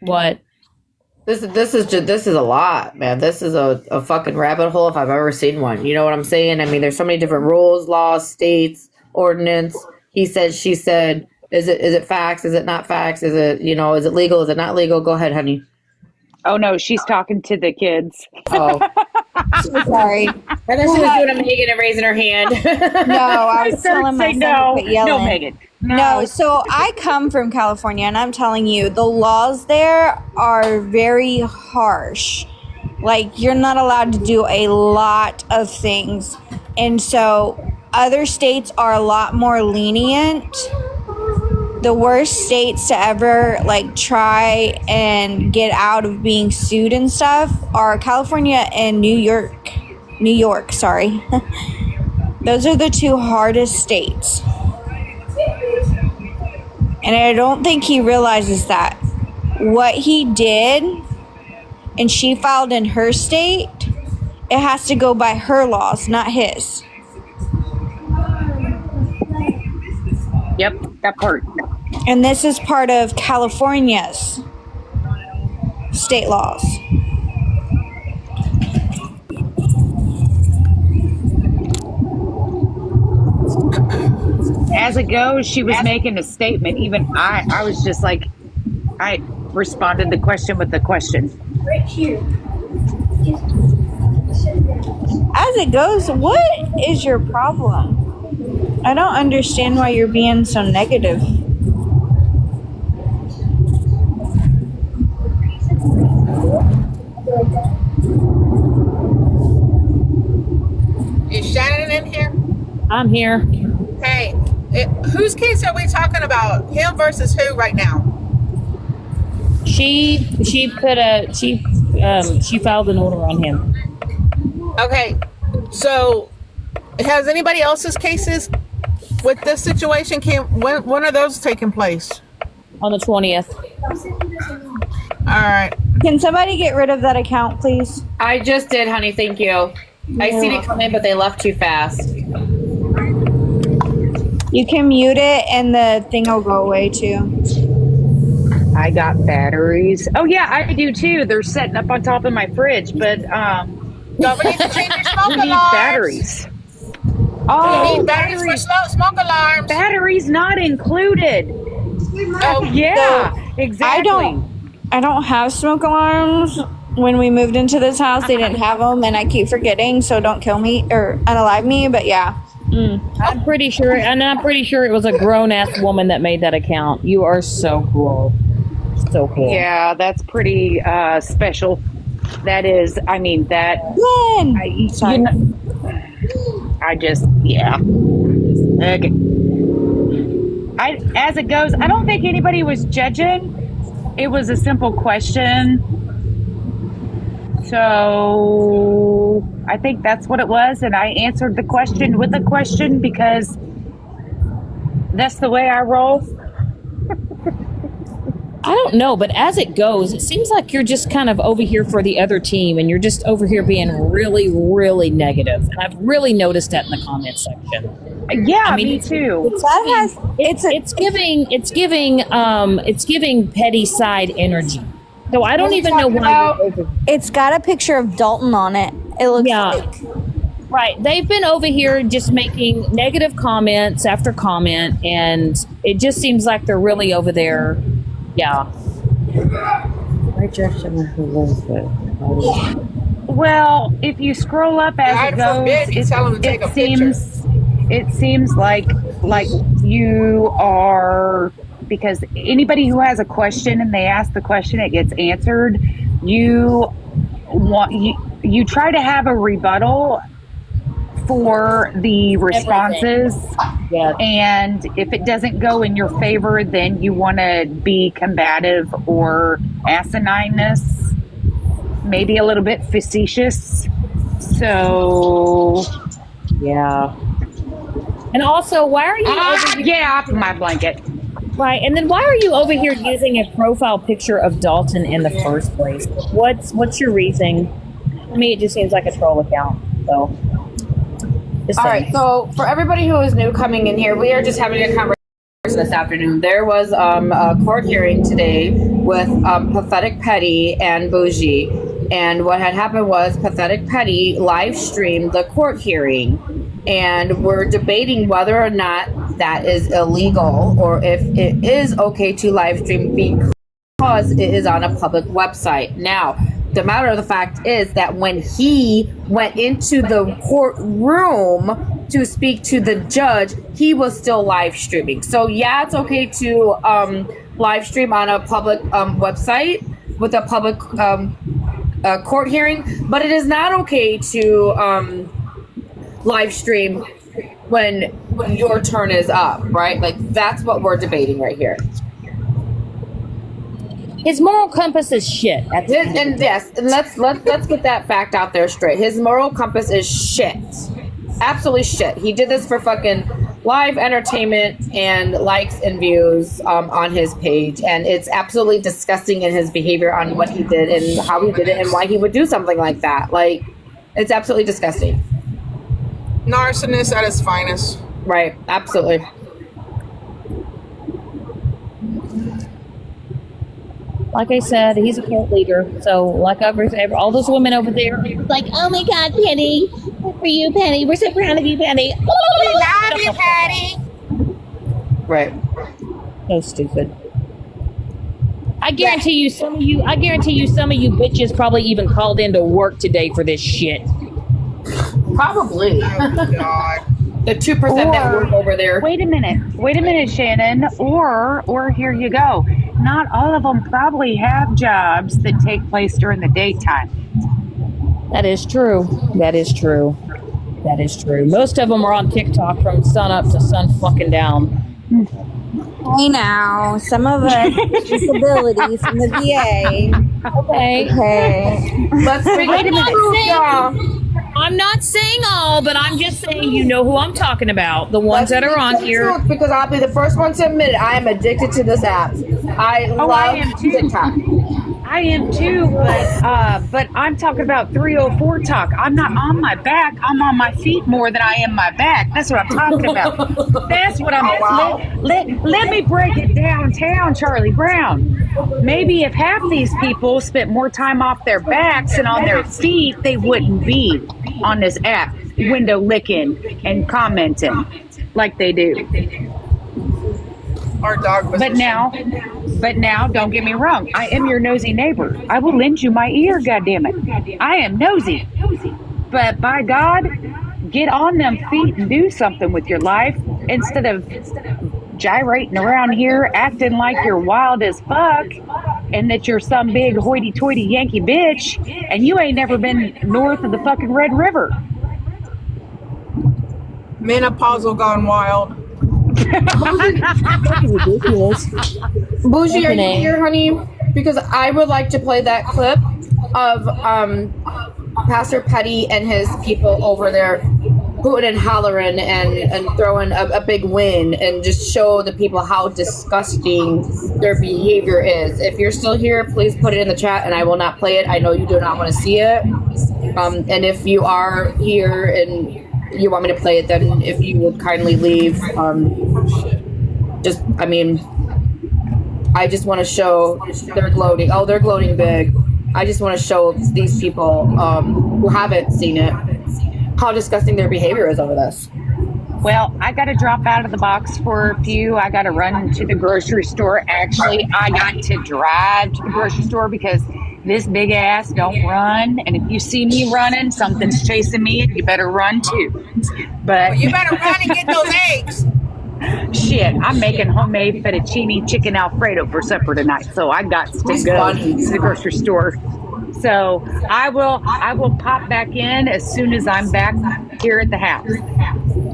B: What?
A: This is a lot, man. This is a fucking rabbit hole if I've ever seen one. You know what I'm saying? I mean, there's so many different rules, laws, states, ordinance. He said, she said. Is it facts? Is it not facts? Is it, is it legal? Is it not legal? Go ahead, honey.
H: Oh no, she's talking to the kids.
A: Oh.
E: Sorry.
A: I thought she was doing a Megan and raising her hand.
E: No, I was telling my son to quit yelling.
H: No, Megan.
E: No, so I come from California, and I'm telling you, the laws there are very harsh. Like, you're not allowed to do a lot of things. And so other states are a lot more lenient. The worst states to ever, try and get out of being sued and stuff are California and New York. New York, sorry. Those are the two hardest states. And I don't think he realizes that. What he did, and she filed in her state, it has to go by her laws, not his.
H: Yep, that part.
E: And this is part of California's state laws.
H: As it goes, she was making a statement. Even I was just like, I responded the question with the question.
E: Right here. As it goes, what is your problem? I don't understand why you're being so negative.
K: Is Shannon in here?
B: I'm here.
K: Hey, whose case are we talking about? Him versus who right now?
B: She filed an order on him.
K: Okay, so has anybody else's cases with this situation? When are those taking place?
B: On the 20th.
K: All right.
E: Can somebody get rid of that account, please?
A: I just did, honey. Thank you. I seen it come in, but they left too fast.
E: You can mute it and the thing will go away too.
H: I got batteries. Oh yeah, I do too. They're setting up on top of my fridge, but
K: No, we need to change your smoke
H: we need
K: alarms.
H: batteries.
K: We
H: Oh,
K: need batteries for smoke alarms.
H: batteries not included.
K: Oh,
H: Yeah, exactly.
E: I don't have smoke alarms. When we moved into this house, they didn't have them, and I keep forgetting. So don't kill me or unalive me. But yeah.
B: I'm pretty sure it was a grown-ass woman that made that account. You are so cool. So cool.
H: Yeah, that's pretty special. That is, I mean, that.
E: Sorry.
H: I just, Yeah. Okay. As it goes, I don't think anybody was judging. It was a simple question. So I think that's what it was. And I answered the question with a question because that's the way I roll.
B: I don't know, but as it goes, it seems like you're just kind of over here for the other team and you're just over here being really, really negative. And I've really noticed that in the comment section.
H: Yeah,
B: I mean,
H: me too.
B: It's giving petty side energy. So I don't even know why.
E: It's got a picture of Dalton on it. It looks like.
B: Right. They've been over here just making negative comments after comment, and it just seems like they're really over there. Yeah.
H: Well, if you scroll up as it goes, it seems like you are, because anybody who has a question and they ask the question, it gets answered. You try to have a rebuttal for the responses.
B: Yeah.
H: And if it doesn't go in your favor, then you want to be combative or asinineness, maybe a little bit facetious. So,
B: yeah. And also, why are you over here?
H: Get off my blanket.
B: Right, and then why are you over here using a profile picture of Dalton in the first place? What's your reasoning? To me, it just seems like a troll account. So.
A: All right, so for everybody who is new coming in here, we are just having a conversation this afternoon. There was a court hearing today with Pathetic Petty and Bougie. And what had happened was Pathetic Petty live streamed the court hearing. And we're debating whether or not that is illegal or if it is okay to live stream because it is on a public website. Now, the matter of the fact is that when he went into the courtroom to speak to the judge, he was still live streaming. So yeah, it's okay to live stream on a public website with a public court hearing, but it is not okay to live stream when your turn is up, right? Like that's what we're debating right here.
B: His moral compass is shit.
A: And yes, and let's get that fact out there straight. His moral compass is shit. Absolutely shit. He did this for fucking live entertainment and likes and views on his page, and it's absolutely disgusting in his behavior on what he did and how he did it and why he would do something like that. Like, it's absolutely disgusting.
K: Narcissist at his finest.
A: Right. Absolutely.
B: Like I said, he's a cult leader. So, like all those women over there, like, oh my God, Penny, good for you, Penny. We're so proud of you, Penny.
K: We love you, Penny.
A: Right.
B: So stupid. I guarantee you, some of you bitches probably even called into work today for this shit.
A: Probably.
K: Oh, God.
A: The 2% that work over there.
H: Wait a minute, Shannon. Or here you go. Not all of them probably have jobs that take place during the daytime.
B: That is true. Most of them are on TikTok from sun up to sun fucking down.
E: Hey now, some of us with disabilities from the VA.
B: Okay.
A: Let's
B: Wait a minute. I'm not saying all, but I'm just saying you know who I'm talking about. The ones that are on here.
A: Because I'll be the first one to admit it. I am addicted to this app. I love TikTok.
H: I am too, but I'm talking about 304 talk. I'm not on my back. I'm on my feet more than I am my back. That's what I'm talking about. That's what I'm.
A: wow.
H: Let me break it downtown, Charlie Brown. Maybe if half these people spent more time off their backs and on their feet, they wouldn't be on this app, window licking and commenting like they do.
K: Our dog was
H: But now, don't get me wrong. I am your nosy neighbor. I will lend you my ear, goddammit. I am nosy. But by God, get on them feet and do something with your life instead of gyrating around here acting like you're wild as fuck and that you're some big hoity-toity Yankee bitch and you ain't never been north of the fucking Red River.
K: Menopausal gone wild.
A: Bougie, are you here, honey? Because I would like to play that clip of Pastor Petty and his people over there hooting and hollering and throwing a big win and just show the people how disgusting their behavior is. If you're still here, please put it in the chat and I will not play it. I know you do not want to see it. And if you are here and you want me to play it, then if you would kindly leave. I just want to show they're gloating. Oh, they're gloating big. I just want to show these people who haven't seen it how disgusting their behavior is over this.
H: Well, I got to drop out of the box for a few. I got to run to the grocery store. Actually, I got to drive to the grocery store because this big ass don't run. And if you see me running, something's chasing me, and you better run too. But
K: Well, you better run and get those eggs.
H: shit, I'm making homemade fettuccine chicken Alfredo for supper tonight, so I got to go to the grocery store. So I will pop back in as soon as I'm back here at the house.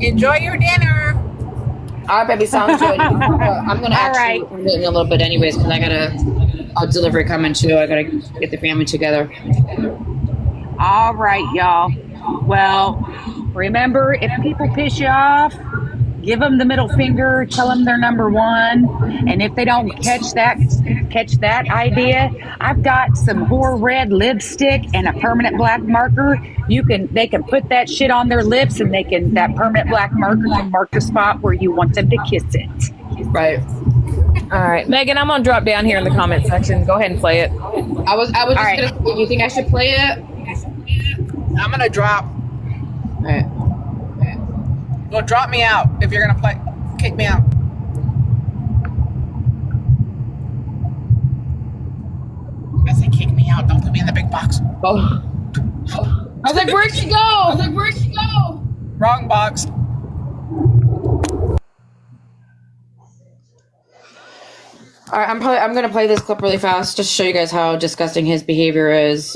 K: Enjoy your dinner.
A: All right, baby, sounds good. I'm gonna actually end it in a little bit, anyways, because I gotta delivery coming too. I gotta get the family together.
H: All right, y'all. Well, remember, if people piss you off, give them the middle finger, tell them they're number one. And if they don't catch that idea, I've got some whore red lipstick and a permanent black marker. They can put that shit on their lips, and that permanent black marker can mark the spot where you want them to kiss it.
A: Right.
B: All right, Megan, I'm gonna drop down here in the comment section. Go ahead and play it.
A: I was just gonna say, do you think I should play it?
K: I'm gonna drop.
A: All right.
K: Well, drop me out if you're gonna play. Kick me out. I said kick me out. Don't put me in the big box.
A: Oh. I was like, where'd she go?
K: Wrong box.
A: All right, I'm gonna play this clip really fast just to show you guys how disgusting his behavior is.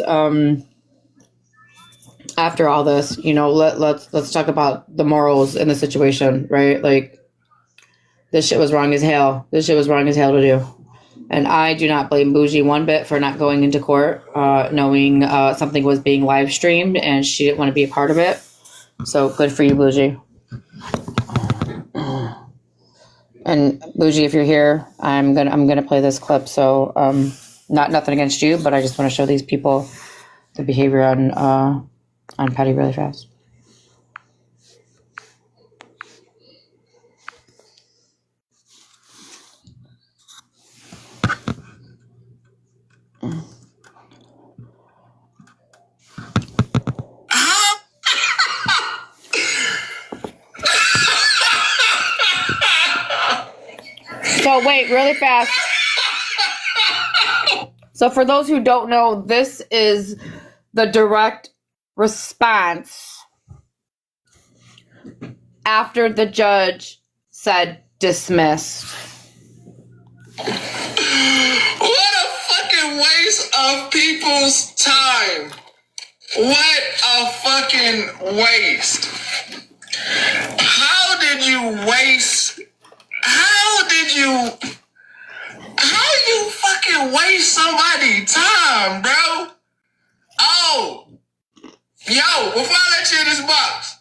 A: After all this, let's talk about the morals in the situation, right? Like, this shit was wrong as hell. This shit was wrong as hell to do. And I do not blame Bougie one bit for not going into court, knowing something was being live streamed and she didn't want to be a part of it. So good for you, Bougie. And Bougie, if you're here, I'm gonna play this clip. So nothing against you, but I just want to show these people the behavior on Patty really fast. So wait, really fast. So for those who don't know, this is the direct response after the judge said dismissed.
Q: What a fucking waste of people's time. What a fucking waste. How did you fucking waste somebody's time, bro? Oh, yo, before I let you in this box,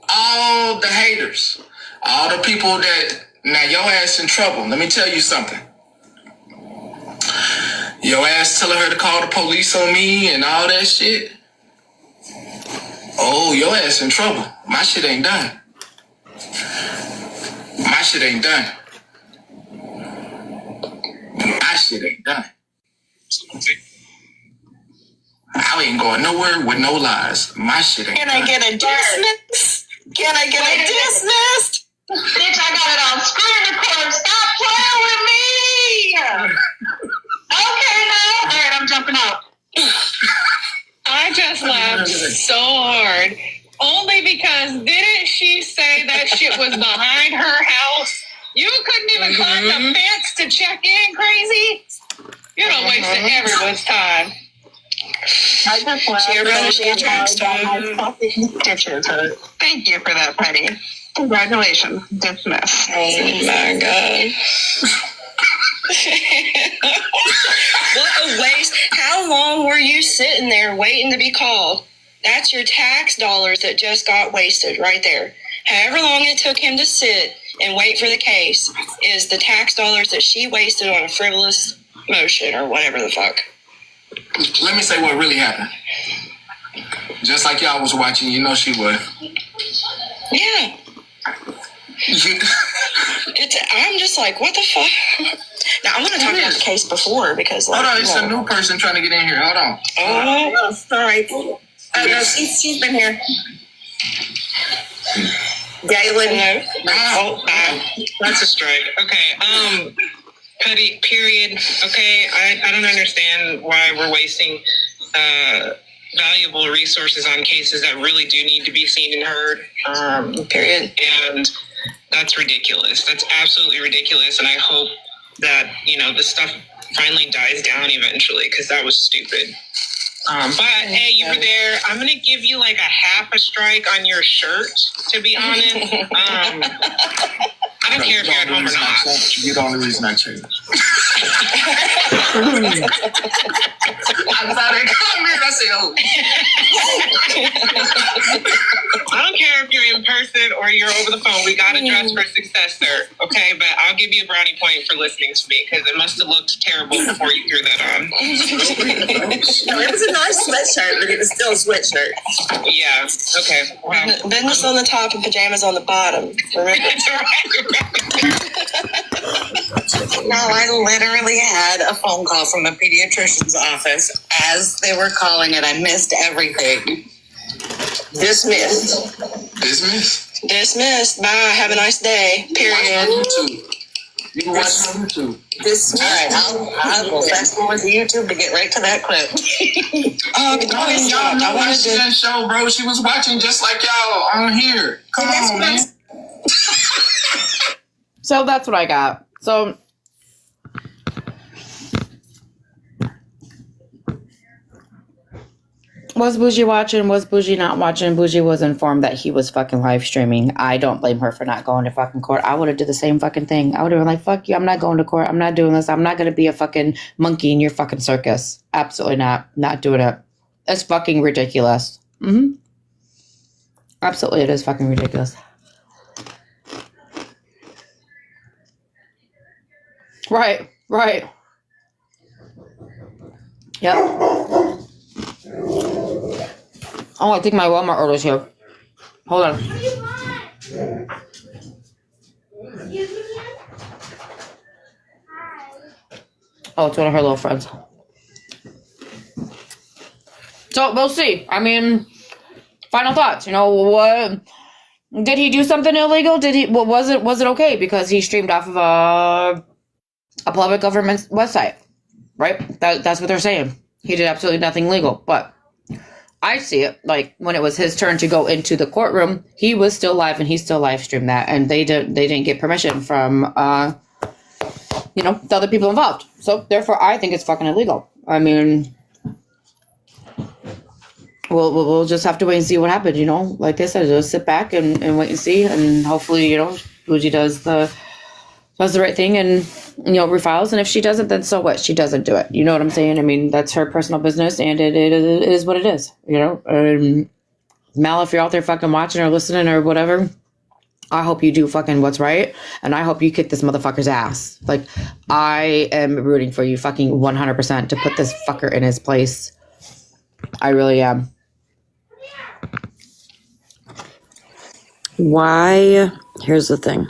Q: all the haters, all the people that, now your ass in trouble. Let me tell you something. Your ass telling her to call the police on me and all that shit. Oh, your ass in trouble. My shit ain't done. My shit ain't done. My shit ain't done. I ain't going nowhere with no lies. My shit ain't done.
R: Can I get a dismiss? Can I get a dismissed? Bitch, I got it on screen record. Stop playing with me. Okay, now. All right, I'm jumping out.
S: I just laughed so hard. Only because didn't she say that shit was behind her house? You couldn't even climb the fence to check in, crazy? You're not wasting everyone's time.
R: I just laughed. Thank you for that, Patty. Congratulations. Dismissed. Oh my God. What a waste. How long were you sitting there waiting to be called? That's your tax dollars that just got wasted right there. However long it took him to sit and wait for the case is the tax dollars that she wasted on a frivolous motion or whatever the fuck.
Q: Let me say what really happened. Just like y'all was watching, you know she would.
R: Yeah. I'm just like, what the fuck? Now, I want to talk about the case before because, like,
Q: hold on, it's a new person trying to get in here. Hold on.
R: Oh, sorry. No, she's been here. Galen.
S: Oh, that's a strike. Okay. Petty, period. Okay. I don't understand why we're wasting valuable resources on cases that really do need to be seen and heard.
R: Period.
S: And that's ridiculous. That's absolutely ridiculous. And I hope that, this stuff finally dies down eventually, because that was stupid. But hey, you were there. I'm going to give you like a half a strike on your shirt, to be honest. I don't care if you're at home or not.
Q: You're the only reason I changed. I thought I'd come here. I said, oh.
S: I don't care if you're in person or you're over the phone. We got to dress for success, sir. Okay, but I'll give you a brownie point for listening to me, because it must have looked terrible before you threw that on.
R: No, it was a nice sweatshirt, but it was still a sweatshirt.
S: Yeah. Okay. Well,
R: business on the top and pajamas on the bottom. Remember? No, I literally had a phone call from a pediatrician's office as they were calling it. I missed everything. Dismissed.
Q: Dismissed?
R: Dismissed. Bye. Have a nice day. Period.
Q: You can watch it on YouTube.
R: Dismissed. All right, I will fast forward to YouTube to get right to that clip.
Q: Y'all know why she didn't show, bro. She was watching just like y'all on here. Come on, man.
A: So that's what I got. So was Bougie watching? Was Bougie not watching? Bougie was informed that he was fucking live streaming. I don't blame her for not going to fucking court. I would have did the same fucking thing. I would have been like, fuck you, I'm not going to court. I'm not doing this. I'm not going to be a fucking monkey in your fucking circus. Absolutely not. Not doing it. It's fucking ridiculous. Absolutely, it is fucking ridiculous. Right. Yep. Oh, I think my Walmart order's here. Hold on. Oh, it's one of her little friends. So we'll see. I mean, final thoughts. What? Did he do something illegal? Was it okay because he streamed off of a public government website, right? That's what they're saying. He did absolutely nothing legal, but I see it like when it was his turn to go into the courtroom, he was still live and he still live streamed that, and they didn't get permission from the other people involved. So therefore, I think it's fucking illegal. I mean, we'll just have to wait and see what happens. Like I said, just sit back and wait and see, and hopefully, Bougie does the right thing and refiles, and if she doesn't, then so what? She doesn't do it. You know what I'm saying? I mean, that's her personal business, and it is what it is. Mal, if you're out there fucking watching or listening or whatever, I hope you do fucking what's right, and I hope you kick this motherfucker's ass. Like, I am rooting for you fucking 100% to put this fucker in his place. I really am.
C: Why? Here's the thing.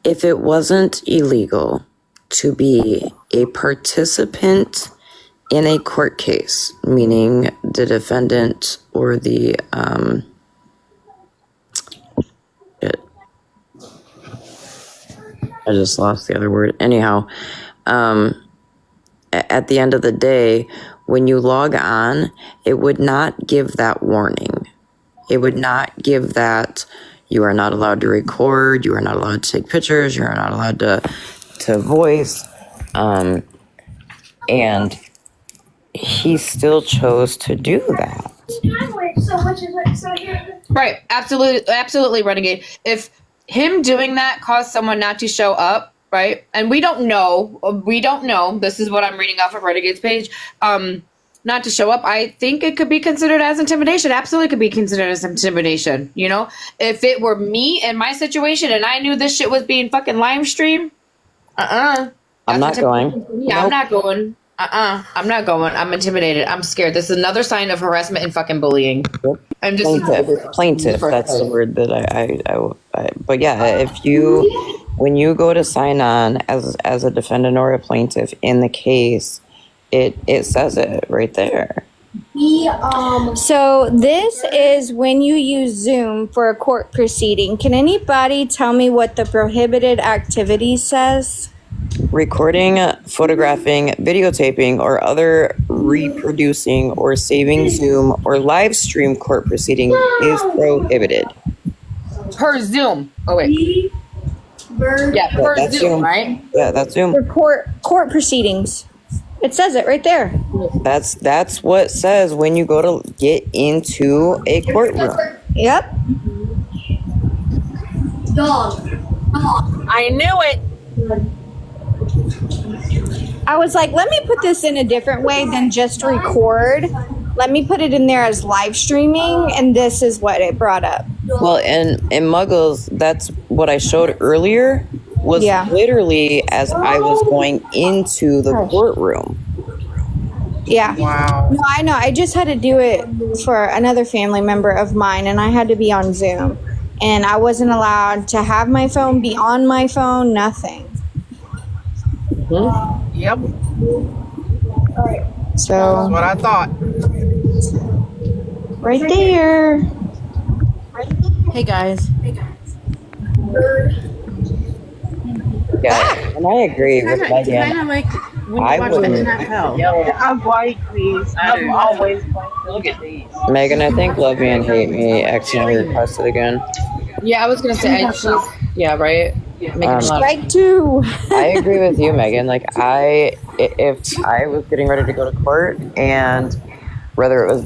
C: If it wasn't illegal to be a participant in a court case, meaning the defendant or the I just lost the other word. Anyhow, at the end of the day, when you log on, it would not give that warning. It would not give that you are not allowed to record, you are not allowed to take pictures, you are not allowed to voice. And he still chose to do that.
A: Right, absolutely, Renegade. If him doing that caused someone not to show up, right, and we don't know, this is what I'm reading off of Renegade's page, not to show up, I think it could be considered as intimidation. Absolutely could be considered as intimidation, you know? If it were me in my situation and I knew this shit was being fucking live streamed,
C: I'm not going.
A: Yeah, nope. I'm not going. I'm not going. I'm intimidated. I'm scared. This is another sign of harassment and fucking bullying. I'm just
C: plaintiff. That's the word that I. But yeah, when you go to sign on as a defendant or a plaintiff in the case, it says it right there.
E: So this is when you use Zoom for a court proceeding. Can anybody tell me what the prohibited activity says?
C: Recording, photographing, videotaping, or other reproducing or saving Zoom or live stream court proceeding is prohibited.
A: Per Zoom. Oh wait. Yeah, per Zoom, right?
C: Yeah, that's Zoom.
E: For court proceedings. It says it right there.
C: That's what it says when you go to get into a courtroom.
E: Yep.
K: Dog. I knew it.
E: I was like, let me put this in a different way than just record. Let me put it in there as live streaming, and this is what it brought up.
C: Well, in Muggles, that's what I showed earlier, was literally as I was going into the courtroom.
E: Yeah. Wow. No, I know. I just had to do it for another family member of mine, and I had to be on Zoom. And I wasn't allowed to have my phone, be on my phone, nothing.
K: Mm-hmm. Yep.
E: So
K: that's what I thought.
E: Right there.
J: Hey guys.
C: Yeah, and I agree with Megan.
J: Kind of like when you watch the NFL.
P: I'm white, please. I'm always white.
C: Look at these. Megan, I think Love Me and Hate Me accidentally requested again.
A: Yeah, I was gonna say, yeah, right.
E: Strike two.
C: I agree with you, Megan. Like if I was getting ready to go to court, and whether it was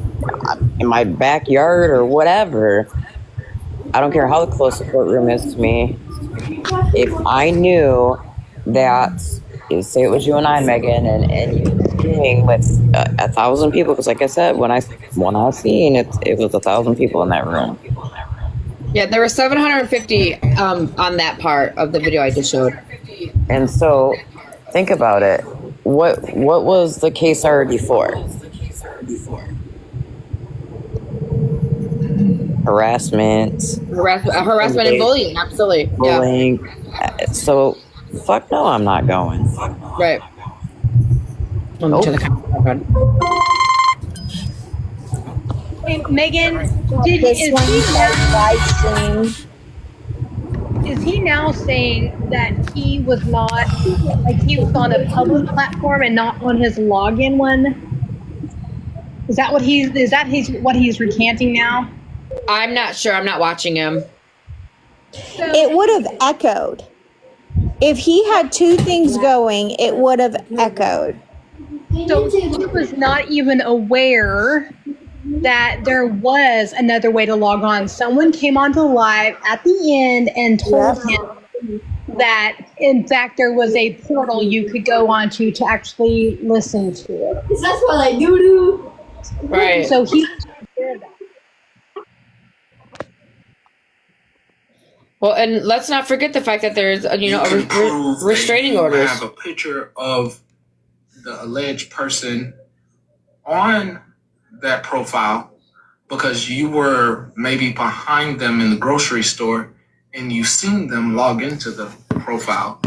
C: in my backyard or whatever, I don't care how close the courtroom is to me. If I knew that, say it was you and I, Megan, and you were doing with 1,000 people, because like I said, when I seen it, it was 1,000 people in that room.
A: Yeah, there were 750 on that part of the video I just showed.
C: And so, think about it. What was the case already for? Harassment
A: and bullying, absolutely.
C: Bullying. Yeah. So, fuck no, I'm not going.
A: Right.
T: Hey, Megan, is he now saying that he was not, like he was on a public platform and not on his login one? Is that what he's recanting now?
A: I'm not sure. I'm not watching him.
E: It would have echoed. If he had two things going, it would have echoed.
T: So he was not even aware that there was another way to log on. Someone came onto live at the end and told him that, in fact, there was a portal you could go onto to actually listen to it.
P: That's what I do.
A: Right.
T: So he was aware of that.
A: Well, and let's not forget the fact that there's, a restraining orders.
Q: I have a picture of the alleged person on that profile because you were maybe behind them in the grocery store and you seen them log into the profile.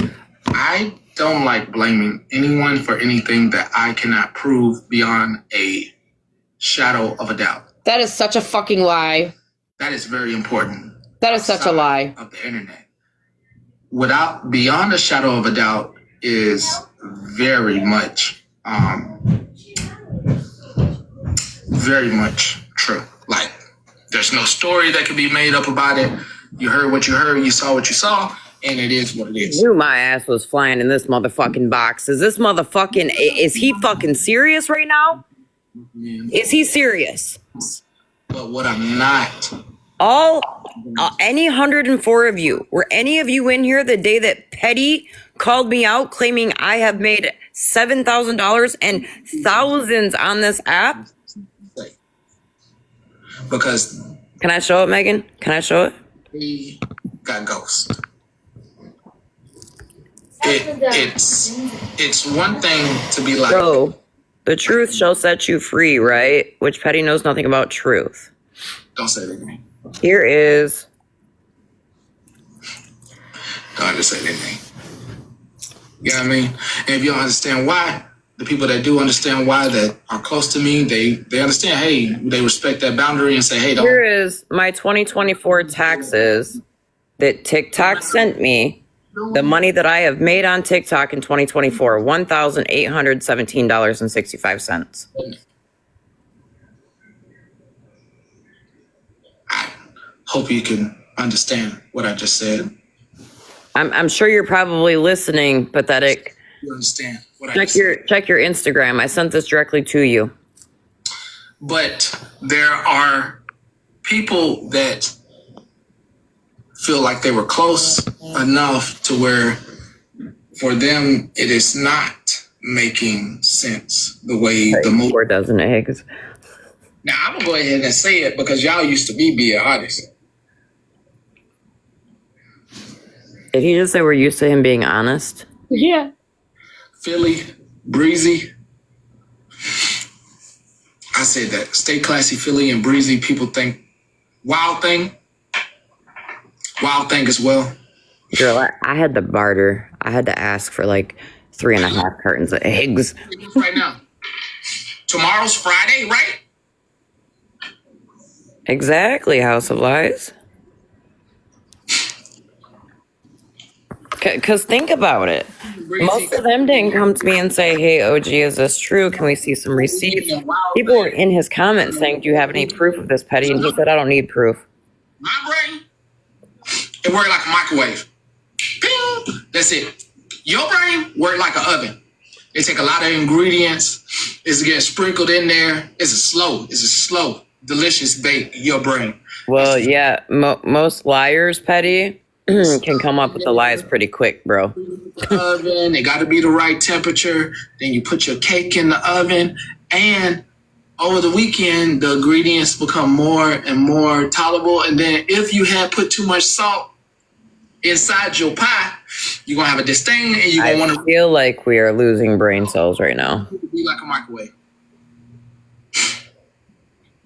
Q: I don't like blaming anyone for anything that I cannot prove beyond a shadow of a doubt.
A: That is such a fucking lie.
Q: That is very important.
A: That is such a lie.
Q: Of the internet. Beyond a shadow of a doubt is very much true. Like, there's no story that can be made up about it. You heard what you heard, you saw what you saw, and it is what it is.
C: Knew my ass was flying in this motherfucking box. Is he fucking serious right now? Is he serious?
Q: But what I'm not.
C: Any 104 of you, were any of you in here the day that Petty called me out claiming I have made $7,000 and thousands on this app?
Q: Because.
C: Can I show it, Megan? Can I show it?
Q: He got ghost. It's one thing to be like.
C: Bro, the truth shall set you free, right? Which Petty knows nothing about truth.
Q: Don't say that name.
C: Here is.
Q: Don't have to say that name. You know what I mean? And if you don't understand why, the people that do understand why that are close to me, they understand, hey, they respect that boundary and say, hey, don't.
C: Here is my 2024 taxes that TikTok sent me. The money that I have made on TikTok in 2024, $1,817.65.
Q: I hope you can understand what I just said.
C: I'm sure you're probably listening, pathetic.
Q: You understand what I just said.
C: Check your Instagram. I sent this directly to you.
Q: But there are people that feel like they were close enough to where for them it is not making sense the way the movie.
C: 4 dozen eggs.
Q: Now I'm gonna go ahead and say it because y'all used to be an artist.
C: Did he just say we're used to him being honest?
B: Yeah.
Q: Philly, Breezy. I said that. Stay classy, Philly and Breezy. People think Wild Thing. Wild Thing as well.
C: Girl, I had to barter. I had to ask for like 3.5 cartons of eggs.
Q: Right now. Tomorrow's Friday, right?
C: Exactly, House of Lies. Because think about it. Most of them didn't come to me and say, hey, OG, is this true? Can we see some receipts? People were in his comments saying, do you have any proof of this, Petty? And he said, I don't need proof.
Q: My brain, it worked like a microwave. Ping! That's it. Your brain worked like an oven. It take a lot of ingredients. It's getting sprinkled in there. It's a slow, delicious bake, your brain.
C: Well, yeah, most liars, Petty, can come up with the lies pretty quick, bro.
Q: Oven, it got to be the right temperature. Then you put your cake in the oven, and over the weekend, the ingredients become more and more tolerable. And then if you had put too much salt inside your pie, you're going to have a disdain, and you're going to want to
C: feel like we are losing brain cells right now.
Q: be like a microwave.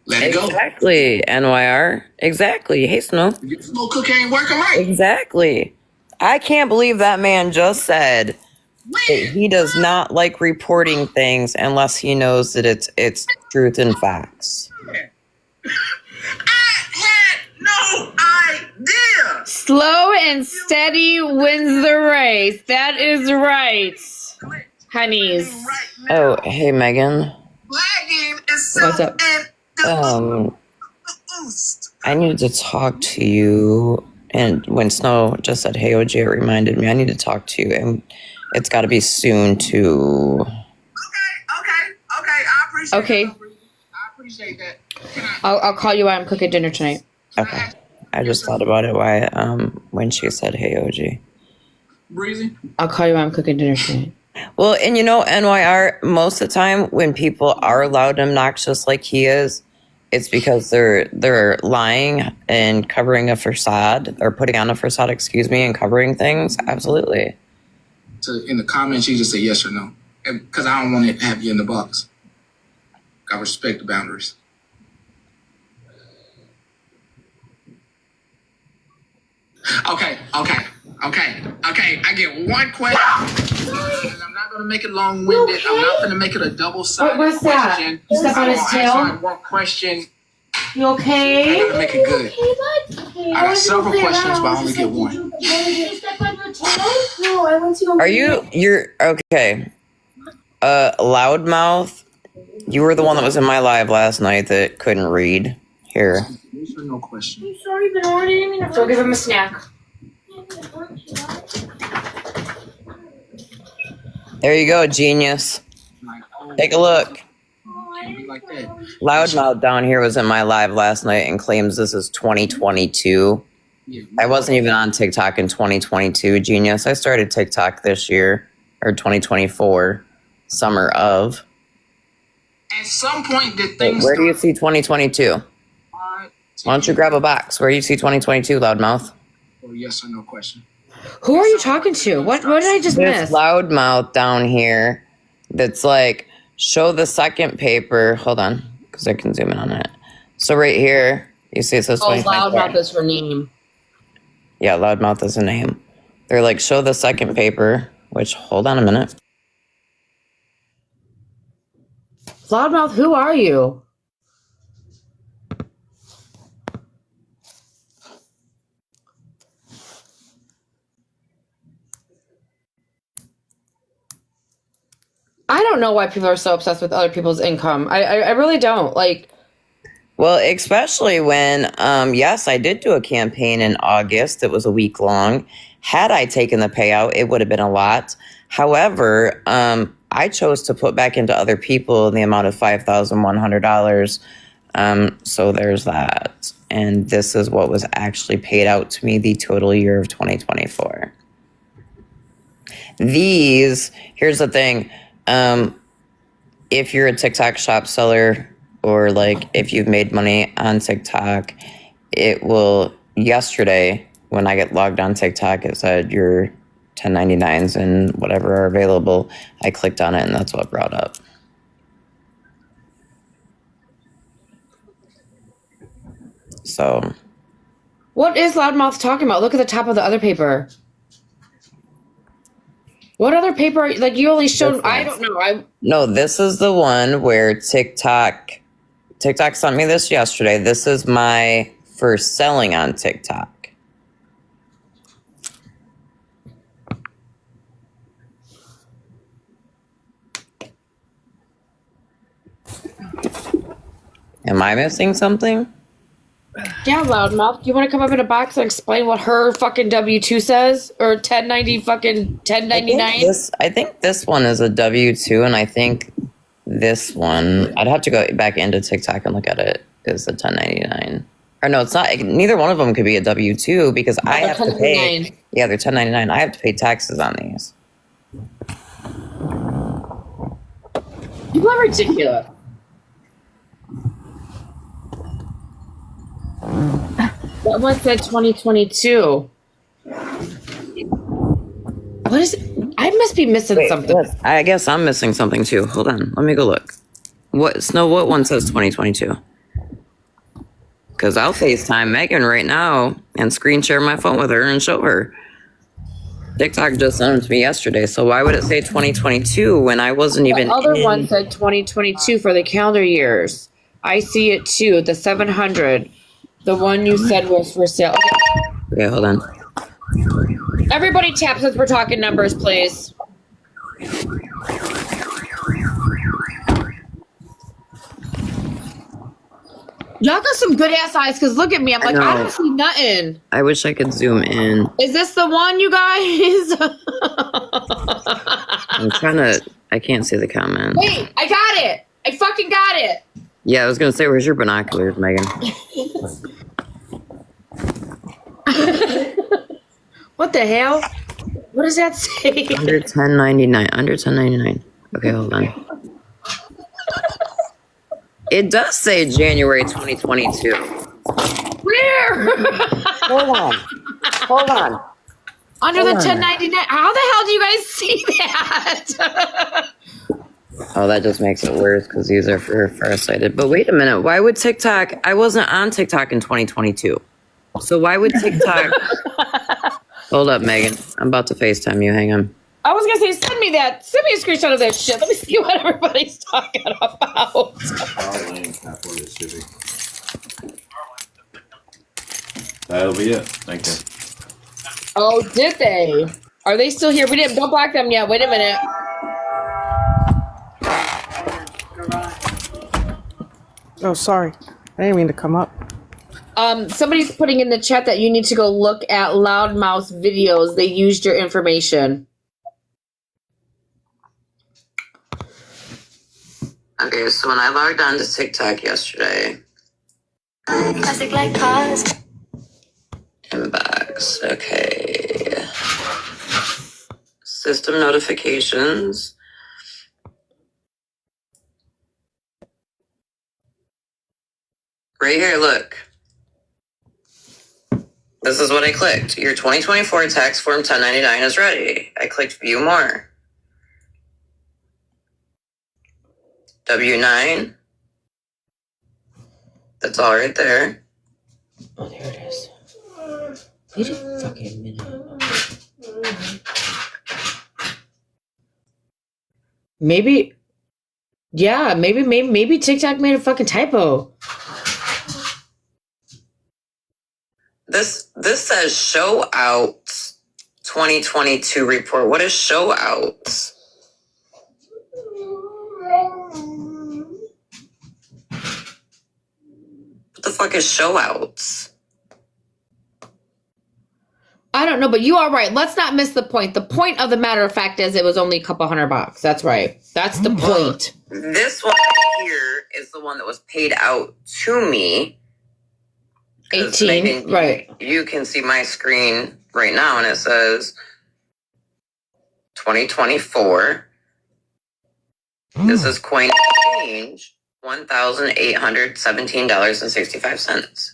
Q: Let it go.
C: Exactly, NYR. Exactly. Hey, Snow.
Q: Slow cook ain't working right.
C: Exactly. I can't believe that man just said that he does not like reporting things unless he knows that it's truth and facts.
Q: No idea.
A: Slow and steady wins the race. That is right, honeys.
C: Oh, hey, Megan.
A: What's up?
C: I needed to talk to you. And when Snow just said, hey, OG, it reminded me, I need to talk to you. And it's got to be soon, too.
Q: Okay. I appreciate that.
A: I'll call you while I'm cooking dinner tonight.
C: Okay. I just thought about it when she said, hey, OG.
Q: Breezy?
A: I'll call you while I'm cooking dinner tonight.
C: Well, and you know, NYR, most of the time when people are loud and obnoxious like he is, it's because they're lying and covering a facade, or putting on a facade, and covering things. Absolutely.
Q: In the comments, you just say yes or no. Because I don't want to have you in the box. I respect the boundaries. Okay. I get one question. And I'm not going to make it long-winded. I'm not going to make it a double-sided
A: What's that?
Q: question.
A: You step on his tail?
Q: I one question.
A: You okay?
Q: I got to make it good. I got several questions, but I only get one.
A: No, I want to go.
C: You're okay. Loudmouth, you were the one that was in my live last night that couldn't read. Here.
Q: No question.
A: I'm sorry, but I didn't mean to. Go give him a snack.
C: There you go, genius. Take a look. Loudmouth down here was in my live last night and claims this is 2022. I wasn't even on TikTok in 2022, Genius. I started TikTok this year, or 2024, summer of.
Q: At some point, did
C: Wait,
Q: things
C: where do you see 2022? Why don't you grab a box? Where do you see 2022, Loudmouth?
Q: Oh, yes or no question.
A: Who are you talking to? What did I just
C: There's
A: miss?
C: Loudmouth down here that's like, show the second paper. Hold on, because I can zoom in on it. So right here, you see it says
A: Oh,
C: 2024.
A: Loudmouth is her name.
C: Yeah, Loudmouth is a name. They're like, show the second paper, which, hold on a minute.
A: Loudmouth, who are you? I don't know why people are so obsessed with other people's income. I really don't. Like,
C: Well, especially when, yes, I did do a campaign in August. It was a week long. Had I taken the payout, it would have been a lot. However, I chose to put back into other people in the amount of $5,100. So there's that. And this is what was actually paid out to me the total year of 2024. Here's the thing. If you're a TikTok shop seller, or like if you've made money on TikTok, it will, yesterday when I get logged on TikTok, it said your 1099s and whatever are available. I clicked on it and that's what brought up. So.
A: what is Loudmouth talking about? Look at the top of the other paper. What other paper? Like, you only showed, I don't know.
C: No, this is the one where TikTok sent me this yesterday. This is my first selling on TikTok. Am I missing something?
A: Yeah, Loudmouth. Do you want to come up in a box and explain what her fucking W-2 says? Or 1090 fucking 1099?
C: I think this one is a W-2, and I think this one, I'd have to go back into TikTok and look at it, is a 1099. Or no, it's not. Neither one of them could be a W-2 because I have to pay. Yeah, they're 1099. I have to pay taxes on these.
A: People are ridiculous. That one said 2022. What is it? I must be missing something.
C: Yes, I guess I'm missing something too. Hold on. Let me go look. What one says 2022? Because I'll FaceTime Megan right now and screen share my phone with her and show her. TikTok just sent it to me yesterday, so why would it say 2022 when I wasn't even
A: The other one said 2022 for the calendar years. I see it too, the 700. The one you said was for sale.
C: Okay, hold on.
A: Everybody tap since we're talking numbers, please. Y'all got some good ass eyes, because look at me. I'm like, I don't see nothing.
C: I wish I could zoom in.
A: Is this the one, you guys?
C: I'm trying to, I can't see the comment.
A: Wait, I got it. I fucking got it.
C: Yeah, I was going to say, where's your binoculars, Megan?
A: What the hell? What does that say?
C: Under 1099. Under 1099. Okay, hold on. It does say January 2022.
A: Where?
C: Hold on. Hold on.
A: Under
C: Hold
A: the
C: on.
A: 1099. How the hell do you guys see that?
C: Oh, that just makes it worse because these are for farsighted. But wait a minute. Why would TikTok? I wasn't on TikTok in 2022. So why would TikTok? Hold up, Megan. I'm about to FaceTime you. Hang on.
A: I was gonna say, send me a screenshot of that shit. Let me see what everybody's talking about.
U: That'll be it. Thank you.
A: Oh, did they? Are they still here? Don't block them yet. Wait a minute.
J: Oh, sorry. I didn't mean to come up.
A: Somebody's putting in the chat that you need to go look at Loudmouth's videos. They used your information.
C: Okay, so when I logged on to TikTok yesterday,
F: Classic like cars.
C: inbox, okay. System notifications. Right here, look. This is what I clicked. Your 2024 tax form 1099 is ready. I clicked view more. W-9. That's all right there.
A: Oh, there it is. Wait a fucking minute. Maybe TikTok made a fucking typo.
C: This says show out 2022 report. What is show out? What the fuck is show outs?
A: I don't know, but you are right. Let's not miss the point. The point of the matter of fact is it was only a couple $100. That's right. That's the point.
C: This one right here is the one that was paid out to me.
A: 18,
C: Megan,
A: right.
C: You can see my screen right now, and it says 2024. This is coin exchange, $1,817.65.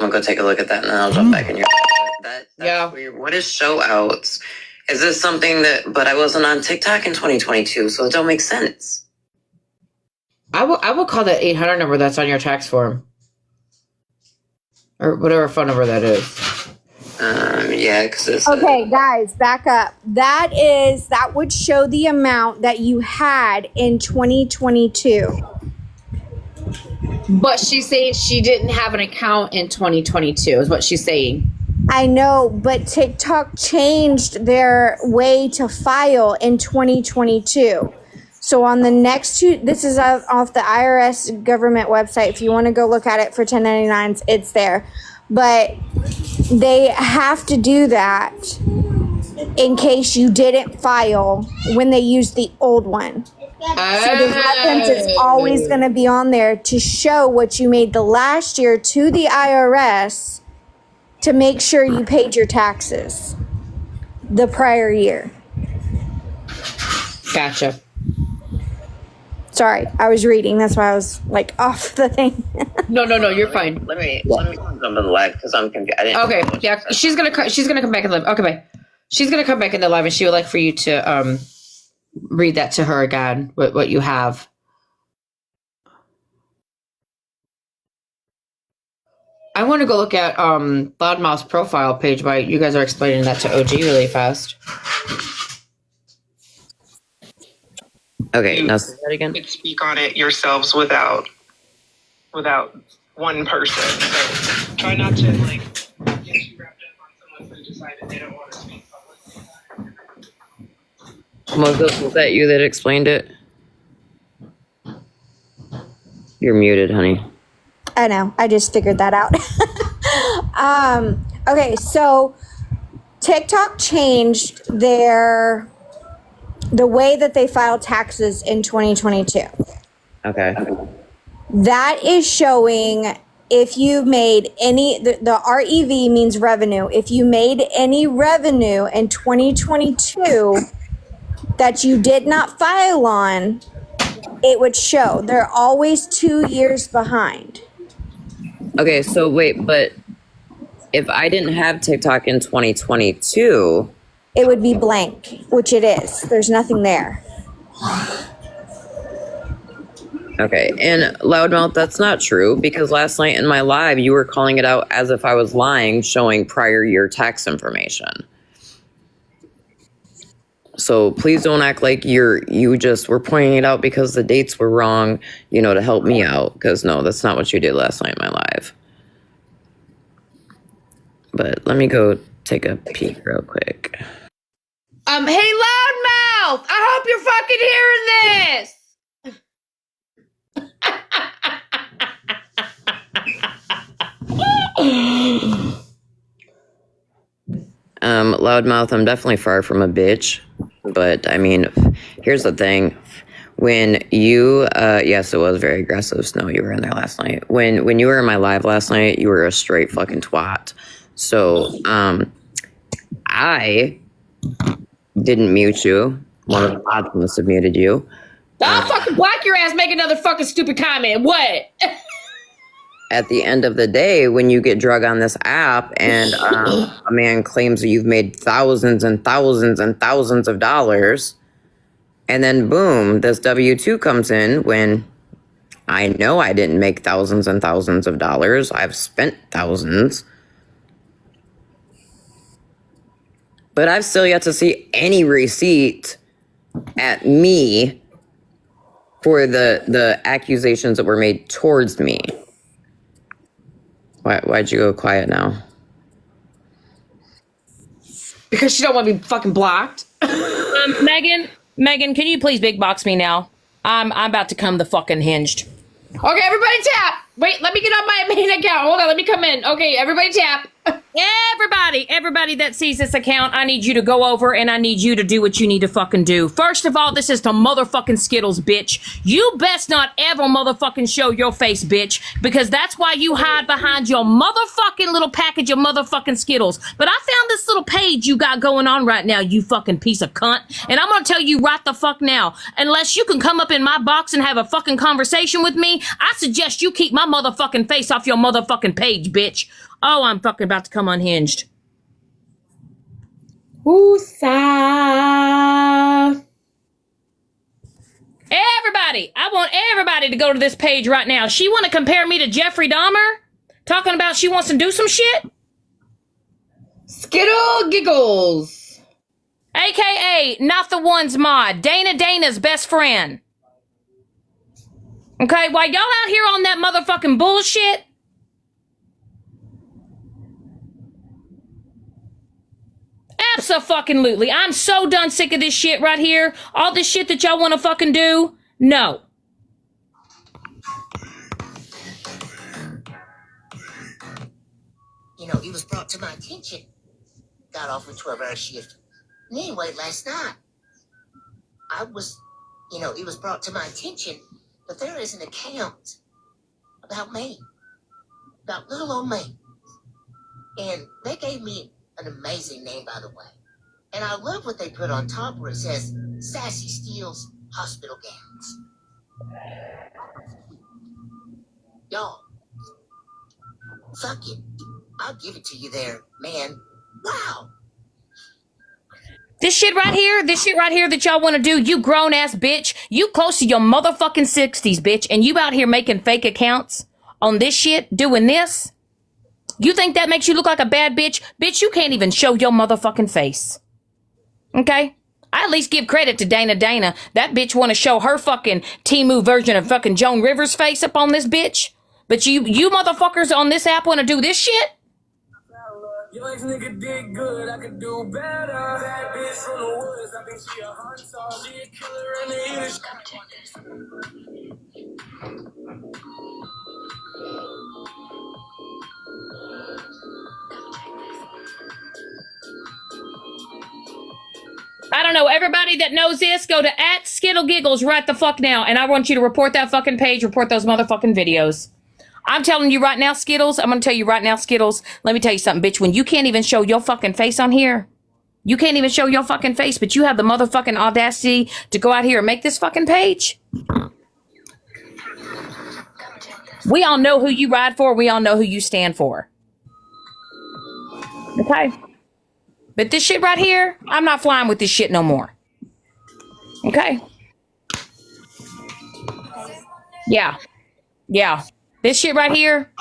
C: I'm gonna go take a look at that, and then I'll jump back in your. That's weird. What is show outs? Is this something that? But I wasn't on TikTok in 2022, so it don't make sense.
A: I will call that 800 number that's on your tax form, or whatever phone number that is.
C: Yeah, because it's
E: Okay, guys, back up. That would show the amount that you had in 2022.
A: But she's saying she didn't have an account in 2022 is what she's saying.
E: I know, but TikTok changed their way to file in 2022. So on the next two, this is off the IRS government website. If you want to go look at it for 1099s, it's there. But they have to do that in case you didn't file when they used the old one. So the reference is always going to be on there to show what you made the last year to the IRS to make sure you paid your taxes the prior year.
A: Gotcha.
E: Sorry, I was reading. That's why I was like off the thing.
A: No, you're fine.
C: Let me jump in the live because I'm confused.
A: Okay, yeah, she's gonna come back in the live. Okay, bye. She's gonna come back in the live, and she would like for you to read that to her again. What you have. I want to go look at Loudmouth's profile page while you guys are explaining that to OG really fast.
C: Okay, now say that again.
S: You could speak on it yourselves without one person. So try not to get you wrapped up on someone who decided they don't want to speak publicly.
C: Was that you that explained it? You're muted, honey.
E: I know. I just figured that out. Okay, so TikTok changed the way that they file taxes in 2022.
C: Okay.
E: That is showing if you made any, the REV means revenue. If you made any revenue in 2022 that you did not file on, it would show. They're always 2 years behind.
C: Okay, so wait, but if I didn't have TikTok in 2022,
E: it would be blank, which it is. There's nothing there.
C: okay, and Loudmouth, that's not true because last night in my live, you were calling it out as if I was lying, showing prior year tax information. So please don't act like you just were pointing it out because the dates were wrong, to help me out. Because no, that's not what you did last night in my live. But let me go take a peek real quick.
A: Hey, Loudmouth! I hope you're fucking hearing this!
C: Loudmouth, I'm definitely far from a bitch. But, I mean, here's the thing. When you, yes, it was very aggressive, Snow, you were in there last night. When you were in my live last night, you were a straight fucking twat. So, I didn't mute you. One of the mods must have muted you.
A: I'll fucking block your ass, make another fucking stupid comment. What?
C: At the end of the day, when you get drug on this app and a man claims that you've made thousands and thousands and thousands of dollars, and then boom, this W-2 comes in when I know I didn't make thousands and thousands of dollars. I've spent thousands. But I've still yet to see any receipt at me for the accusations that were made towards me. Why'd you go quiet now?
A: Because she don't want to be fucking blocked.
B: Megan, can you please big box me now? I'm about to come the fucking hinged.
A: Okay, everybody tap. Wait, let me get on my main account. Hold on, let me come in. Okay, everybody tap.
B: Everybody that sees this account, I need you to go over and I need you to do what you need to fucking do. First of all, this is the motherfucking Skittles, bitch. You best not ever motherfucking show your face, bitch, because that's why you hide behind your motherfucking little package of motherfucking Skittles. But I found this little page you got going on right now, you fucking piece of cunt. And I'm gonna tell you right the fuck now, unless you can come up in my box and have a fucking conversation with me, I suggest you keep my motherfucking face off your motherfucking page, bitch. Oh, I'm fucking about to come unhinged.
A: Woosah.
B: Everybody, I want everybody to go to this page right now. She want to compare me to Jeffrey Dahmer? Talking about she wants to do some shit?
A: Skittle Giggles.
B: AKA, not the one's mod. Dana's best friend. Okay, while y'all out here on that motherfucking bullshit, abso-fucking-lutely. I'm so done sick of this shit right here. All this shit that y'all want to fucking do. No.
D: You know, it was brought to my attention. Got off a 12-hour shift. And anyway, last night, it was brought to my attention that there is an account about me. About little old me. And they gave me an amazing name, by the way. And I love what they put on top where it says, Sassy Steele's Hospital Gowns. Y'all, fuck it. I'll give it to you there, man. Wow.
B: This shit right here that y'all want to do, you grown-ass bitch, you close to your motherfucking 60s, bitch, and you out here making fake accounts on this shit, doing this? You think that makes you look like a bad bitch? Bitch, you can't even show your motherfucking face. Okay? I at least give credit to Dana. That bitch want to show her fucking Temu version of fucking Joan Rivers' face up on this bitch. But you motherfuckers on this app want to do this shit?
V: Your ex nigga did good, I could do better. That bitch from the woods, I think she a hunter. She a killer in the English.
B: I don't know. Everybody that knows this, go to @SkittleGiggles right the fuck now. And I want you to report that fucking page, report those motherfucking videos. I'm telling you right now, Skittles. I'm going to tell you right now, Skittles. Let me tell you something, bitch. When you can't even show your fucking face on here, you can't even show your fucking face, but you have the motherfucking audacity to go out here and make this fucking page. We all know who you ride for. We all know who you stand for. Okay? But this shit right here, I'm not flying with this shit no more. Okay? Yeah. This shit right here,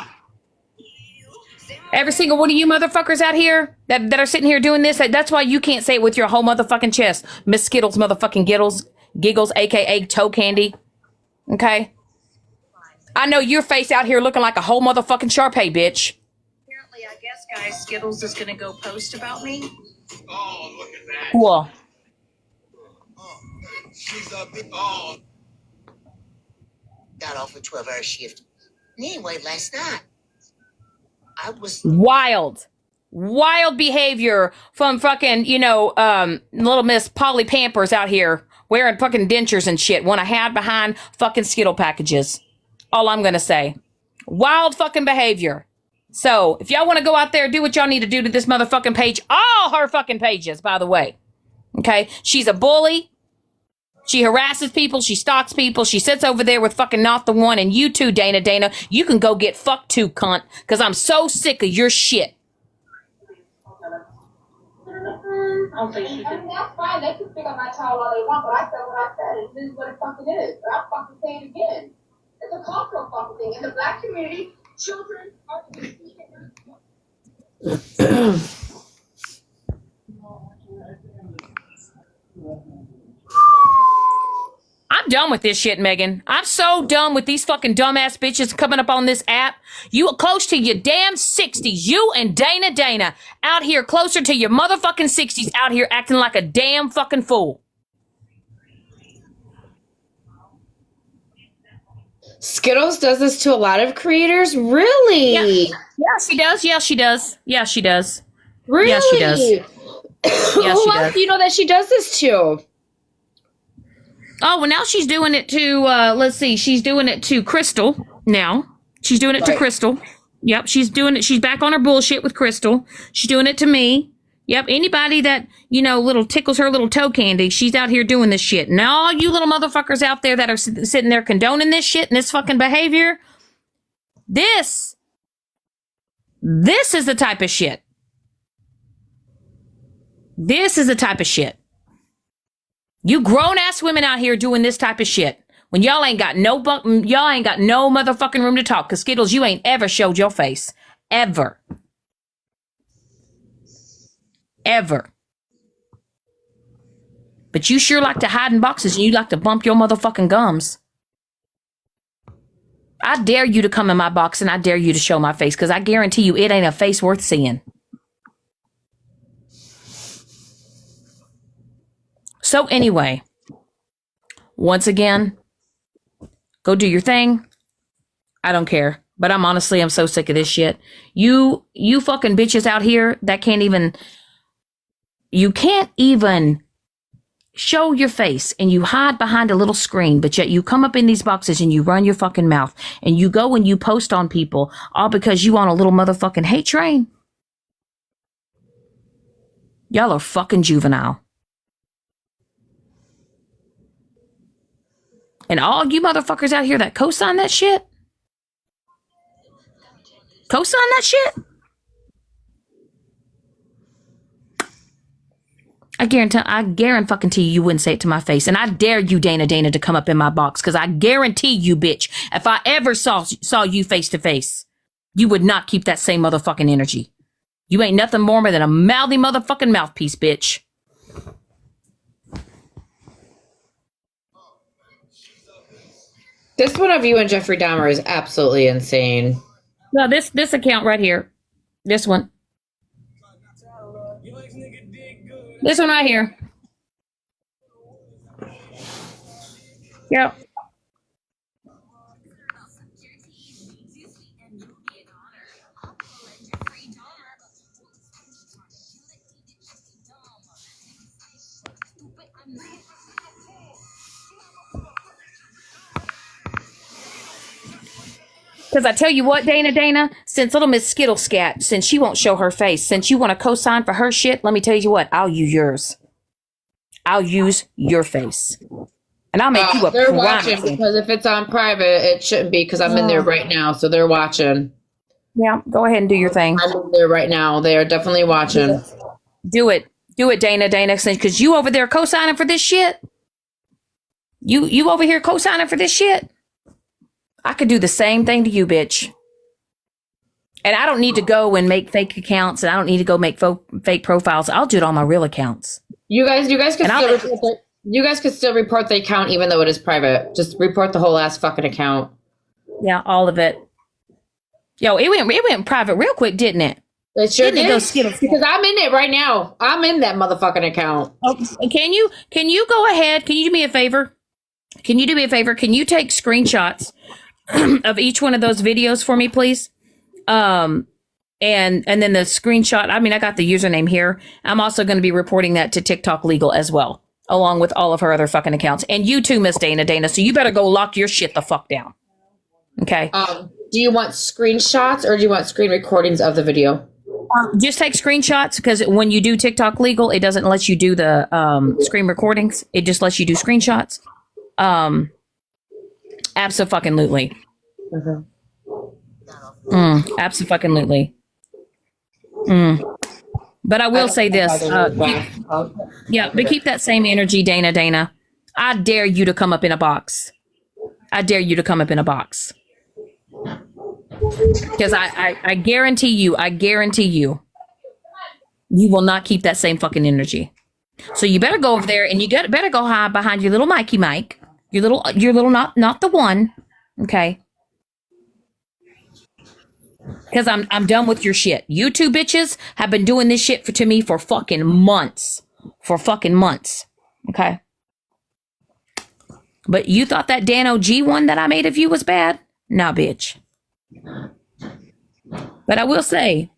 B: every single one of you motherfuckers out here that are sitting here doing this, that's why you can't say it with your whole motherfucking chest. Miss Skittles motherfucking Giggles, a.k.a. Toe Candy. Okay? I know your face out here looking like a whole motherfucking Sharpay, bitch.
W: Apparently, I guess, guys, Skittles is going to go post about me.
V: Oh, look at that.
B: Cool.
D: She's a big Got off a 12-hour shift. And anyway, last night,
B: Wild. Wild behavior from fucking, little Miss Polly Pampers out here wearing fucking dentures and shit. Want to hide behind fucking Skittle packages. All I'm going to say. Wild fucking behavior. So, if y'all want to go out there, do what y'all need to do to this motherfucking page. All her fucking pages, by the way. Okay? She's a bully. She harasses people. She stalks people. She sits over there with fucking not the one. And you too, Dana. Dana, you can go get fucked too, cunt. Because I'm so sick of your shit.
O: I'll say she did. That's fine. They can pick on my child all they want, but I said what I said, and this is what it fucking is. But I'll fucking say it again. It's a cultural fucking thing. In the black community, children are to be
B: I'm done with this shit, Megan. I'm so done with these fucking dumbass bitches coming up on this app. You are close to your damn 60s. You and Dana out here closer to your motherfucking 60s out here acting like a damn fucking fool.
A: Skittles does this to a lot of creators? Really?
B: Yeah, she does. Yeah, she does. Yeah, she does.
A: Really?
B: Yeah, she does.
A: Yeah,
B: she
A: Who else
B: does.
A: do you know that she does this to?
B: Oh, well, now she's doing it to, let's see, she's doing it to Crystal now. She's doing it to Crystal. Yep, she's doing it. She's back on her bullshit with Crystal. She's doing it to me. Yep, anybody that, little tickles her little toe candy, she's out here doing this shit. Now, all you little motherfuckers out there that are sitting there condoning this shit and this fucking behavior, this is the type of shit. This is the type of shit. You grown-ass women out here doing this type of shit. When y'all ain't got no motherfucking room to talk. Because Skittles, you ain't ever showed your face. Ever. Ever. But you sure like to hide in boxes and you like to bump your motherfucking gums. I dare you to come in my box and I dare you to show my face. Because I guarantee you it ain't a face worth seeing. So anyway, once again, go do your thing. I don't care. But I'm so sick of this shit. You fucking bitches out here that you can't even show your face and you hide behind a little screen, but yet you come up in these boxes and you run your fucking mouth and you go and you post on people all because you on a little motherfucking hate train. Y'all are fucking juvenile. And all you motherfuckers out here that co-sign that shit? Co-sign that shit? I guarantee you wouldn't say it to my face. And I dare you, Dana, to come up in my box. Because I guarantee you, bitch, if I ever saw you face to face, you would not keep that same motherfucking energy. You ain't nothing more than a mouthy motherfucking mouthpiece, bitch.
A: This one of you and Jeffrey Dahmer is absolutely insane.
B: No, this account right here. This one. This one right here. Yep. Because I tell you what, Dana, since little Miss Skittle Scat, since she won't show her face, since you want to co-sign for her shit, let me tell you what, I'll use yours. I'll use your face. And I'll make you a
A: They're
B: prime
A: watching
B: example.
A: because if it's on private, it shouldn't be because I'm in there right now. So they're watching.
B: Yeah, go ahead and do your thing.
A: I'm in there right now. They are definitely watching.
B: Do it, Dana, because you over there co-signing for this shit. You over here co-signing for this shit. I could do the same thing to you, bitch. And I don't need to go and make fake accounts, and I don't need to go make fake profiles. I'll do it on my real accounts.
A: You guys could still report the account even though it is private. Just report the whole ass fucking account.
B: Yeah, all of it. Yo, it went private real quick, didn't it?
A: It sure
B: Didn't it go Skittles?
A: Because I'm in it right now. I'm in that motherfucking account.
B: Oh, can you go ahead? Can you do me a favor? Can you take screenshots of each one of those videos for me, please? And then the screenshot, I mean, I got the username here. I'm also going to be reporting that to TikTok Legal as well, along with all of her other fucking accounts. And you too, Miss Dana. So you better go lock your shit the fuck down. Okay.
A: Do you want screenshots or do you want screen recordings of the video?
B: Just take screenshots, because when you do TikTok Legal, it doesn't let you do the screen recordings. It just lets you do screenshots. Abso-fucking-lutely. Abso-fucking-lutely. But I will say this. But keep that same energy, Dana. I dare you to come up in a box. Because I guarantee you, you will not keep that same fucking energy. So you better go over there and you better go hide behind your little Mikey Mike. Your little not the one. Okay. Because I'm done with your shit. You two bitches have been doing this shit to me for fucking months. Okay. But you thought that Dan OG one that I made of you was bad? Nah, bitch. But I will say,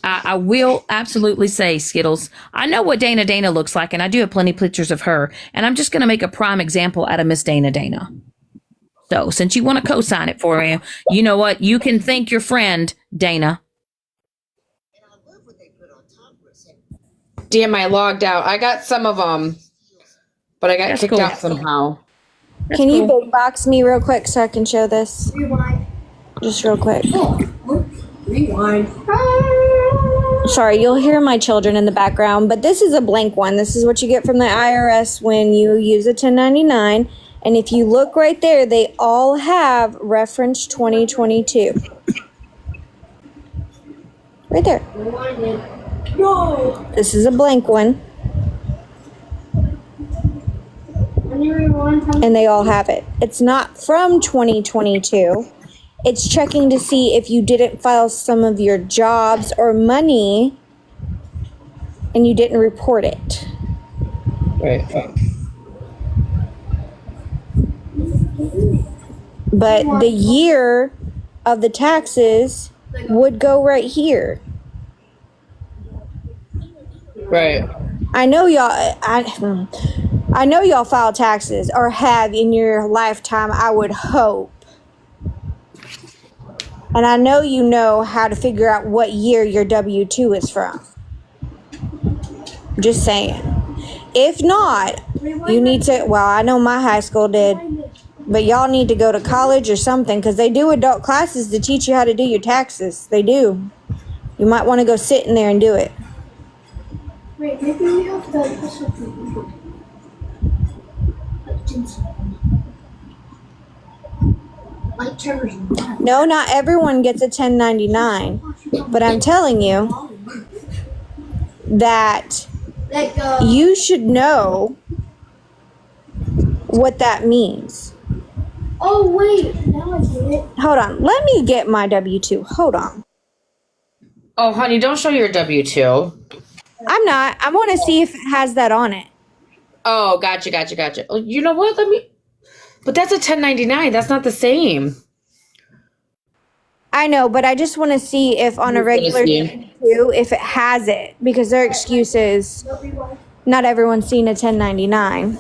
B: I will absolutely say, Skittles, I know what Dana looks like, and I do have plenty of pictures of her, and I'm just going to make a prime example out of Miss Dana. So, since you want to co-sign it for you, you know what? You can thank your friend, Dana.
A: Damn, I logged out. I got some of them, but I got kicked out somehow.
E: Can you big box me real quick so I can show this? Just real quick.
O: Rewind.
E: Sorry, you'll hear my children in the background, but this is a blank one. This is what you get from the IRS when you use a 1099. And if you look right there, they all have reference 2022. Right there.
O: No.
E: This is a blank one. And they all have it. It's not from 2022. It's checking to see if you didn't file some of your jobs or money and you didn't report it.
A: Right.
E: But the year of the taxes would go right here.
A: Right.
E: I know y'all file taxes or have in your lifetime, I would hope. And I know you know how to figure out what year your W-2 is from. Just saying. If not, you need to, well, I know my high school did, but y'all need to go to college or something, because they do adult classes to teach you how to do your taxes. They do. You might want to go sit in there and do it.
O: Wait, maybe we have to
E: No, not everyone gets a 1099, but I'm telling you that you should know what that means.
O: Oh, wait. Now I get it.
E: Hold on. Let me get my W-2. Hold on.
A: Oh, honey, don't show your W-2.
E: I'm not. I want to see if it has that on it.
A: Oh, gotcha. Oh, you know what? But that's a 1099. That's not the same.
E: I know, but I just want to see if on a regular W-2, if it has it, because their excuse is not everyone's seen a 1099.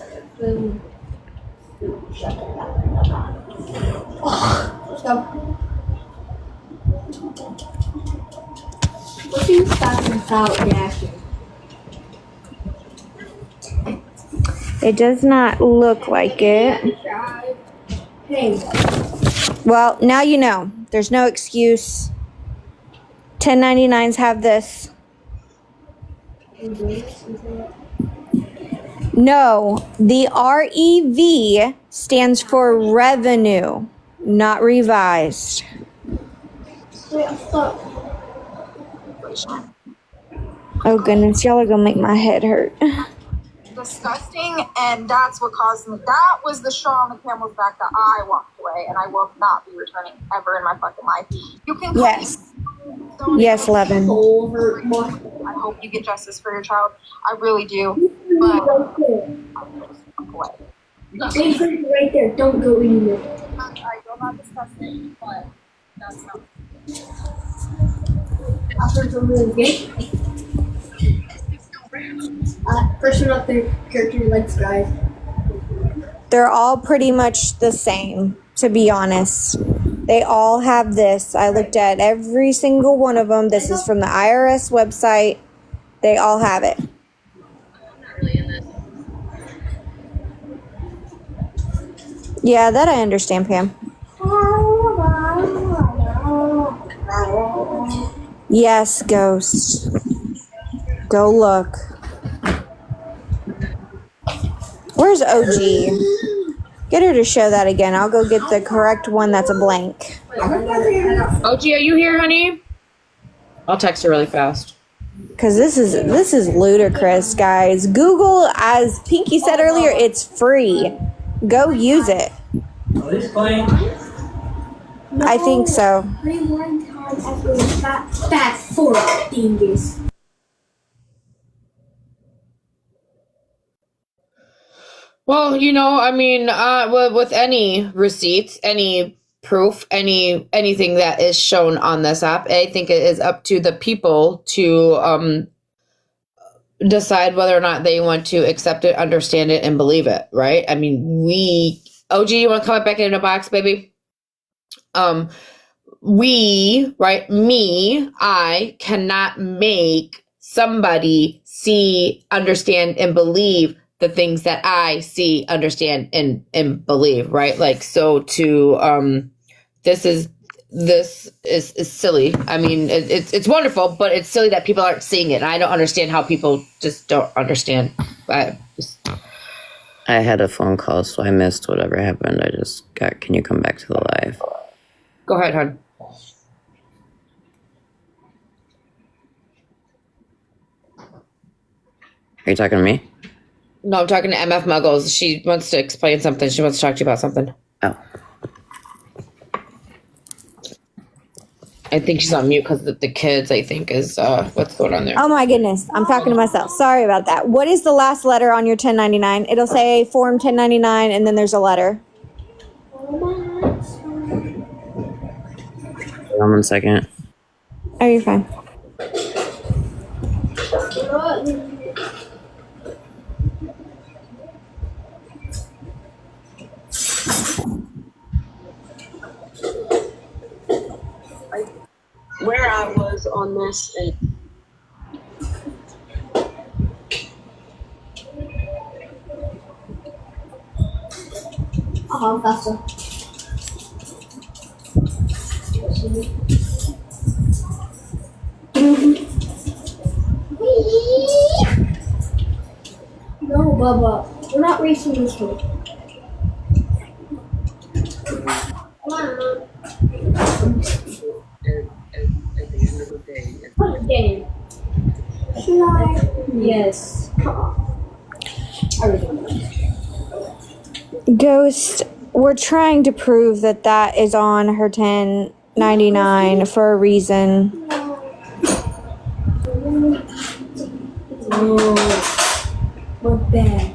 E: It does not look like it. Well, now you know. There's no excuse. 1099s have this. No, the REV stands for revenue, not revised. Oh goodness, y'all are gonna make my head hurt.
G: Disgusting, and that's what caused me. That was the straw on the camel's back that I walked away, and I will not be returning ever in my fucking life. You can call
E: Yes. Yes, Levin.
G: I hope you get justice for your child. I really do. But
O: Right there. Don't go anywhere.
G: I will not discuss it, but
O: After some really good. Person up their character likes guys.
E: They're all pretty much the same, to be honest. They all have this. I looked at every single one of them. This is from the IRS website. They all have it. Yeah, that I understand, Pam. Yes, Ghost. Go look. Where's OG? Get her to show that again. I'll go get the correct one that's a blank.
A: OG, are you here, honey? I'll text her really fast.
E: Because this is ludicrous, guys. Google, as Pinky said earlier, it's free. Go use it. I think so.
O: Fast forward, dingus.
A: Well, you know, I mean, with any receipts, any proof, anything that is shown on this app, I think it is up to the people to decide whether or not they want to accept it, understand it, and believe it, right? I mean, OG, you want to come back in a box, baby? I cannot make somebody see, understand, and believe the things that I see, understand, and believe, right? Like, so to, this is silly. I mean, it's wonderful, but it's silly that people aren't seeing it. And I don't understand how people just don't understand.
C: I had a phone call, so I missed whatever happened. Can you come back to the live?
A: Go ahead, hon.
C: Are you talking to me?
A: No, I'm talking to MF Muggles. She wants to explain something. She wants to talk to you about something.
C: Oh.
A: I think she's on mute because the kids, I think, is what's going on there.
E: Oh my goodness. I'm talking to myself. Sorry about that. What is the last letter on your 1099? It'll say Form 1099 and then there's a letter.
C: Hold on 1 second.
E: Oh, you're fine.
R: Where I was on this and
O: faster. No, Bubba. We're not racing this way. Come on.
R: at the end of the day,
O: Okay. Should I? Yes. I really don't know.
E: Ghost, we're trying to prove that that is on her 1099 for a reason.
O: We're bad.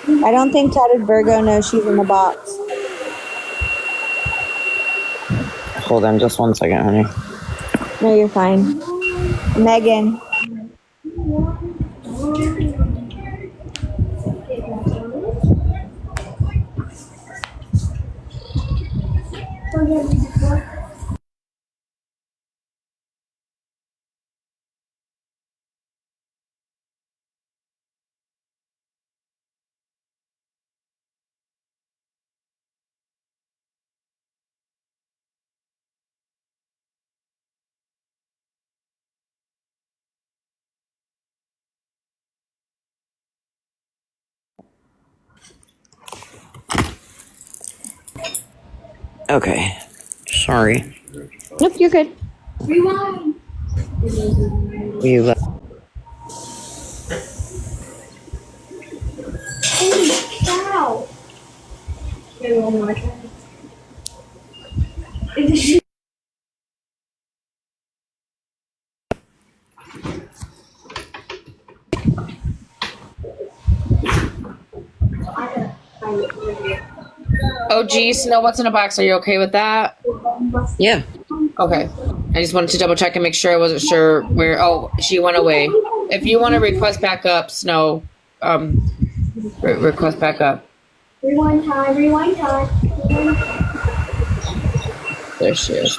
E: I don't think Tatted Virgo knows she's in the box.
C: Hold on just 1 second, honey.
E: No, you're fine. Megan.
C: Okay. Sorry.
E: Nope, you're good.
O: Rewind.
C: You left.
O: Holy cow. Okay, one more time.
A: Oh, geez, Snow, what's in a box? Are you okay with that?
C: Yeah.
A: Okay. I just wanted to double check and make sure I wasn't sure where. Oh, she went away. If you want to request back up, Snow, request back up.
O: Rewind time, rewind time.
A: There she is.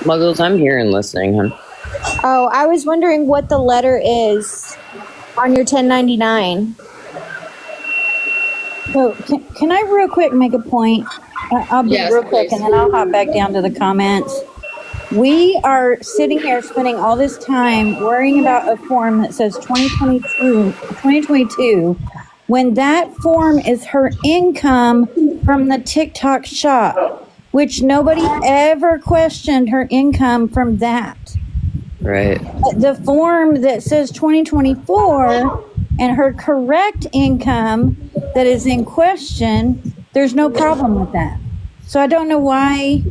C: Muggles, I'm here and listening, hon.
E: Oh, I was wondering what the letter is on your 1099. So can I real quick make a point? I'll be
A: Yes,
E: real quick
A: please.
E: and then I'll hop back down to the comments. We are sitting here spending all this time worrying about a form that says 2022 when that form is her income from the TikTok shop, which nobody ever questioned her income from that.
C: Right.
E: The form that says 2024 and her correct income that is in question, there's no problem with that. So I don't know why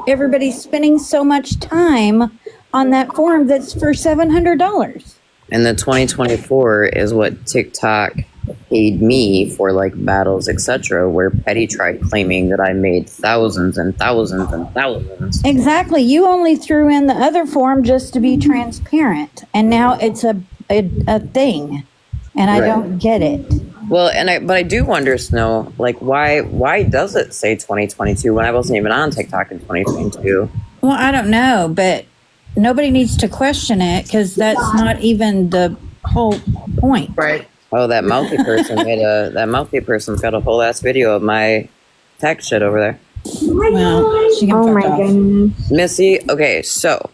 E: everybody's spending so much time on that form that's for $700.
C: And the 2024 is what TikTok paid me for, like, battles, etc., where Petty tried claiming that I made thousands and thousands and thousands.
E: Exactly. You only threw in the other form just to be transparent, and now it's a thing, and I
C: Right.
E: don't get it.
C: Well, but I do wonder, Snow, like, why does it say 2022 when I wasn't even on TikTok in 2022?
E: Well, I don't know, but nobody needs to question it because that's not even the whole point.
A: Right.
C: Oh, that mouthy person that mouthy person's got a whole ass video of my tech shit over there.
E: Well, she can fuck off.
P: Goodness.
C: Missy, okay, so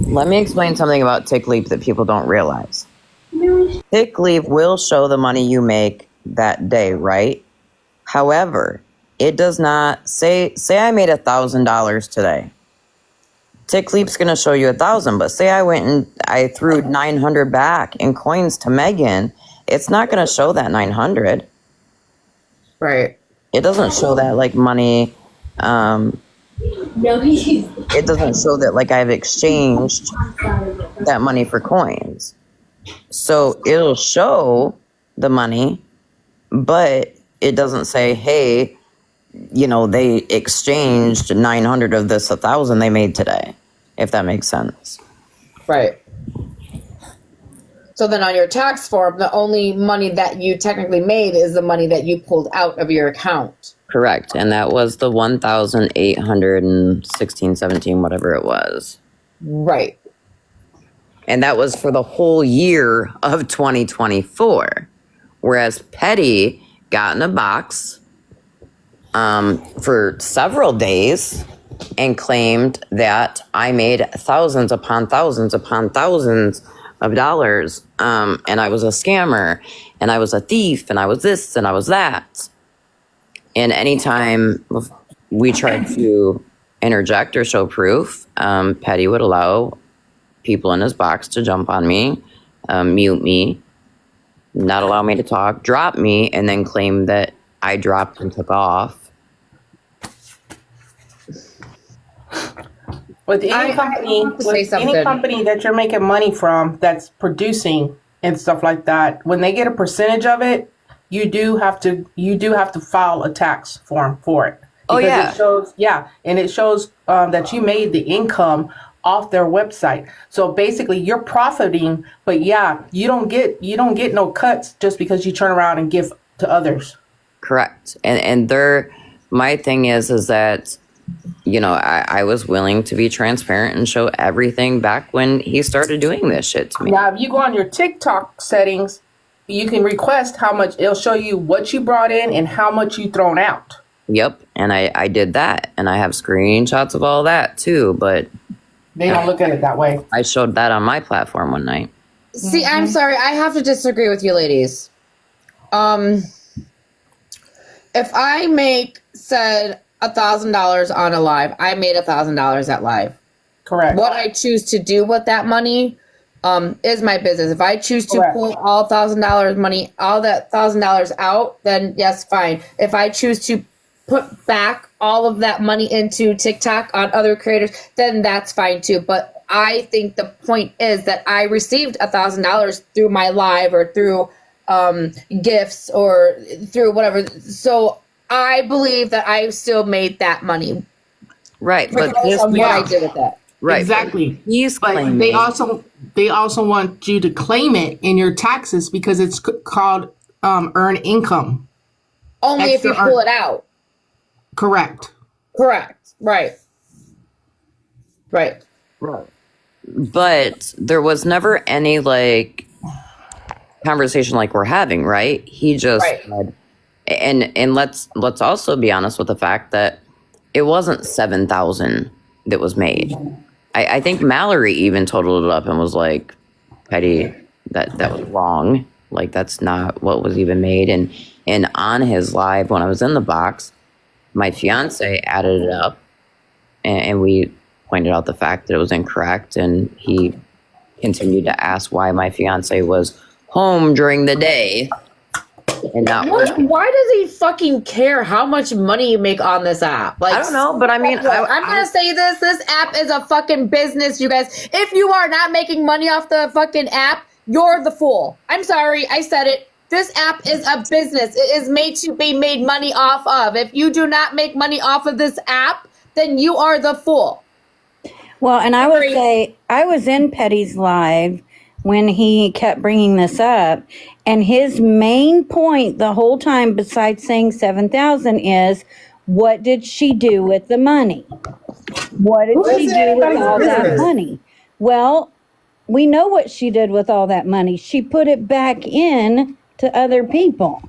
C: let me explain something about Tick Leap that people don't realize. Tick Leap will show the money you make that day, right? However, it does not say I made $1,000 today. Tick Leap's gonna show you 1,000, but say I went and I threw 900 back in coins to Megan, it's not gonna show that 900.
A: Right.
C: It doesn't show that like money. It doesn't show that like I've exchanged that money for coins. So it'll show the money, but it doesn't say, hey, you know, they exchanged 900 of this 1,000 they made today, if that makes sense.
A: Right. So then on your tax form, the only money that you technically made is the money that you pulled out of your account.
C: Correct. And that was the 1,816, 17, whatever it was.
A: Right.
C: And that was for the whole year of 2024. Whereas Petty got in a box for several days and claimed that I made thousands upon thousands upon thousands of dollars. And I was a scammer and I was a thief and I was this and I was that. And anytime we tried to interject or show proof, Petty would allow people in his box to jump on me, mute me, not allow me to talk, drop me, and then claim that I dropped and took off.
K: With any company that you're making money from that's producing and stuff like that, when they get a percentage of it, you do have to file a tax form for it.
C: Oh, yeah.
K: It shows that you made the income off their website. So basically you're profiting, but yeah, you don't get no cuts just because you turn around and give to others.
C: Correct. And my thing is that, you know, I was willing to be transparent and show everything back when he started doing this shit to me.
K: Now, if you go on your TikTok settings, you can request how much. It'll show you what you brought in and how much you thrown out.
C: Yep. And I did that. And I have screenshots of all that too, but
K: they don't look at it that way.
C: I showed that on my platform one night.
A: See, I'm sorry. I have to disagree with you ladies. If I said $1,000 on a live, I made $1,000 at live.
K: Correct.
A: What I choose to do with that money is my business. If I choose to pull all $1,000 money, all that $1,000 out, then yes, fine. If I choose to put back all of that money into TikTok on other creators, then that's fine too. But I think the point is that I received $1,000 through my live or through gifts or through whatever. So I believe that I still made that money.
C: Right, but
A: Regardless of what I did with that.
C: Right.
K: Exactly.
C: He's
K: But
C: claiming
K: they also want you to claim it in your taxes because it's called earned income.
A: Only if you
K: Extra
A: pull
K: earn-
A: it out.
K: Correct.
A: Right.
C: but there was never any like conversation like we're having, right? He just said, and let's also be honest with the fact that it wasn't 7,000 that was made. I think Mallory even totaled it up and was like, Petty, that was wrong. Like that's not what was even made. And on his live when I was in the box, my fiance added it up and we pointed out the fact that it was incorrect, and he continued to ask why my fiance was home during the day and not working.
A: Why does he fucking care how much money you make on this app? Like,
C: I don't know, but I mean,
A: I'm gonna say this app is a fucking business, you guys. If you are not making money off the fucking app, you're the fool. I'm sorry, I said it. This app is a business. It is made to be made money off of. If you do not make money off of this app, then you are the fool.
E: Well, and I would say I was in Petty's live when he kept bringing this up, and his main point the whole time, besides saying 7,000, is what did she do with the money? What did she do with all that money? Well, we know what she did with all that money. She put it back in to other people.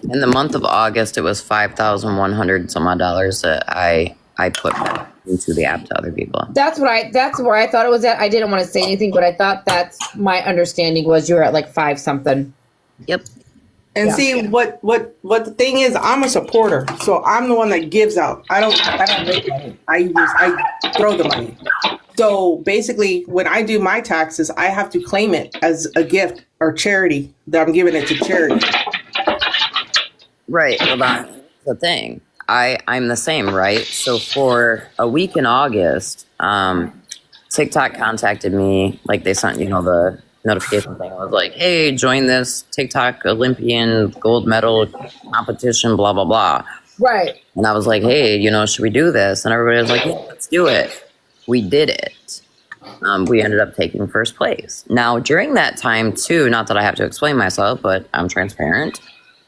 C: In the month of August, it was $5,100 some odd dollars that I put back into the app to other people.
A: That's where I thought it was at. I didn't want to say anything, but I thought that's my understanding was you were at like 5 something.
C: Yep.
K: And
A: Yeah.
K: see what the thing is, I'm a supporter, so I'm the one that gives out. I don't make money. I throw the money. So basically, when I do my taxes, I have to claim it as a gift or charity that I'm giving it to charity.
C: Right. Well, that's the thing. I'm the same, right? So for a week in August, TikTok contacted me. Like they sent, the notification thing. I was like, hey, join this TikTok Olympian gold medal competition, blah, blah, blah.
A: Right.
C: And I was like, hey, should we do this? And everybody was like, yeah, let's do it. We did it. We ended up taking first place. Now, during that time, too, not that I have to explain myself, but I'm transparent.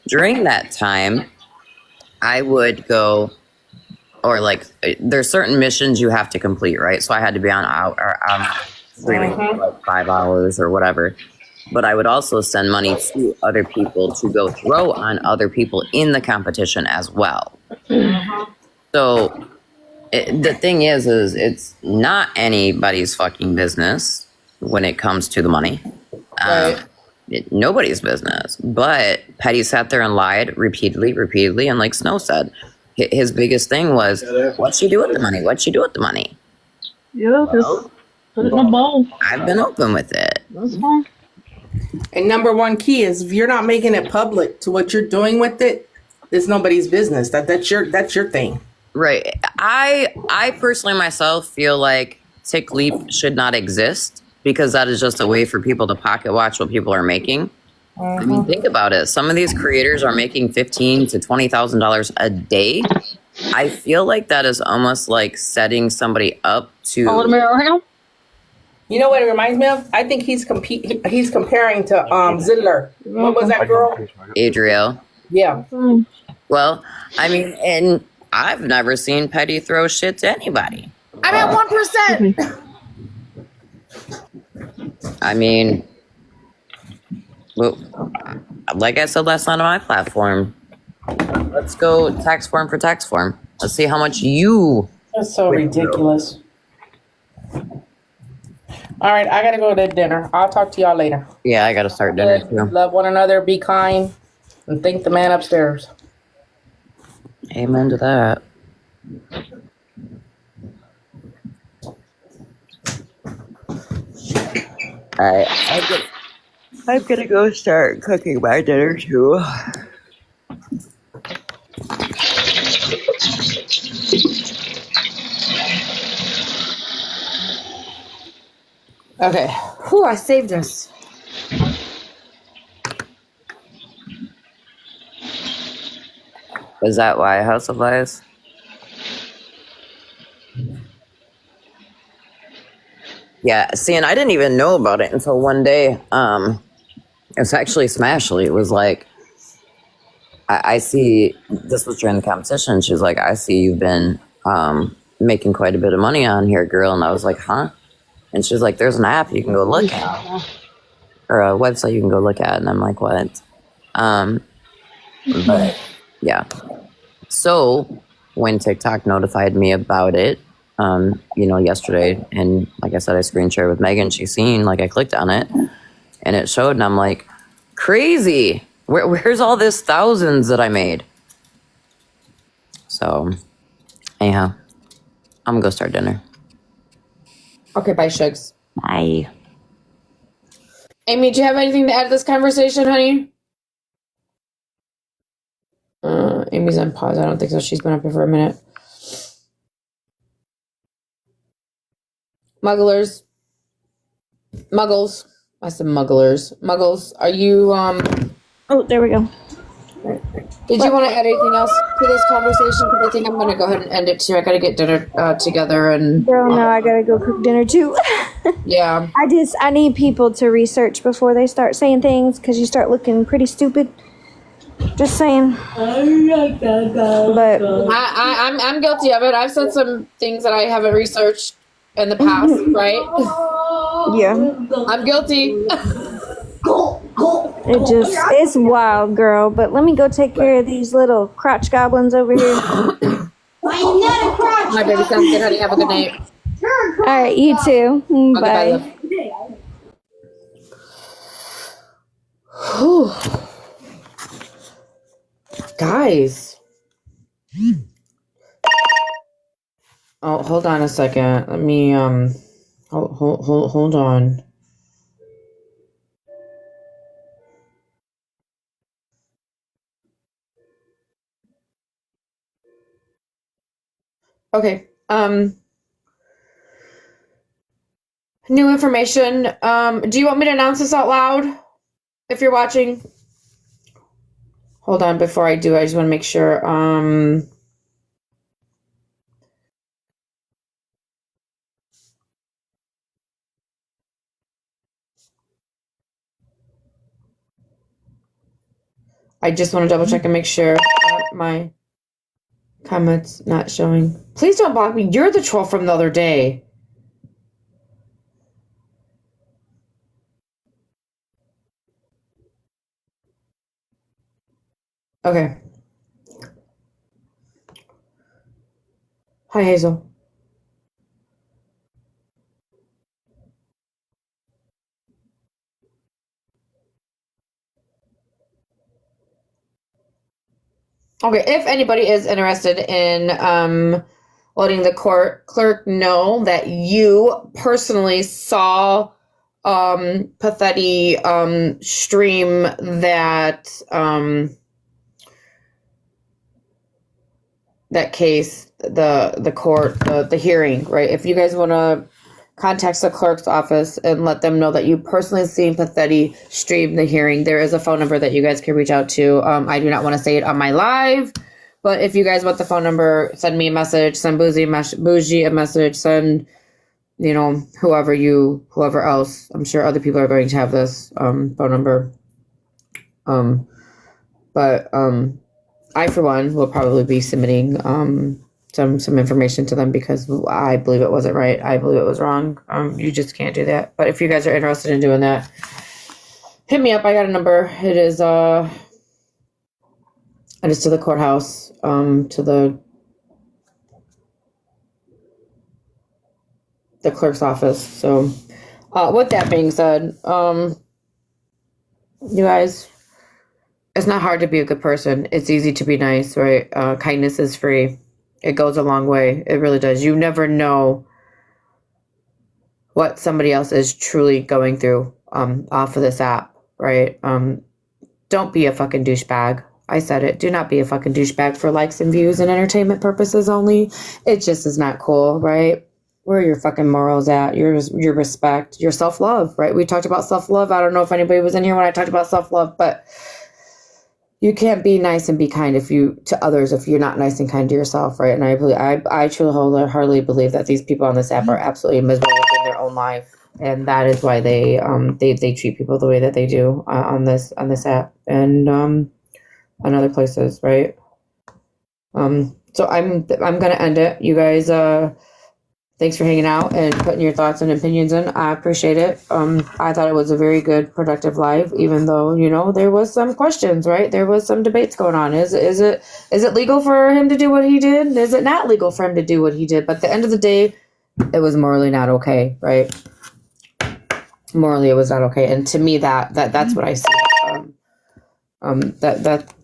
C: During that time, I would go, or like, there's certain missions you have to complete, right? So I had to be on streaming for like 5 hours or whatever. But I would also send money to other people to go throw on other people in the competition as well. So the thing is it's not anybody's fucking business when it comes to the money. Nobody's business. But Petty sat there and lied repeatedly, and like Snow said, his biggest thing was, what'd she do with the money? What'd she do with the money?
P: Yeah, just put it in a bowl.
C: I've been open with it.
P: That's fine.
K: And number one key is if you're not making it public to what you're doing with it, it's nobody's business. That's your thing.
C: Right. I personally myself feel like Tick Leap should not exist because that is just a way for people to pocket watch what people are making. I mean, think about it. Some of these creators are making $15,000 to $20,000 a day. I feel like that is almost like setting somebody up to.
K: You know what it reminds me of? I think he's comparing to Zidler. What was that girl?
C: Adriel.
K: Yeah.
C: Well, I mean, and I've never seen Petty throw shit to anybody.
A: I'm at 1%.
C: I mean, well, like I said last night on my platform, let's go tax form for tax form. Let's see how much you.
K: That's so ridiculous. All right, I gotta go to dinner. I'll talk to y'all later.
C: Yeah, I gotta start dinner too.
K: Love one another, be kind, and thank the man upstairs.
C: Amen to that. Alright, I'm gonna go start cooking my dinner too.
A: Okay. Whew, I saved us.
C: Is that why House of Lies? Yeah, see, and I didn't even know about it until one day. It's actually Smashly. It was like, I see, this was during the competition. She was like, I see you've been making quite a bit of money on here, girl. And I was like, huh? And she was like, there's an app you can go look at, or a website you can go look at. And I'm like, what? But yeah. So when TikTok notified me about it, yesterday, and like I said, I screen shared with Megan, she's seen, like I clicked on it and it showed, and I'm like, crazy. Where's all this thousands that I made? So, anyhow, I'm gonna go start dinner.
A: Okay, bye, Shugs.
C: Bye.
A: Amy, do you have anything to add to this conversation, honey? Amy's on pause. I don't think so. She's been up here for a minute. Muggles. I said mugglers. Muggles, are you,
E: Oh, there we go.
A: Did you want to add anything else to this conversation? Because I think I'm going to go ahead and end it too. I got to get dinner together and...
E: Girl, no, I gotta go cook dinner too.
A: Yeah.
E: I need people to research before they start saying things, because you start looking pretty stupid. Just saying. But
A: I'm guilty of it. I've said some things that I haven't researched in the past, right?
E: Yeah.
A: I'm guilty.
E: It's wild, girl. But let me go take care of these little crotch goblins over here.
A: My baby sounds good, honey. Have a good night.
E: All right, you too.
A: Okay,
E: Bye.
A: love. Whew. Guys. Oh, hold on a second. Let me hold on. Okay. New information. Do you want me to announce this out loud? If you're watching? Hold on, before I do, I just want to make sure. I just want to double check and make sure my comments not showing. Please don't block me. You're the troll from the other day. Okay. Hi, Hazel. Okay, if anybody is interested in letting the court clerk know that you personally saw Pathetti stream that case, the court, the hearing, right? If you guys want to contact the clerk's office and let them know that you personally seen Pathetti stream the hearing, there is a phone number that you guys can reach out to. I do not want to say it on my live, but if you guys want the phone number, send me a message, send Bougie a message, send, whoever else. I'm sure other people are going to have this phone number. But I, for one, will probably be submitting some information to them because I believe it wasn't right. I believe it was wrong. You just can't do that. But if you guys are interested in doing that, hit me up. I got a number. It is to the courthouse, to the clerk's office. So, with that being said, you guys, it's not hard to be a good person. It's easy to be nice, right? Kindness is free. It goes a long way. It really does. You never know what somebody else is truly going through off of this app, right? Don't be a fucking douchebag. I said it. Do not be a fucking douchebag for likes and views and entertainment purposes only. It just is not cool, right? Where are your fucking morals at? Your respect, your self-love, right? We talked about self-love. I don't know if anybody was in here when I talked about self-love, but you can't be nice and be kind to others if you're not nice and kind to yourself, right? And I truly wholeheartedly believe that these people on this app are absolutely miserable in their own life, and that is why they treat people the way that they do on this app and on other places, right? So I'm gonna end it. You guys, thanks for hanging out and putting your thoughts and opinions in. I appreciate it. I thought it was a very good, productive live, even though, you know, there was some questions, right? There was some debates going on. Is it legal for him to do what he did? Is it not legal for him to do what he did? But at the end of the day, it was morally not okay, right? Morally, it was not okay. And to me, that's what I see.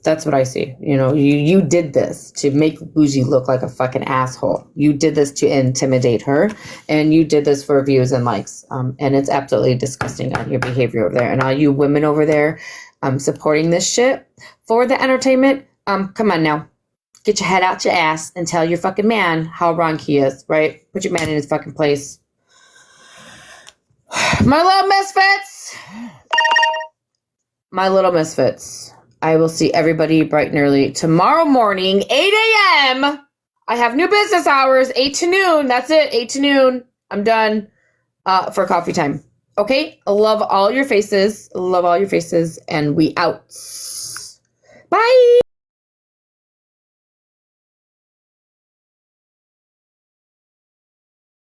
A: That's what I see. You know, you did this to make Bougie look like a fucking asshole. You did this to intimidate her, and you did this for views and likes. And it's absolutely disgusting on your behavior over there. And all you women over there, supporting this shit for the entertainment. Come on now, get your head out your ass and tell your fucking man how wrong he is. Right? Put your man in his fucking place. My little misfits. My little misfits. I will see everybody bright and early tomorrow morning, 8 a.m. I have new business hours, 8 to noon. That's it, 8 to noon. I'm done for coffee time. Okay? Love all your faces. Love all your faces. And we out. Bye.